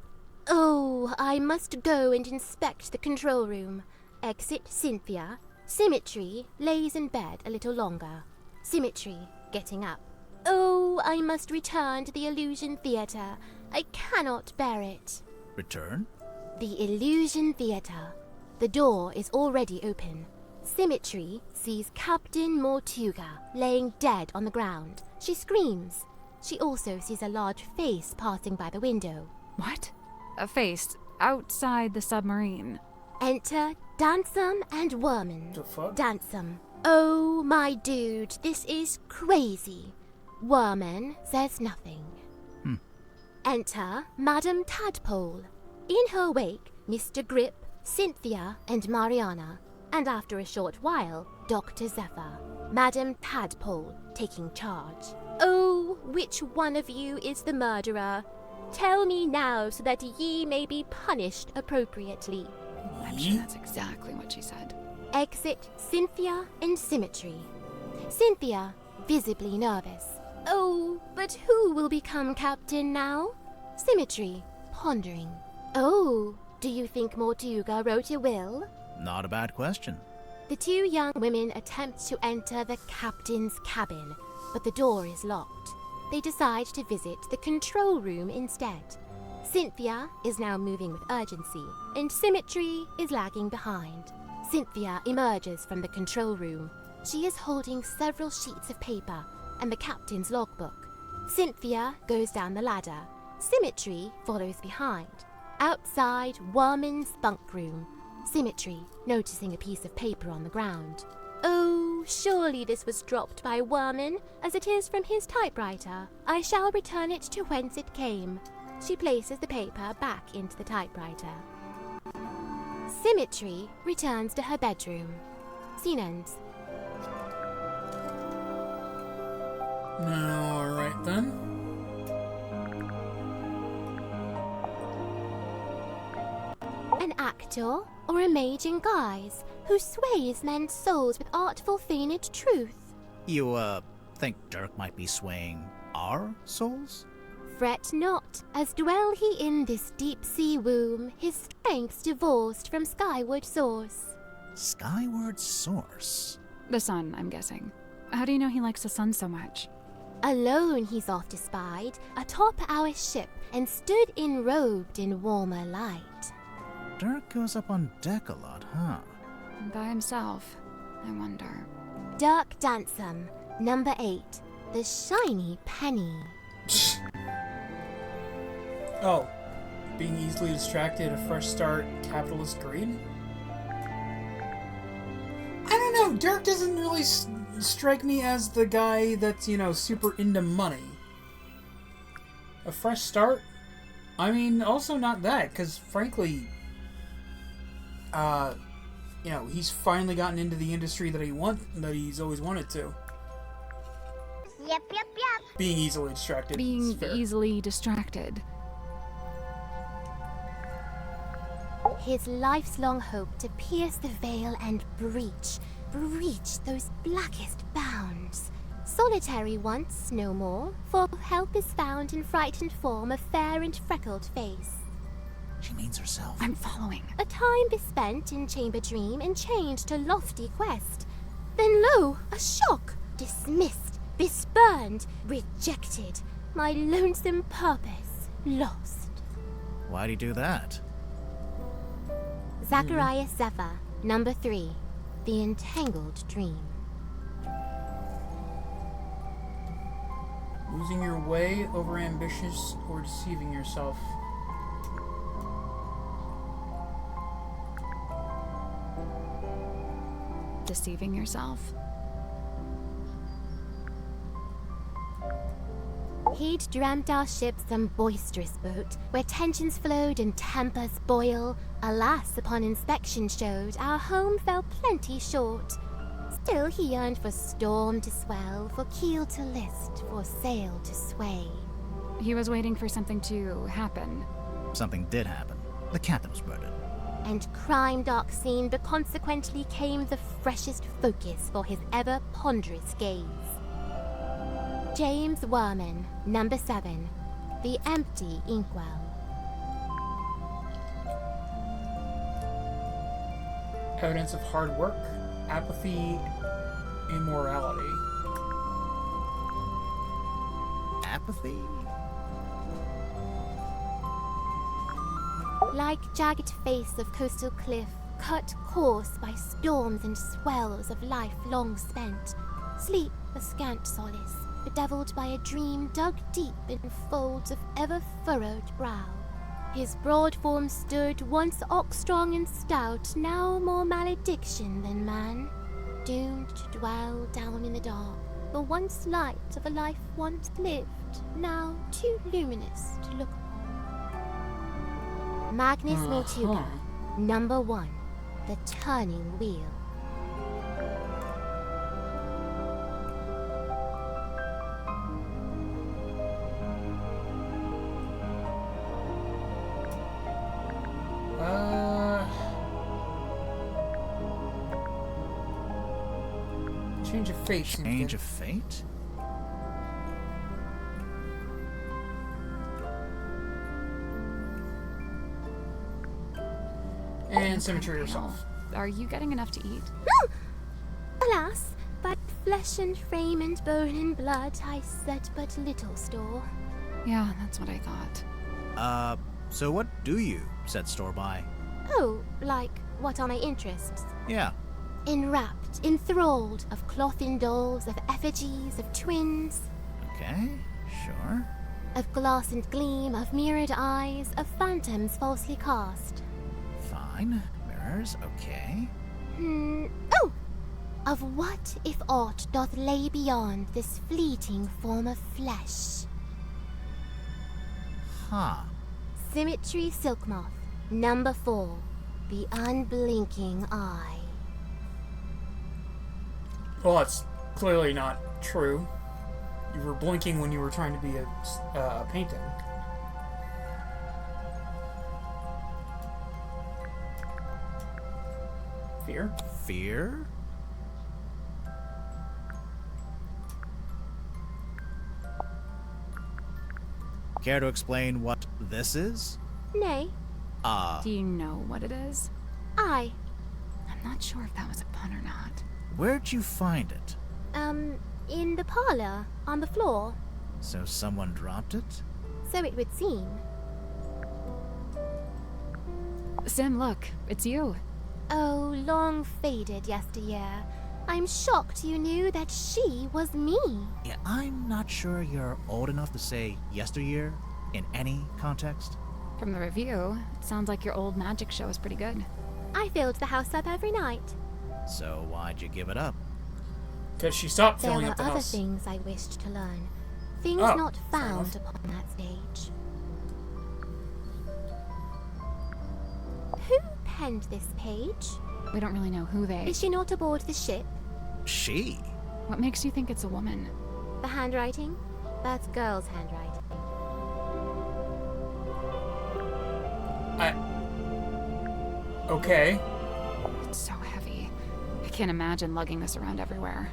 Oh, I must go and inspect the control room. Exit Cynthia. Symmetry lays in bed a little longer. Symmetry, getting up. Oh, I must return to the Illusion Theater. I cannot bear it. Return? The Illusion Theater. The door is already open. Symmetry sees Captain Mortuga laying dead on the ground. She screams. She also sees a large face passing by the window. What? A face outside the submarine. Enter Dansum and Worman. The fuck? Dansum. Oh, my dude, this is crazy. Worman says nothing. Enter Madame Tadpole. In her wake, Mr. Grip, Cynthia, and Mariana. And after a short while, Dr. Zephyr. Madame Tadpole taking charge. Oh, which one of you is the murderer? Tell me now so that ye may be punished appropriately. I'm sure that's exactly what she said. Exit Cynthia and Symmetry. Cynthia, visibly nervous. Oh, but who will become captain now? Symmetry, pondering. Oh, do you think Mortuga wrote a will? Not a bad question. The two young women attempt to enter the captain's cabin, but the door is locked. They decide to visit the control room instead. Cynthia is now moving with urgency, and Symmetry is lagging behind. Cynthia emerges from the control room. She is holding several sheets of paper and the captain's logbook. Cynthia goes down the ladder. Symmetry follows behind. Outside Worman's bunk room, Symmetry noticing a piece of paper on the ground. Oh, surely this was dropped by Worman, as it is from his typewriter. I shall return it to whence it came. She places the paper back into the typewriter. Symmetry returns to her bedroom. Scene ends. Alright then. An actor or a mage in guise who sways men's souls with artful feigned truth. You, think Dirk might be swaying our souls? Fret not, as dwell he in this deep sea womb, his strength's divorced from skyward source. Skyward source? The sun, I'm guessing. How do you know he likes the sun so much? Alone he's oft espied, atop our ship, and stood enrobed in warmer light. Dirk goes up on deck a lot, huh? By himself, I wonder. Dirk Dansum, number 8, the shiny penny. Oh, being easily distracted, a fresh start, capitalist greed? I don't know, Dirk doesn't really strike me as the guy that's, you know, super into money. A fresh start? I mean, also not that, because frankly, you know, he's finally gotten into the industry that he's always wanted to. Yep. Being easily distracted. Being easily distracted. His life's long hope to pierce the veil and breach those blackest bounds. Solitary once, no more, for help is found in frightened form of fair and freckled face. She means herself. I'm following. A time bespent in chamber dream and changed to lofty quest. Then lo, a shock! Dismissed, bespurned, rejected. My lonesome purpose lost. Why'd he do that? Zachariah Zephyr, number 3, The Entangled Dream. Losing your way, overambitious, or deceiving yourself. Deceiving yourself? He'd dreamt our ship some boisterous boat, where tensions flowed and tempers boil. Alas, upon inspection showed, our home fell plenty short. Still he yearned for storm to swell, for keel to list, for sail to sway. He was waiting for something to happen. Something did happen. The captain was murdered. and crime dark scene but consequently came the freshest focus for his ever ponderous gaze. James Werman, number 7, The Empty Inkwell. Evidence of hard work, apathy, immorality. Apathy? Like jagged face of coastal cliff, cut coarse by storms and swells of life long spent, sleep a scant solace, bedeviled by a dream dug deep in folds of ever-furrowed brow. His broad form stood, once ox-strong and stout, now more malediction than man, doomed to dwell down in the dark, the once light of a life once lived, now too luminous to look upon. Magnus Mortuga, number 1, The Turning Wheel. Change of fate. Change of fate? And symmetry yourself. Are you getting enough to eat? Alas, but flesh and frame and bone and blood I set but little store. Yeah, that's what I thought. So what do you set store by? Oh, like, what are my interests? Yeah. Enwrapped, enthralled, of cloth-in dolls, of effigies, of twins. Okay, sure. Of glass and gleam, of mirrored eyes, of phantoms falsely cast. Fine. Mirrors, okay. Oh! Of what if aught doth lay beyond this fleeting form of flesh? Huh. Symmetry Silk Moth, number 4, The Unblinking Eye. Well, that's clearly not true. You were blinking when you were trying to be a painting. Fear? Fear? Care to explain what this is? Nay. Do you know what it is? Aye. I'm not sure if that was a pun or not. Where'd you find it? In the parlor, on the floor. So someone dropped it? So it would seem. Sim, look, it's you. Oh, long faded yesteryear. I'm shocked you knew that she was me. Yeah, I'm not sure you're old enough to say yesteryear in any context. From the review, it sounds like your old magic show is pretty good. I filled the house up every night. So why'd you give it up? Because she stopped There filling were up the other house. things I wished to learn. Things Oh, not fair found enough. upon that stage. Who penned this page? We don't really know who they... Is she not aboard the ship? She? What makes you think it's a woman? The handwriting? That's girl's handwriting. Okay. It's so heavy. I can't imagine lugging this around everywhere.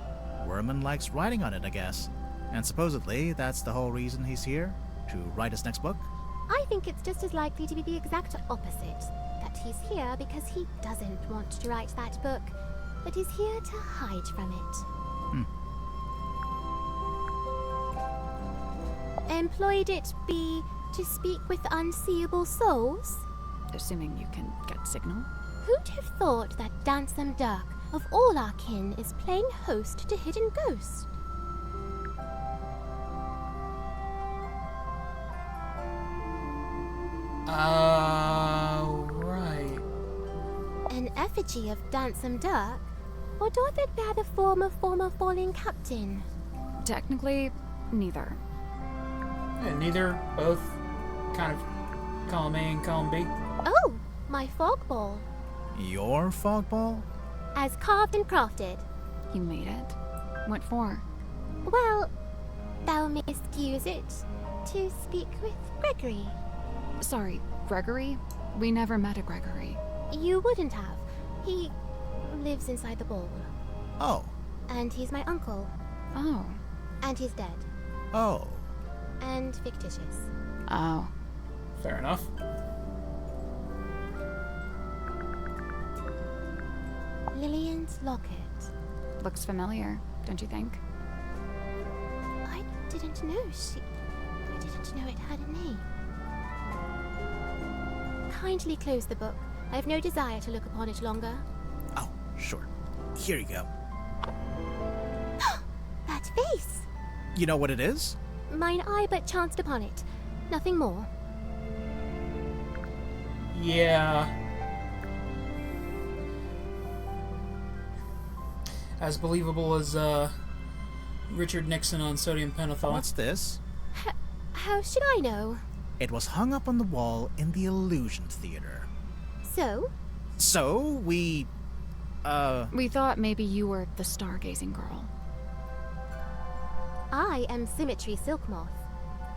Werman likes writing on it, I guess. And supposedly, that's the whole reason he's here? To write his next book? I think it's just as likely to be the exact opposite. That he's here because he doesn't want to write that book, but he's here to hide from it. Employed it be to speak with unseeable souls? Assuming you can get signal. Who'd have thought that Dansome Dirk, of all our kin, is playing host to Hidden Ghost? Right. An effigy of Dansome Dirk? Or doth it bear the form of former falling captain? Technically, neither. Yeah, neither, both, kind of column A and column B. Oh, my fog ball. Your fog ball? As carved and crafted. You made it? What for? Well, thou mayst use it to speak with Gregory. Sorry, Gregory? We never met a Gregory. You wouldn't have. He lives inside the ball. Oh. And he's my uncle. Oh. And he's dead. Oh. And fictitious. Oh. Fair enough. Lillian's locket. Looks familiar, don't you think? I didn't know I didn't know it had a name. Kindly close the book. I have no desire to look upon it longer. Oh, sure. Here you go. That face! You know what it is? Mine eye but chanced upon it. Nothing more. Yeah. As believable as Richard Nixon on sodium pentothal. What's this? How should I know? It was hung up on the wall in the Illusion Theater. So? So, we thought maybe you were the stargazing girl. I am Symmetry Silkmoth.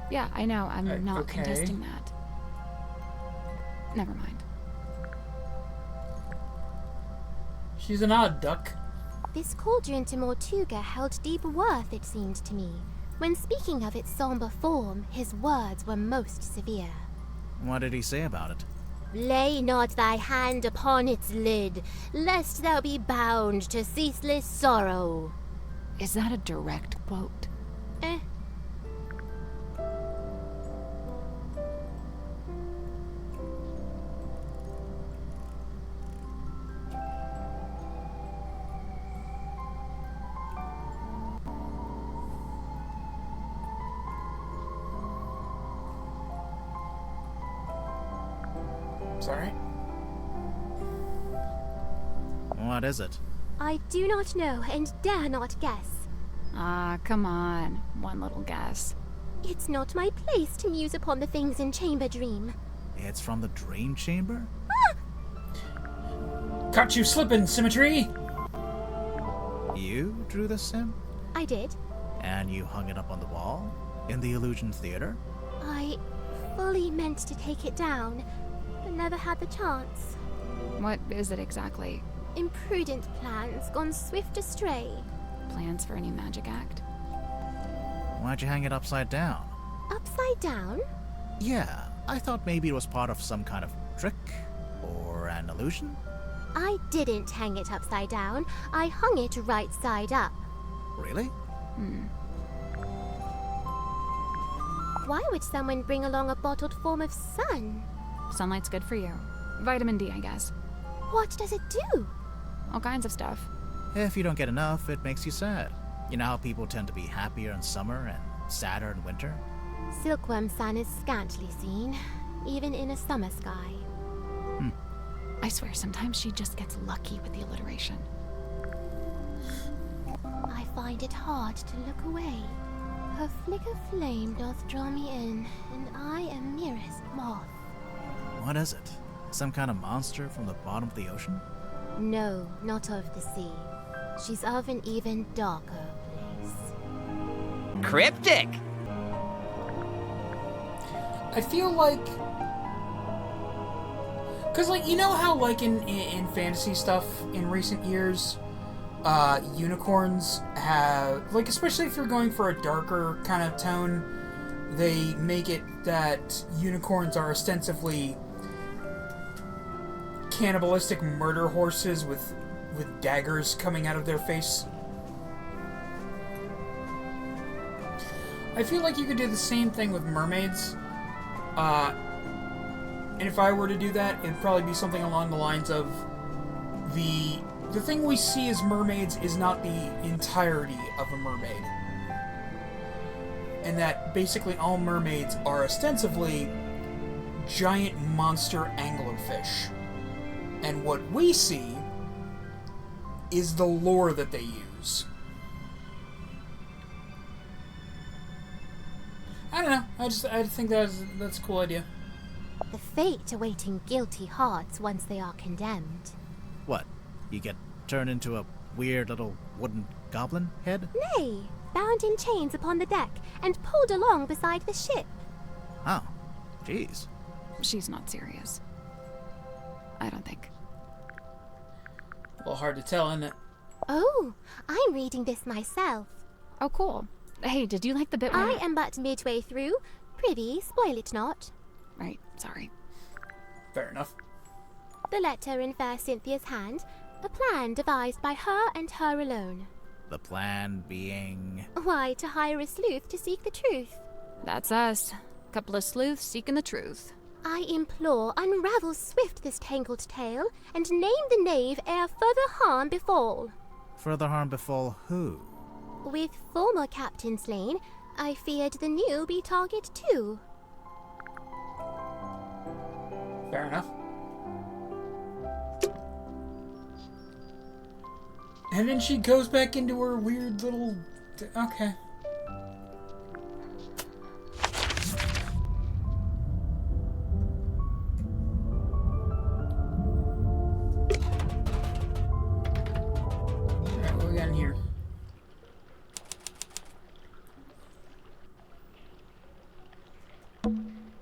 Yeah, I know. I'm not okay. contesting that. Never mind. She's an odd duck. This cauldron to Mortuga held deep worth, it seemed to me. When speaking of its somber form, his words were most severe. What did he say about it? Lay not thy hand upon its lid, lest thou be bound to ceaseless sorrow. Is that a direct quote? Sorry. What is it? I do not know and dare not guess. Ah, come on. One little guess. It's not my place to muse upon the things in Chamber Dream. It's from the Dream Chamber? Caught you slipping, Symmetry! You drew the sim? I did. And you hung it up on the wall? In the Illusion Theater? I fully meant to take it down, but never had the chance. What is it exactly? Imprudent plans gone swift astray. Plans for a new magic act? Why'd you hang it upside down? Upside down? Yeah, I thought maybe it was part of some kind of trick or an illusion. I didn't hang it upside down. I hung it right side up. Really? Why would someone bring along a bottled form of sun? Sunlight's good for you. Vitamin D, I guess. What does it do? All kinds of stuff. If you don't get enough, it makes you sad. You know how people tend to be happier in summer and sadder in winter? Silkworm sun is scantly seen, even in a summer sky. I swear, sometimes she just gets lucky with the alliteration. I find it hard to look away. Her flicker flame doth draw me in, and I am merest moth. What is it? Some kind of monster from the bottom of the ocean? No, not of the sea. She's of an even darker place. Cryptic! I feel like... Because, like, you know how, like, in fantasy stuff in recent years, unicorns have... Like, especially if you're going for a darker kind of tone, they make it that unicorns are ostensibly cannibalistic murder horses with daggers coming out of their face. I feel like you could do the same thing with mermaids. And if I were to do that, it'd probably be something along the lines of the thing we see as mermaids is not the entirety of a mermaid. And that basically all mermaids are ostensibly giant monster anglerfish. And what we see is the lore that they use. I don't know. I think that's a cool idea. The fate awaiting guilty hearts once they are condemned. What? You get turned into a weird little wooden goblin head? Nay, bound in chains upon the deck and pulled along beside the ship. Oh, jeez. She's not serious. I don't think. little hard to tell, isn't it? Oh, I'm reading this myself. Oh, cool. Hey, did you like the bit where... I am but midway through. Prithee, spoil it not. Right, sorry. Fair enough. The letter in fair Cynthia's hand, a plan devised by her and her alone. The plan being... Why, to hire a sleuth to seek the truth. That's us. Couple of sleuths seeking the truth. I implore, unravel swift this tangled tale, and name the knave ere further harm befall. Further harm befall who? With former captain slain, I feared the new be target too. Fair enough. And then she goes back into her weird little... Okay. Alright, what we got in here?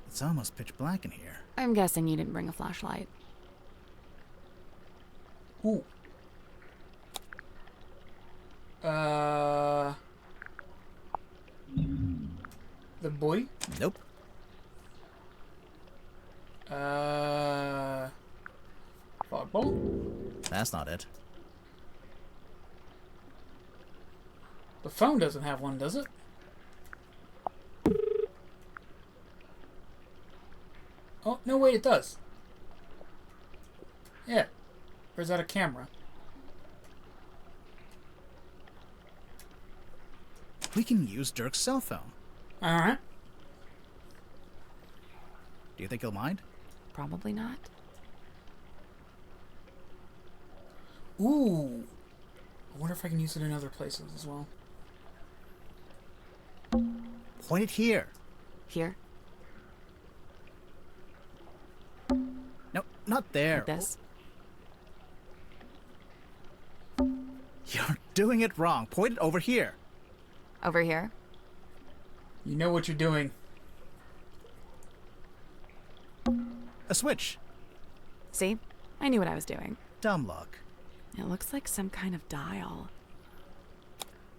It's almost pitch black in here. I'm guessing you didn't bring a flashlight. Ooh. The boy? Nope. Fogball? That's not it. The phone doesn't have one, does it? Oh, no, wait, it does. Yeah. Or is that a camera? We can use Dirk's cell phone. Alright. Do you think he'll mind? Probably not. Ooh. I wonder if I can use it in other places as well. Point it here. Here? No, not there. Like this? You're doing it wrong. Point it over here. Over here? You know what you're doing. A switch. See? I knew what I was doing. Dumb luck. It looks like some kind of dial.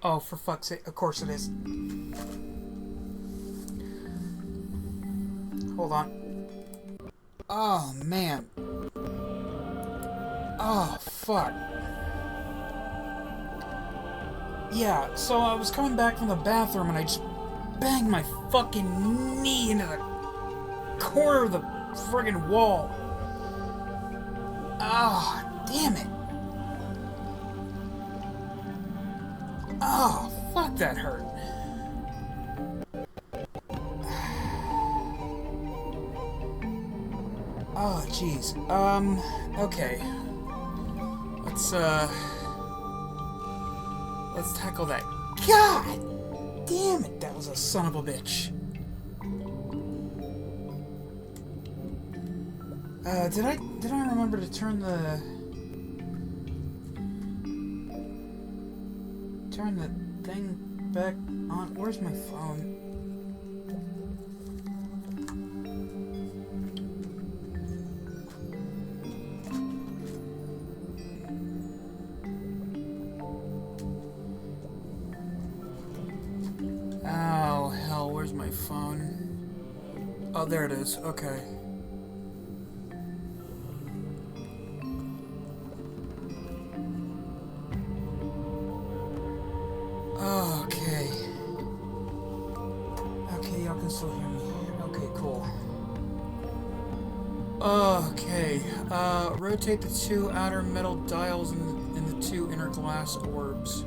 Oh, for fuck's sake. Of course it is. Hold on. Oh, man. Oh, fuck. Yeah, so I was coming back from the bathroom and I just banged my fucking knee into the corner of the friggin' wall. Ah, damn it. Oh, fuck, that hurt. Oh, jeez. Okay. Let's tackle that. God damn it, that was a son of a bitch. Did I remember to turn the thing back on? Where's my phone? Oh, hell, where's my phone? Oh, there it is. Okay. Okay. Okay, y'all can still hear me. Okay, cool. Okay. Rotate the two outer metal dials in the two inner glass orbs.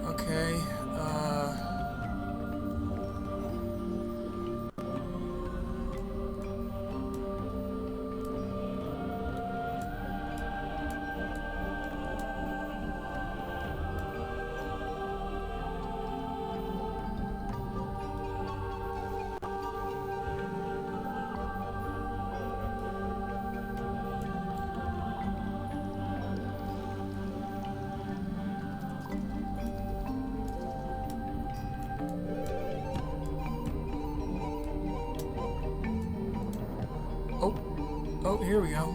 Okay, here we go.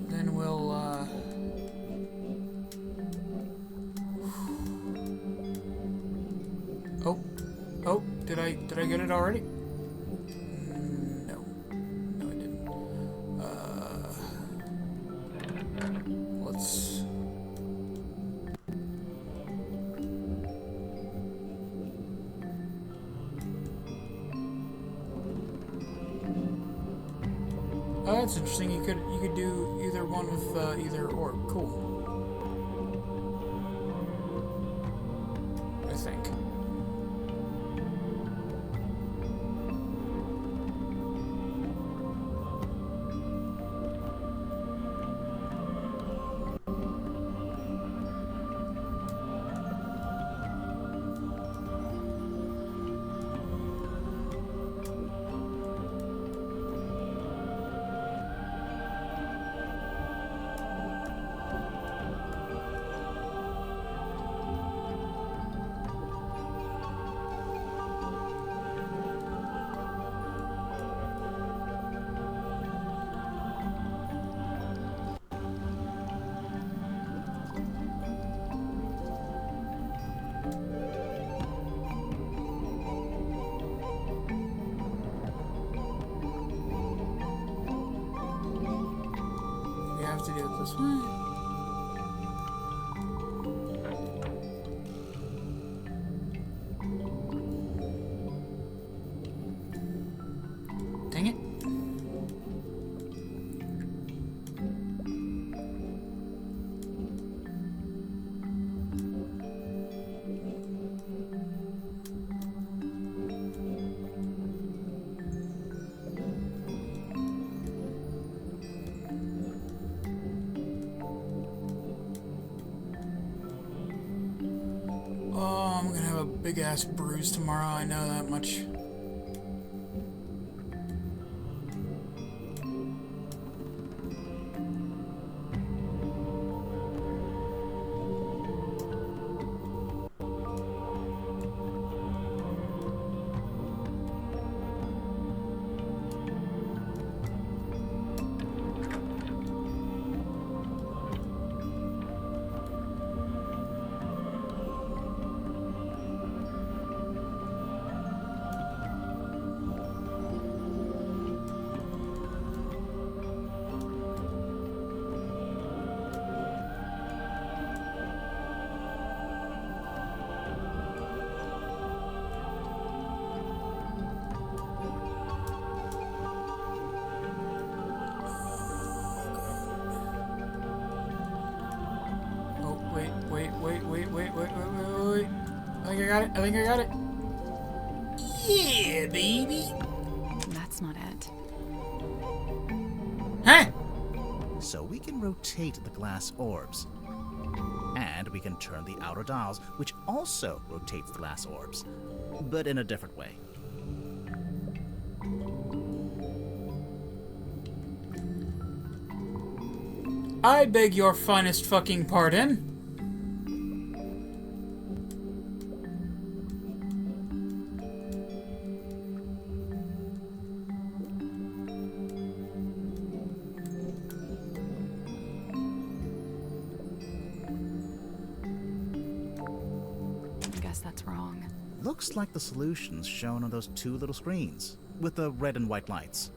Then we'll, Oh, did I get it already? No. No, I didn't. Let's... Oh, that's interesting. You could do either one with either orb. Cool. I think. To do it this way. Dang it. Oh, I'm gonna have a big ass bruise tomorrow, I know that much. Wait. I think I got it. Yeah, baby. That's not it. Huh? So we can rotate the glass orbs. And we can turn the outer dials, which also rotates the glass orbs, but in a different way. I beg your finest fucking pardon. Guess that's wrong. Looks like the solutions shown on those two little screens, with the red and white lights.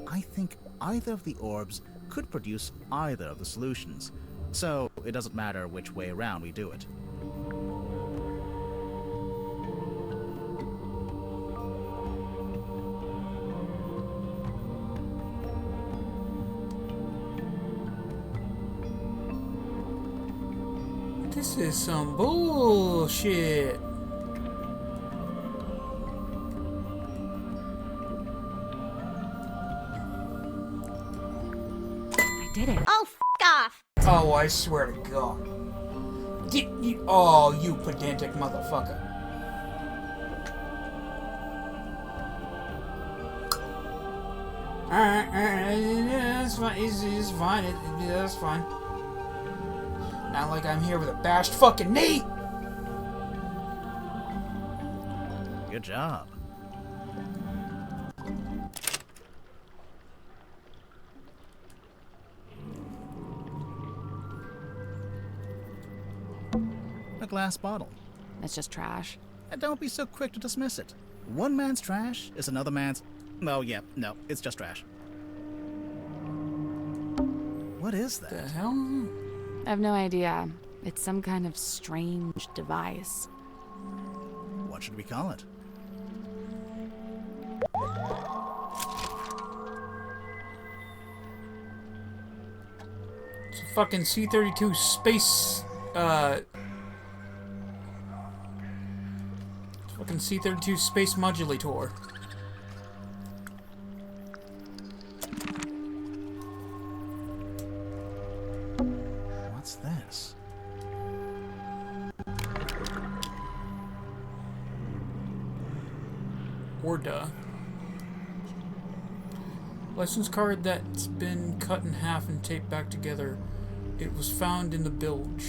I think either of the orbs could produce either of the solutions, so it doesn't matter which way around we do it. This is some bullshit. I did it. Oh, f off! Oh, I swear to God. Oh, you pedantic motherfucker. That's fine. It's fine. That's fine. Not like I'm here with a bashed fucking knee. Good job. A glass bottle. It's just trash. And don't be so quick to dismiss it. One man's trash is another man's... Oh, yeah, no, it's just trash. What is that? The hell? I have no idea. It's some kind of strange device. What should we call it? It's a fucking C-32 space, fucking C-32 space modulator. What's this? Orda. License card that's been cut in half and taped back together. It was found in the bilge.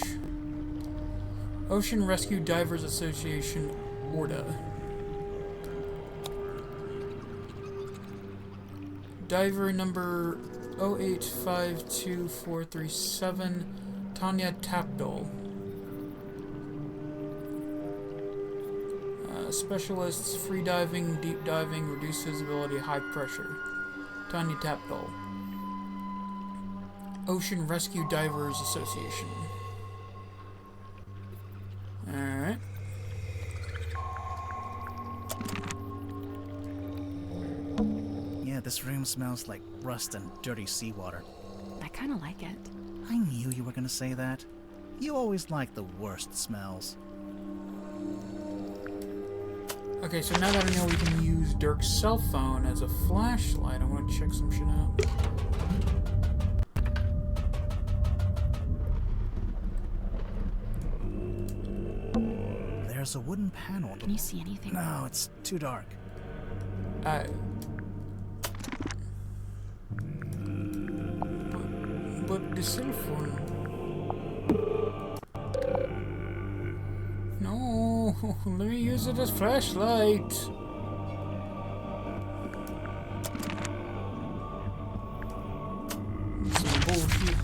Ocean Rescue Divers Association, Orda. Diver number 0852437, Tanya Tapdol. Specialists, free diving, deep diving, reduced visibility, high pressure. Tanya Tapdol. Ocean Rescue Divers Association. Alright. Yeah, this room smells like rust and dirty seawater. I kind of like it. I knew you were gonna say that. You always like the worst smells. Okay, so now that I know we can use Dirk's cell phone as a flashlight, I want to check some shit out. There's a wooden panel. Can you see anything? No, it's too dark. But the cell phone... No, let me use it as flashlight. Some bullshit.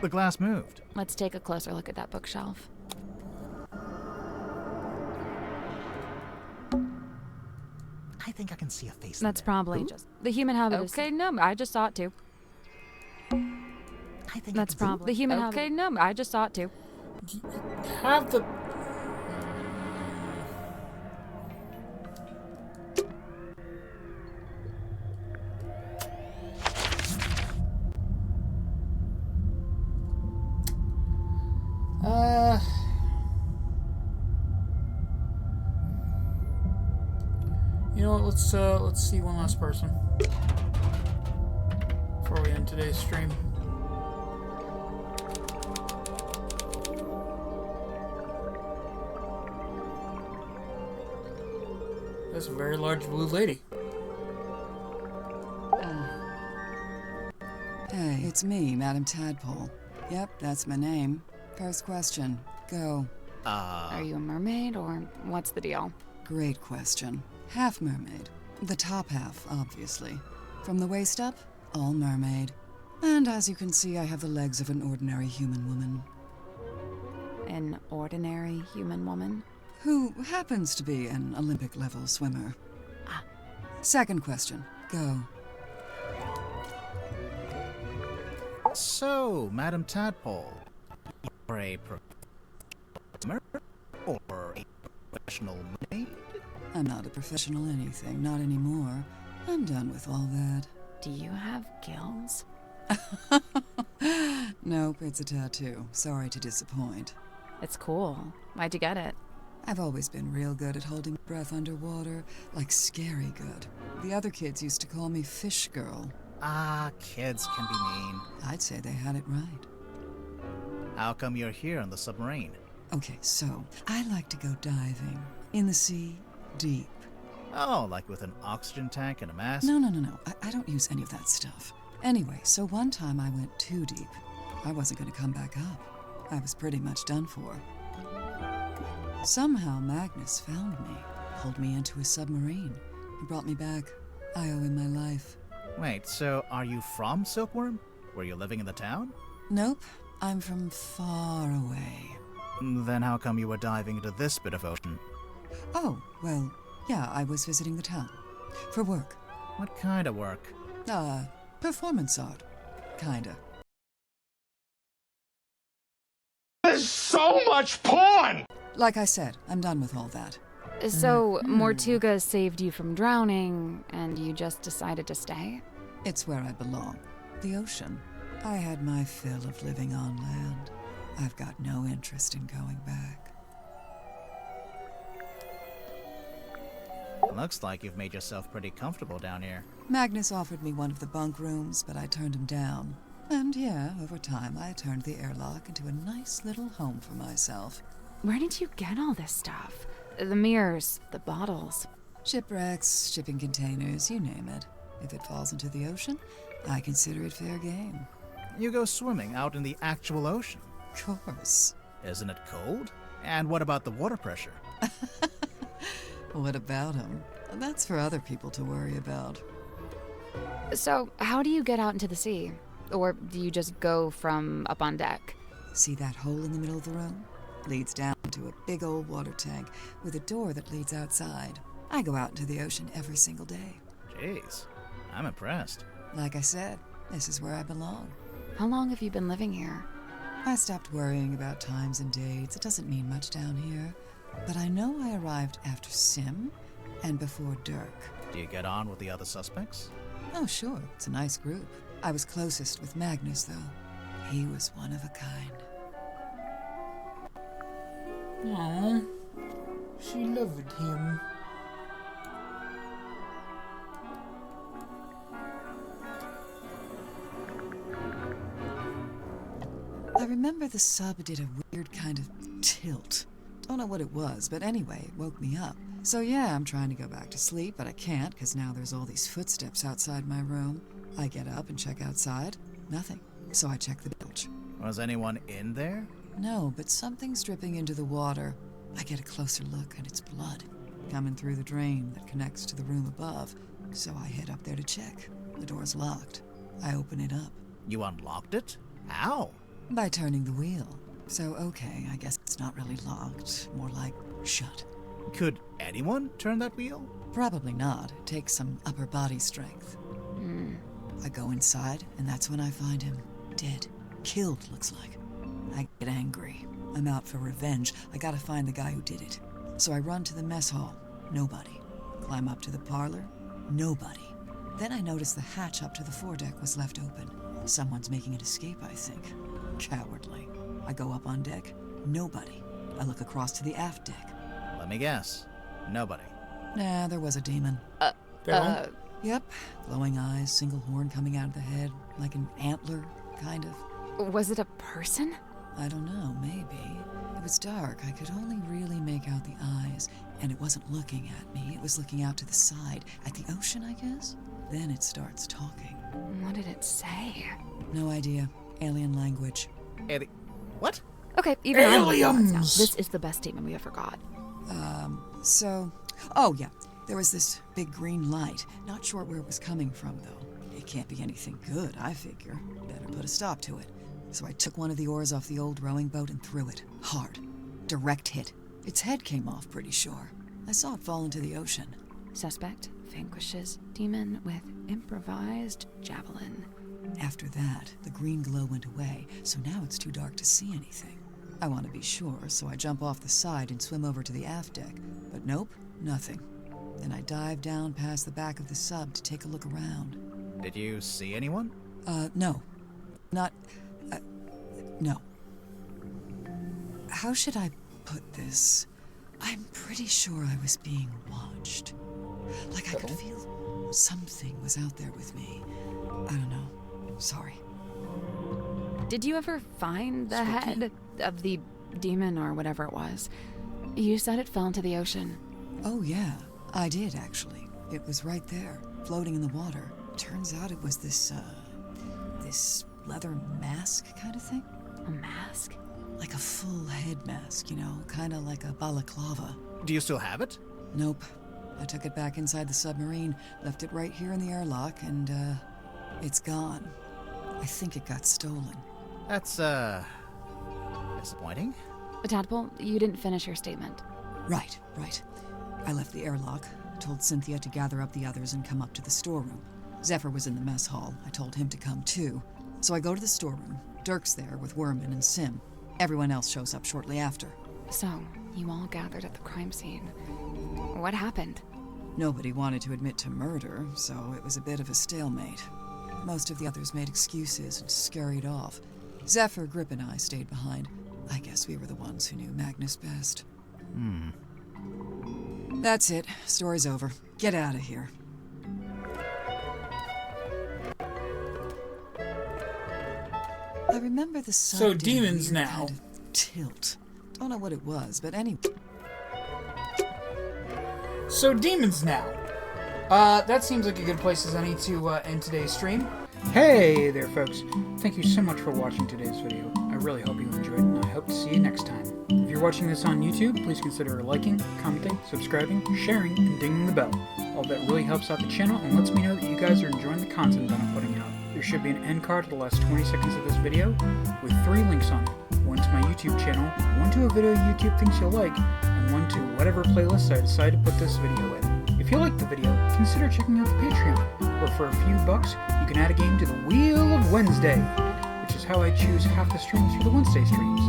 The glass moved. Let's take a closer look at that bookshelf. I think I can see a face. That's probably just the human habit. Okay, no, I just saw it too. I think that's probably the human habit. Okay, no, I just saw it too. Have the... You know what, let's see one last person before we end today's stream. That's a very large blue lady. Hey, it's me, Madam Tadpole. Yep, that's my name. First question. Go. Are you a mermaid, or what's the deal? Great question. Half mermaid. The top half, obviously. From the waist up, all mermaid. And as you can see, I have the legs of an ordinary human woman. An ordinary human woman? Who happens to be an Olympic-level swimmer. Ah. Second question. Go. So, Madam Tadpole, you're a swimmer or a professional maid? I'm not a professional anything, not anymore. I'm done with all that. Do you have gills? Nope, it's a tattoo. Sorry to disappoint. It's cool. Why'd you get it? I've always been real good at holding breath underwater, like scary good. The other kids used to call me Fish Girl. Ah, kids can be mean. I'd say they had it right. How come you're here on the submarine? Okay, so I like to go diving. In the sea, deep. Oh, like with an oxygen tank and a mask? No. I don't use any of that stuff. Anyway, so one time I went too deep. I wasn't going to come back up. I was pretty much done for. Somehow Magnus found me, pulled me into a submarine, and brought me back. I owe him my life. Wait, so are you from Silkworm? Were you living in the town? Nope, I'm from far away. Then how come you were diving into this bit of ocean? Oh, well, yeah, I was visiting the town. For work. What kind of work? Performance art. Kinda. There's so much porn! Like I said, I'm done with all that. So, Mortuga saved you from drowning, and you just decided to stay? It's where I belong. The ocean. I had my fill of living on land. I've got no interest in going back. Looks like you've made yourself pretty comfortable down here. Magnus offered me one of the bunk rooms, but I turned him down. And yeah, over time I turned the airlock into a nice little home for myself. Where did you get all this stuff? The mirrors, the bottles. Shipwrecks, shipping containers, you name it. If it falls into the ocean, I consider it fair game. You go swimming out in the actual ocean? Of course. Isn't it cold? And what about the water pressure? What about him? That's for other people to worry about. So, how do you get out into the sea? Or do you just go from up on deck? See that hole in the middle of the room? Leads down to a big old water tank with a door that leads outside. I go out into the ocean every single day. Jeez, I'm impressed. Like I said, this is where I belong. How long have you been living here? I stopped worrying about times and dates. It doesn't mean much down here. But I know I arrived after Sim and before Dirk. Do you get on with the other suspects? Oh, sure. It's a nice group. I was closest with Magnus, though. He was one of a kind. Aww. She loved him. I remember the sub did a weird kind of tilt. Don't know what it was, but anyway, it woke me up. So yeah, I'm trying to go back to sleep, but I can't because now there's all these footsteps outside my room. I get up and check outside. Nothing. So I check the bilge. Was anyone in there? No, but something's dripping into the water. I get a closer look and it's blood coming through the drain that connects to the room above. So I head up there to check. The door's locked. I open it up. You unlocked it? How? By turning the wheel. So, okay, I guess it's not really locked. More like shut. Could anyone turn that wheel? Probably not. It takes some upper body strength. I go inside, and that's when I find him. Dead. Killed, looks like. I get angry. I'm out for revenge. I gotta find the guy who did it. So I run to the mess hall. Nobody. Climb up to the parlor. Nobody. Then I notice the hatch up to the foredeck was left open. Someone's making an escape, I think. Cowardly. I go up on deck. Nobody. I look across to the aft deck. Let me guess. Nobody. Nah, there was a demon. Yep. Glowing eyes, single horn coming out of the head, like an antler, kind of. Was it a person? I don't know, maybe. It was dark. I could only really make out the eyes, and it wasn't looking at me. It was looking out to the side, at the ocean, I guess. Then it starts talking. What did it say? No idea. Alien language. What? Okay, even aliens. This is the best statement we ever got. Oh yeah, there was this big green light. Not sure where it was coming from, though. It can't be anything good, I figure. Better put a stop to it. So I took one of the oars off the old rowing boat and threw it. Hard. Direct hit. Its head came off, pretty sure. I saw it fall into the ocean. Suspect vanquishes demon with improvised javelin. After that, the green glow went away, so now it's too dark to see anything. I want to be sure, so I jump off the side and swim over to the aft deck. But nope, nothing. Then I dive down past the back of the sub to take a look around. Did you see anyone? No. No. How should I put this? I'm pretty sure I was being watched. Like I could feel something was out there with me. I don't know. Sorry. Did you ever find the head of the demon or whatever it was. You said it fell into the ocean. Oh yeah, I did actually. It was right there, floating in the water. Turns out it was this leather mask kind of thing. A mask? Like a full head mask, you know, kind of like a balaclava. Do you still have it? Nope. I took it back inside the submarine, left it right here in the airlock, and, it's gone. I think it got stolen. That's, disappointing. Tadpole, you didn't finish your statement. Right. I left the airlock, told Cynthia to gather up the others and come up to the storeroom. Zephyr was in the mess hall. I told him to come too. So I go to the storeroom. Dirk's there with Werman and Sim. Everyone else shows up shortly after. So, you all gathered at the crime scene. What happened? Nobody wanted to admit to murder, so it was a bit of a stalemate. Most of the others made excuses and scurried off. Zephyr, Grip, and I stayed behind. I guess we were the ones who knew Magnus best. That's it. Story's over. Get out of here. I remember the sun. So demons now. Kind of tilt. Don't know what it was, but anyway. So demons now. That seems like a good place as any to end today's stream. Hey there, folks. Thank you so much for watching today's video. I really hope you enjoyed, and I hope to see you next time. If you're watching this on YouTube, please consider liking, commenting, subscribing, sharing, and dinging the bell. All that really helps out the channel and lets me know that you guys are enjoying the content that I'm putting out. There should be an end card at the last 20 seconds of this video with 3 links on it. One to my YouTube channel, one to a video YouTube thinks you'll like, and one to whatever playlist I decide to put this video in. If you like the video, consider checking out the Patreon, where for a few bucks, you can add a game to the Wheel of Wednesday, which is how I choose half the streams for the Wednesday streams.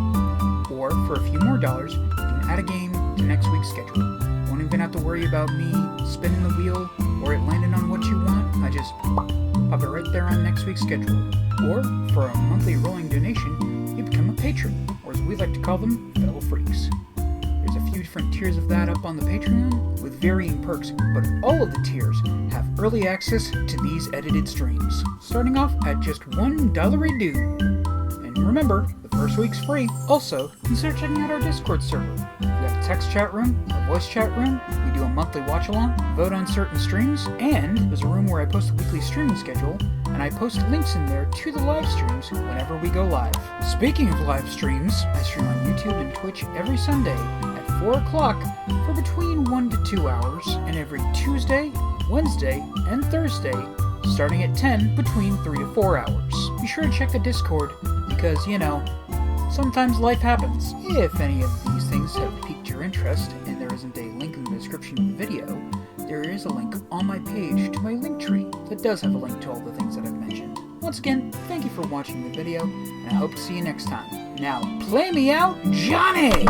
Or, for a few more dollars, you can add a game to next week's schedule. You won't even have to worry about me spinning the wheel, or it landing on what you want. I just pop it right there on next week's schedule. Or, for a monthly rolling donation, you become a patron, or as we like to call them, fellow freaks. There's a few different tiers of that up on the Patreon, with varying perks, but all of the tiers have early access to these edited streams, starting off at just $1 a dude. And remember, the first week's free. Also, consider checking out our Discord server. We've got a text chat room, a voice chat room, we do a monthly watch-along, vote on certain streams, and there's a room where I post a weekly streaming schedule, and I post links in there to the live streams whenever we go live. Speaking of live streams, I stream on YouTube and Twitch every Sunday at 4 o'clock for between 1 to 2 hours, and every Tuesday, Wednesday, and Thursday, starting at 10 between 3 to 4 hours. Be sure to check the Discord, because, you know, sometimes life happens. If any of these things have piqued your interest, and there isn't a link in the description of the video, there is a link on my page to my Linktree that does have a link to all the things that I've mentioned. Once again, thank you for watching the video, and I hope to see you next time. Now, play me out, Johnny!